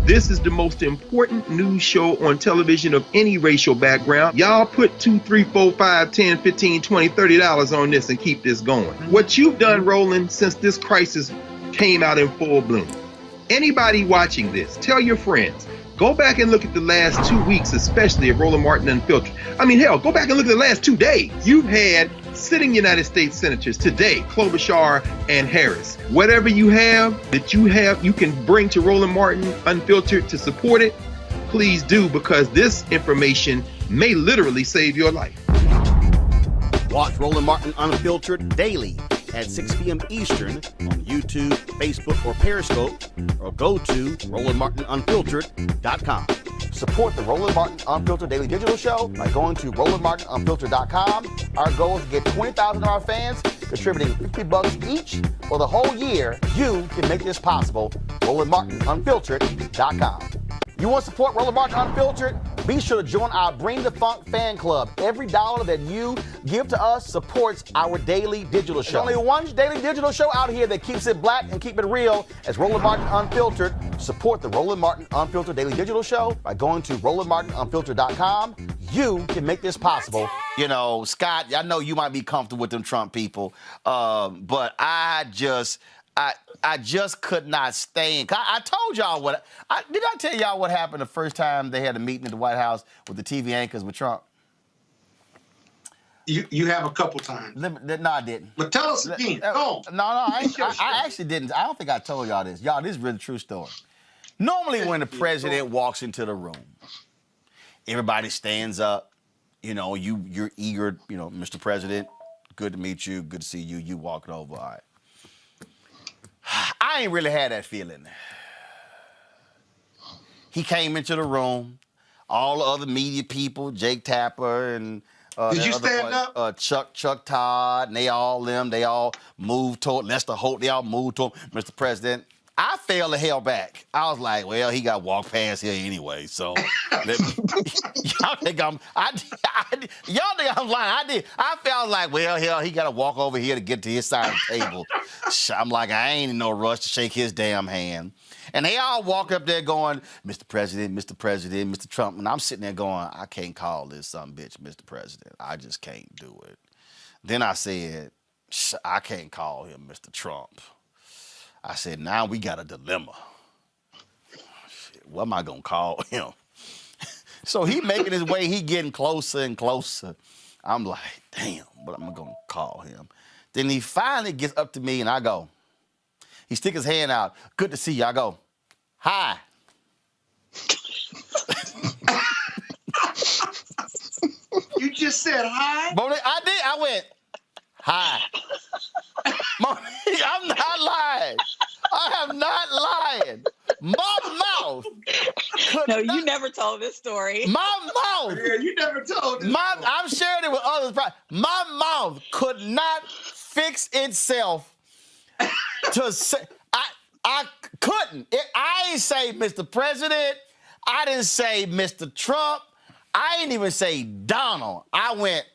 This is the most important news show on television of any racial background. Y'all put $2, $3, $4, $5, $10, $15, $20, $30 on this and keep this going. What you've done, Roland, since this crisis came out in full bloom. Anybody watching this, tell your friends. Go back and look at the last 2 weeks, especially of Roland Martin Unfiltered. I mean, hell, go back and look at the last 2 days. You've had sitting United States senators today, Klobuchar and Harris. Whatever you have, you can bring to Roland Martin Unfiltered to support it. Please do, because this information may literally save your life. Watch Roland Martin Unfiltered daily at 6 p.m. Eastern on YouTube, Facebook, or Periscope, or go to RolandMartinUnfiltered.com. Support the Roland Martin Unfiltered Daily Digital Show by going to RolandMartinUnfiltered.com. Our goal is to get 20,000 of our fans contributing $50 each for the whole year. You can make this possible. RolandMartinUnfiltered.com. You want to support Roland Martin Unfiltered? be sure to join our Bring the Funk fan club. Every dollar that you give to us supports our daily digital show. There's only one daily digital show out here that keeps it black and keep it real. It's Roland Martin Unfiltered. Support the Roland Martin Unfiltered Daily Digital Show by going to RolandMartinUnfiltered.com. You can make this possible. You know, Scott, I know you might be comfortable with them Trump people, but I just could not stand. I told y'all did I tell y'all what happened the first time they had a meeting at the White House with the TV anchors with Trump? You have a couple times. No, I didn't. But tell us again. No, I actually didn't. I don't think I told y'all this. Y'all, this is really a true story. Normally, when the president walks into the room, everybody stands up. You know, you're eager. You know, Mr. President, good to meet you. Good to see you. You walking over. All right. I ain't really had that feeling. He came into the room. All the other media people, Jake Tapper and did you stand up? Chuck Todd, and they all moved toward Lester Holt. They all moved toward Mr. President. I fell the hell back. I was like, well, he got walked past here anyway. So y'all think I'm lying. I felt like, well, hell, he got to walk over here to get to his side of the table. I'm like, I ain't in no rush to shake his damn hand. And they all walk up there going, Mr. President, Mr. Trump. And I'm sitting there going, I can't call this some bitch, Mr. President. I just can't do it. Then I said, I can't call him Mr. Trump. I said, now we got a dilemma. Shit, what am I going to call him? So he making his way, he getting closer and closer. I'm like, damn, what am I going to call him? Then he finally gets up to me and I go, he stick his hand out. Good to see you. I go, hi. You just said hi? Monique, I did. I went, hi. Monique, I'm not lying. I am not lying. My mouth. No, you never told this story. My mouth. Yeah, you never told this story. I'm sharing it with others. My mouth could not fix itself to say. I couldn't. I ain't say Mr. President. I didn't say Mr. Trump. I didn't even say Donald. I went,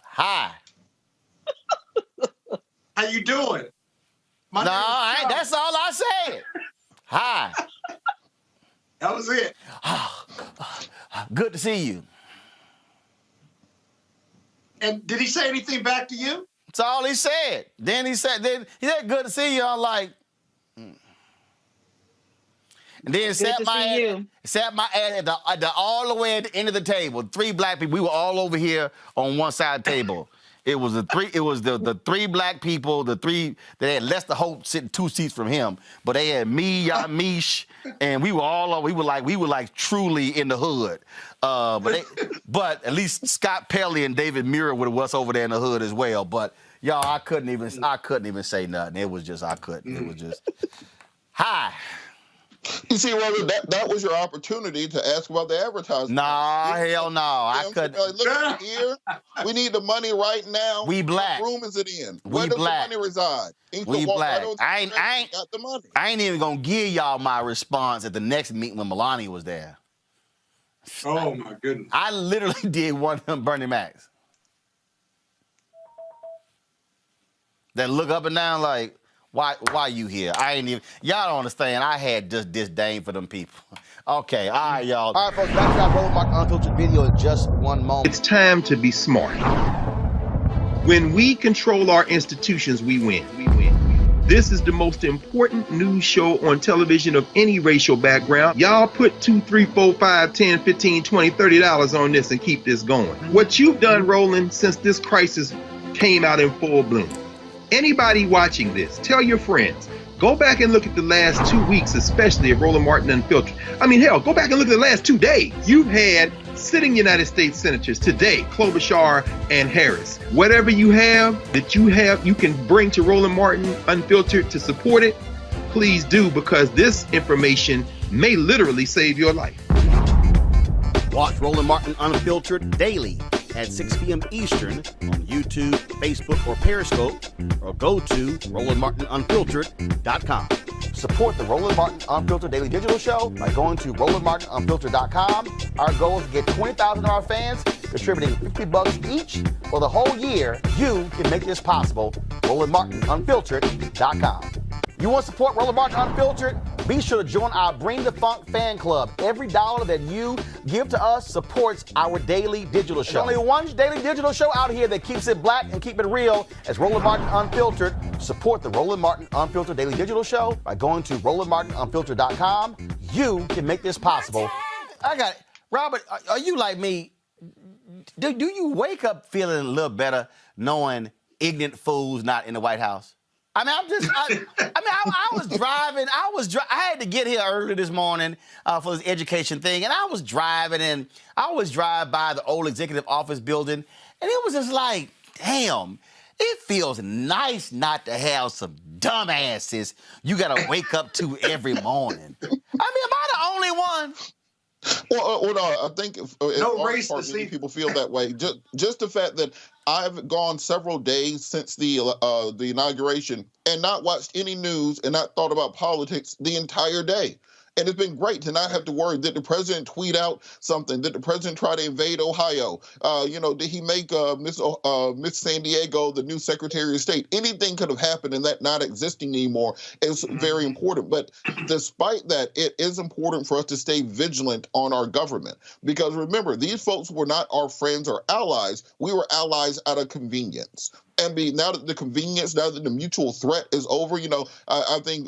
hi. How you doing? That's all I said. Hi. That was it. Good to see you. And did he say anything back to you? That's all he said. Then he said, good to see you. I'm like, And then sat my ass all the way at the end of the table. 3 black people. We were all over here on one side of the table. It was the 3 black people, they had Lester Holt sitting 2 seats from him, but they had me, Yamish, and we were like truly in the hood. But at least Scott Pelley and David Muir was over there in the hood as well. But y'all, I couldn't even say nothing. It was just I couldn't. It was just hi. You see, Roland, that was your opportunity to ask about the advertising. Nah, hell no. I couldn't. Look here. We need the money right now. We black. What room is it in? Where does the money reside? We black. I got the money. I ain't even gonna give y'all my response at the next meeting when Melania was there. Oh my goodness. I literally did one of them Bernie Macs. That look up and down like, why you here? I ain't even, y'all don't understand. I had just disdain for them people. Okay, all right, y'all. All right, folks, back to our Roland Martin Unfiltered video in just one moment. It's time to be smart. When we control our institutions, we win. This is the most important news show on television of any racial background. Y'all put $2, $3, $4, $5, $10, $15, $20, $30 on this and keep this going. What you've done, Roland, since this crisis came out in full bloom. Anybody watching this, tell your friends, go back and look at the last 2 weeks, especially of Roland Martin Unfiltered. I mean, hell, go back and look at the last 2 days. You've had sitting United States senators today, Klobuchar and Harris. Whatever you have that you can bring to Roland Martin Unfiltered to support it, please do, because this information may literally save your life. Watch Roland Martin Unfiltered daily at 6 p.m. Eastern on YouTube, Facebook, or Periscope, or go to RolandMartinUnfiltered.com. Support the Roland Martin Unfiltered Daily Digital Show by going to RolandMartinUnfiltered.com. Our goal is to get 20,000 of our fans contributing $50 each for the whole year. You can make this possible. RolandMartinUnfiltered.com. You want to support Roland Martin Unfiltered? Be sure to join our Bring the Funk fan club. Every dollar that you give to us supports our daily digital show. There's only one daily digital show out here that keeps it black and keep it real. As Roland Martin Unfiltered. Support the Roland Martin Unfiltered Daily Digital Show by going to RolandMartinUnfiltered.com. You can make this possible. I got it. Robert, are you like me? Do you wake up feeling a little better knowing ignorant fools not in the White House? I mean, I was driving. I had to get here early this morning for this education thing, and I was driving, and I always drive by the old executive office building, and it was just like, damn, it feels nice not to have some dumbasses you got to wake up to every morning. I mean, am I the only one? Well, no, I think No race to many people feel that way. Just the fact that I've gone several days since the inauguration and not watched any news and not thought about politics the entire day. And it's been great to not have to worry. Did the president tweet out something? Did the president try to invade Ohio? Did he make Miss San Diego the new Secretary of State? Anything could have happened, and that not existing anymore is very important. But despite that, it is important for us to stay vigilant on our government. Because remember, these folks were not our friends or allies. We were allies out of convenience. And now that the mutual threat is over, I think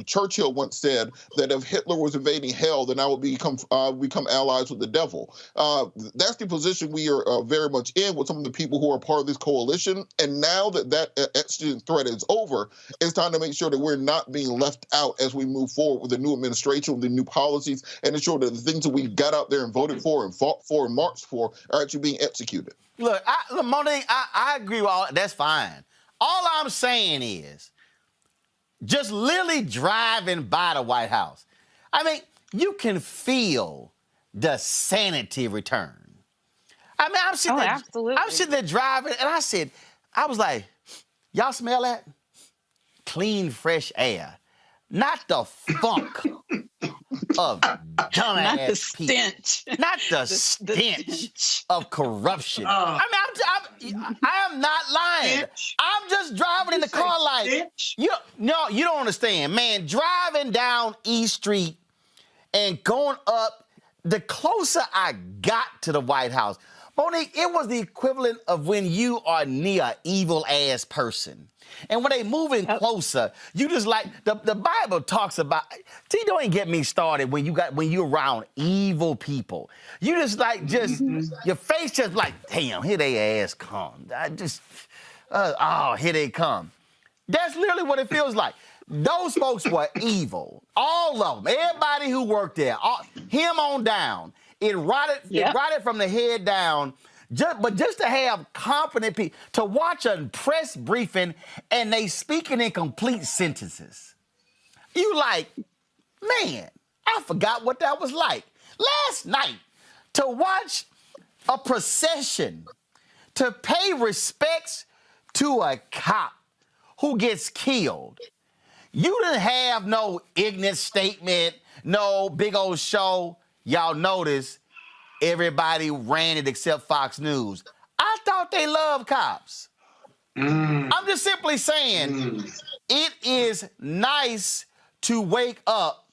Churchill once said that if Hitler was invading hell, then I would become allies with the devil. That's the position we are very much in with some of the people who are part of this coalition. And now that existential threat is over, it's time to make sure that we're not being left out as we move forward with the new administration, with the new policies, and ensure that the things that we got out there and voted for and fought for and marched for are actually being executed. Look, Monique, I agree with all. That's fine. All I'm saying is just literally driving by the White House. I mean, you can feel the sanity return. I mean, I'm sitting there driving, and I was like, y'all smell that? Clean, fresh air. Not the funk of dumbass Not the stench. People. Not the stench of corruption. I am not lying. Stench. I'm just driving in the car like, you don't understand, man. Driving down East Street and going up, the closer I got to the White House, Monique, it was the equivalent of when you are near an evil-ass person. And when they moving closer, you just like, the Bible talks about, see, don't even get me started when you're around evil people. You just like, your face just like, damn, here they ass come. Here they come. That's literally what it feels like. Those folks were evil. All of them. Everybody who worked there. Him on down. It rotted from the head down. But just to have competent people, to watch a press briefing and they speaking in complete sentences. You like, man, I forgot what that was like. Last night, to watch a procession, to pay respects to a cop who gets killed. You didn't have no ignorant statement, no big old show. Y'all notice everybody ran it except Fox News. I thought they loved cops. I'm just simply saying it is nice to wake up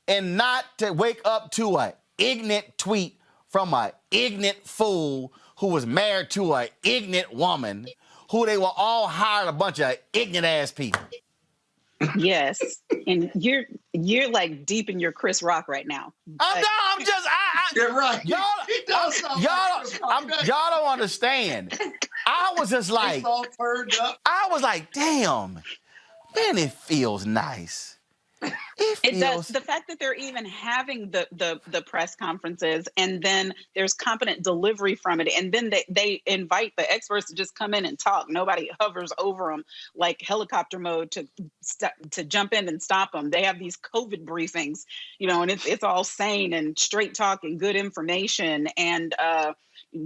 and not to wake up to an ignorant tweet from an ignorant fool who was married to an ignorant woman who they were all hired a bunch of ignorant ass people. Yes, and you're like deep in your Chris Rock right now. You're right. Y'all don't understand. I was just like, it's all turned up. I was like, damn, man, it feels nice. It does. The fact that they're even having the press conferences and then there's competent delivery from it. And then they invite the experts to just come in and talk. Nobody hovers over them like helicopter mode to jump in and stop them. They have these COVID briefings, and it's all sane and straight talk and good information. And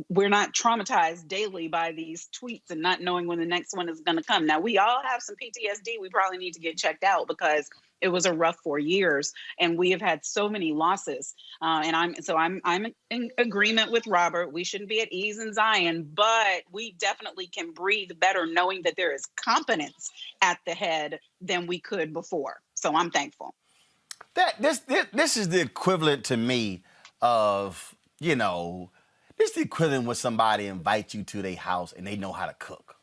we're not traumatized daily by these tweets and not knowing when the next one is going to come. Now, we all have some PTSD. We probably need to get checked out because it was a rough 4 years, and we have had so many losses. And I'm in agreement with Robert. We shouldn't be at ease in Zion, but we definitely can breathe better knowing that there is competence at the head than we could before. So I'm thankful. This is the equivalent to me of, you know, this is the equivalent when somebody invites you to their house and they know how to cook.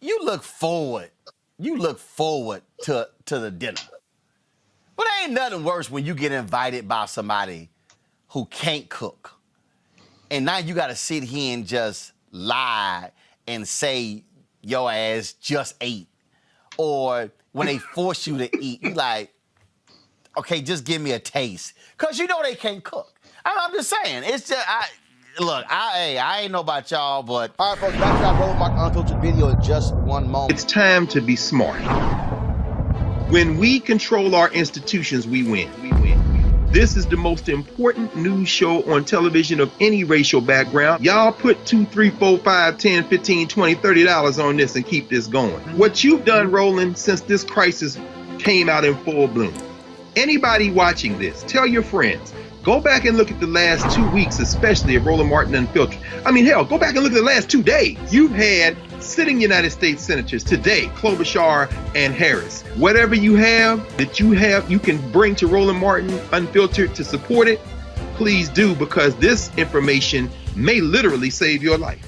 You look forward to the dinner. But there ain't nothing worse when you get invited by somebody who can't cook. And now you got to sit here and just lie and say your ass just ate. Or when they force you to eat, you like, okay, just give me a taste. Because you know they can't cook. I'm just saying. It's just, I ain't know about y'all, but... All right, folks, back to our Roland Martin Unfiltered video in just one moment. It's time to be smart. When we control our institutions, we win. This is the most important news show on television of any racial background. Y'all put $2, $3, $4, $5, $10, $15, $20, $30 on this and keep this going. What you've done, Roland, since this crisis came out in full bloom. Anybody watching this, tell your friends. Go back and look at the last 2 weeks, especially of Roland Martin Unfiltered. I mean, hell, go back and look at the last 2 days. You've had sitting United States senators today, Klobuchar and Harris. Whatever you have you can bring to Roland Martin Unfiltered to support it, please do, because this information may literally save your life.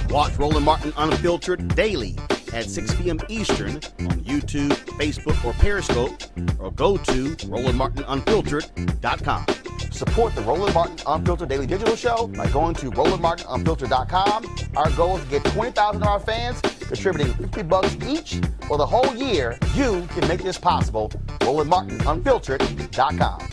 Watch Roland Martin Unfiltered daily at 6 p.m. Eastern on YouTube, Facebook, or Periscope, or go to RolandMartinUnfiltered.com. Support the Roland Martin Unfiltered Daily Digital Show by going to RolandMartinUnfiltered.com. Our goal is to get 20,000 of our fans contributing $50 each for the whole year. You can make this possible. RolandMartinUnfiltered.com.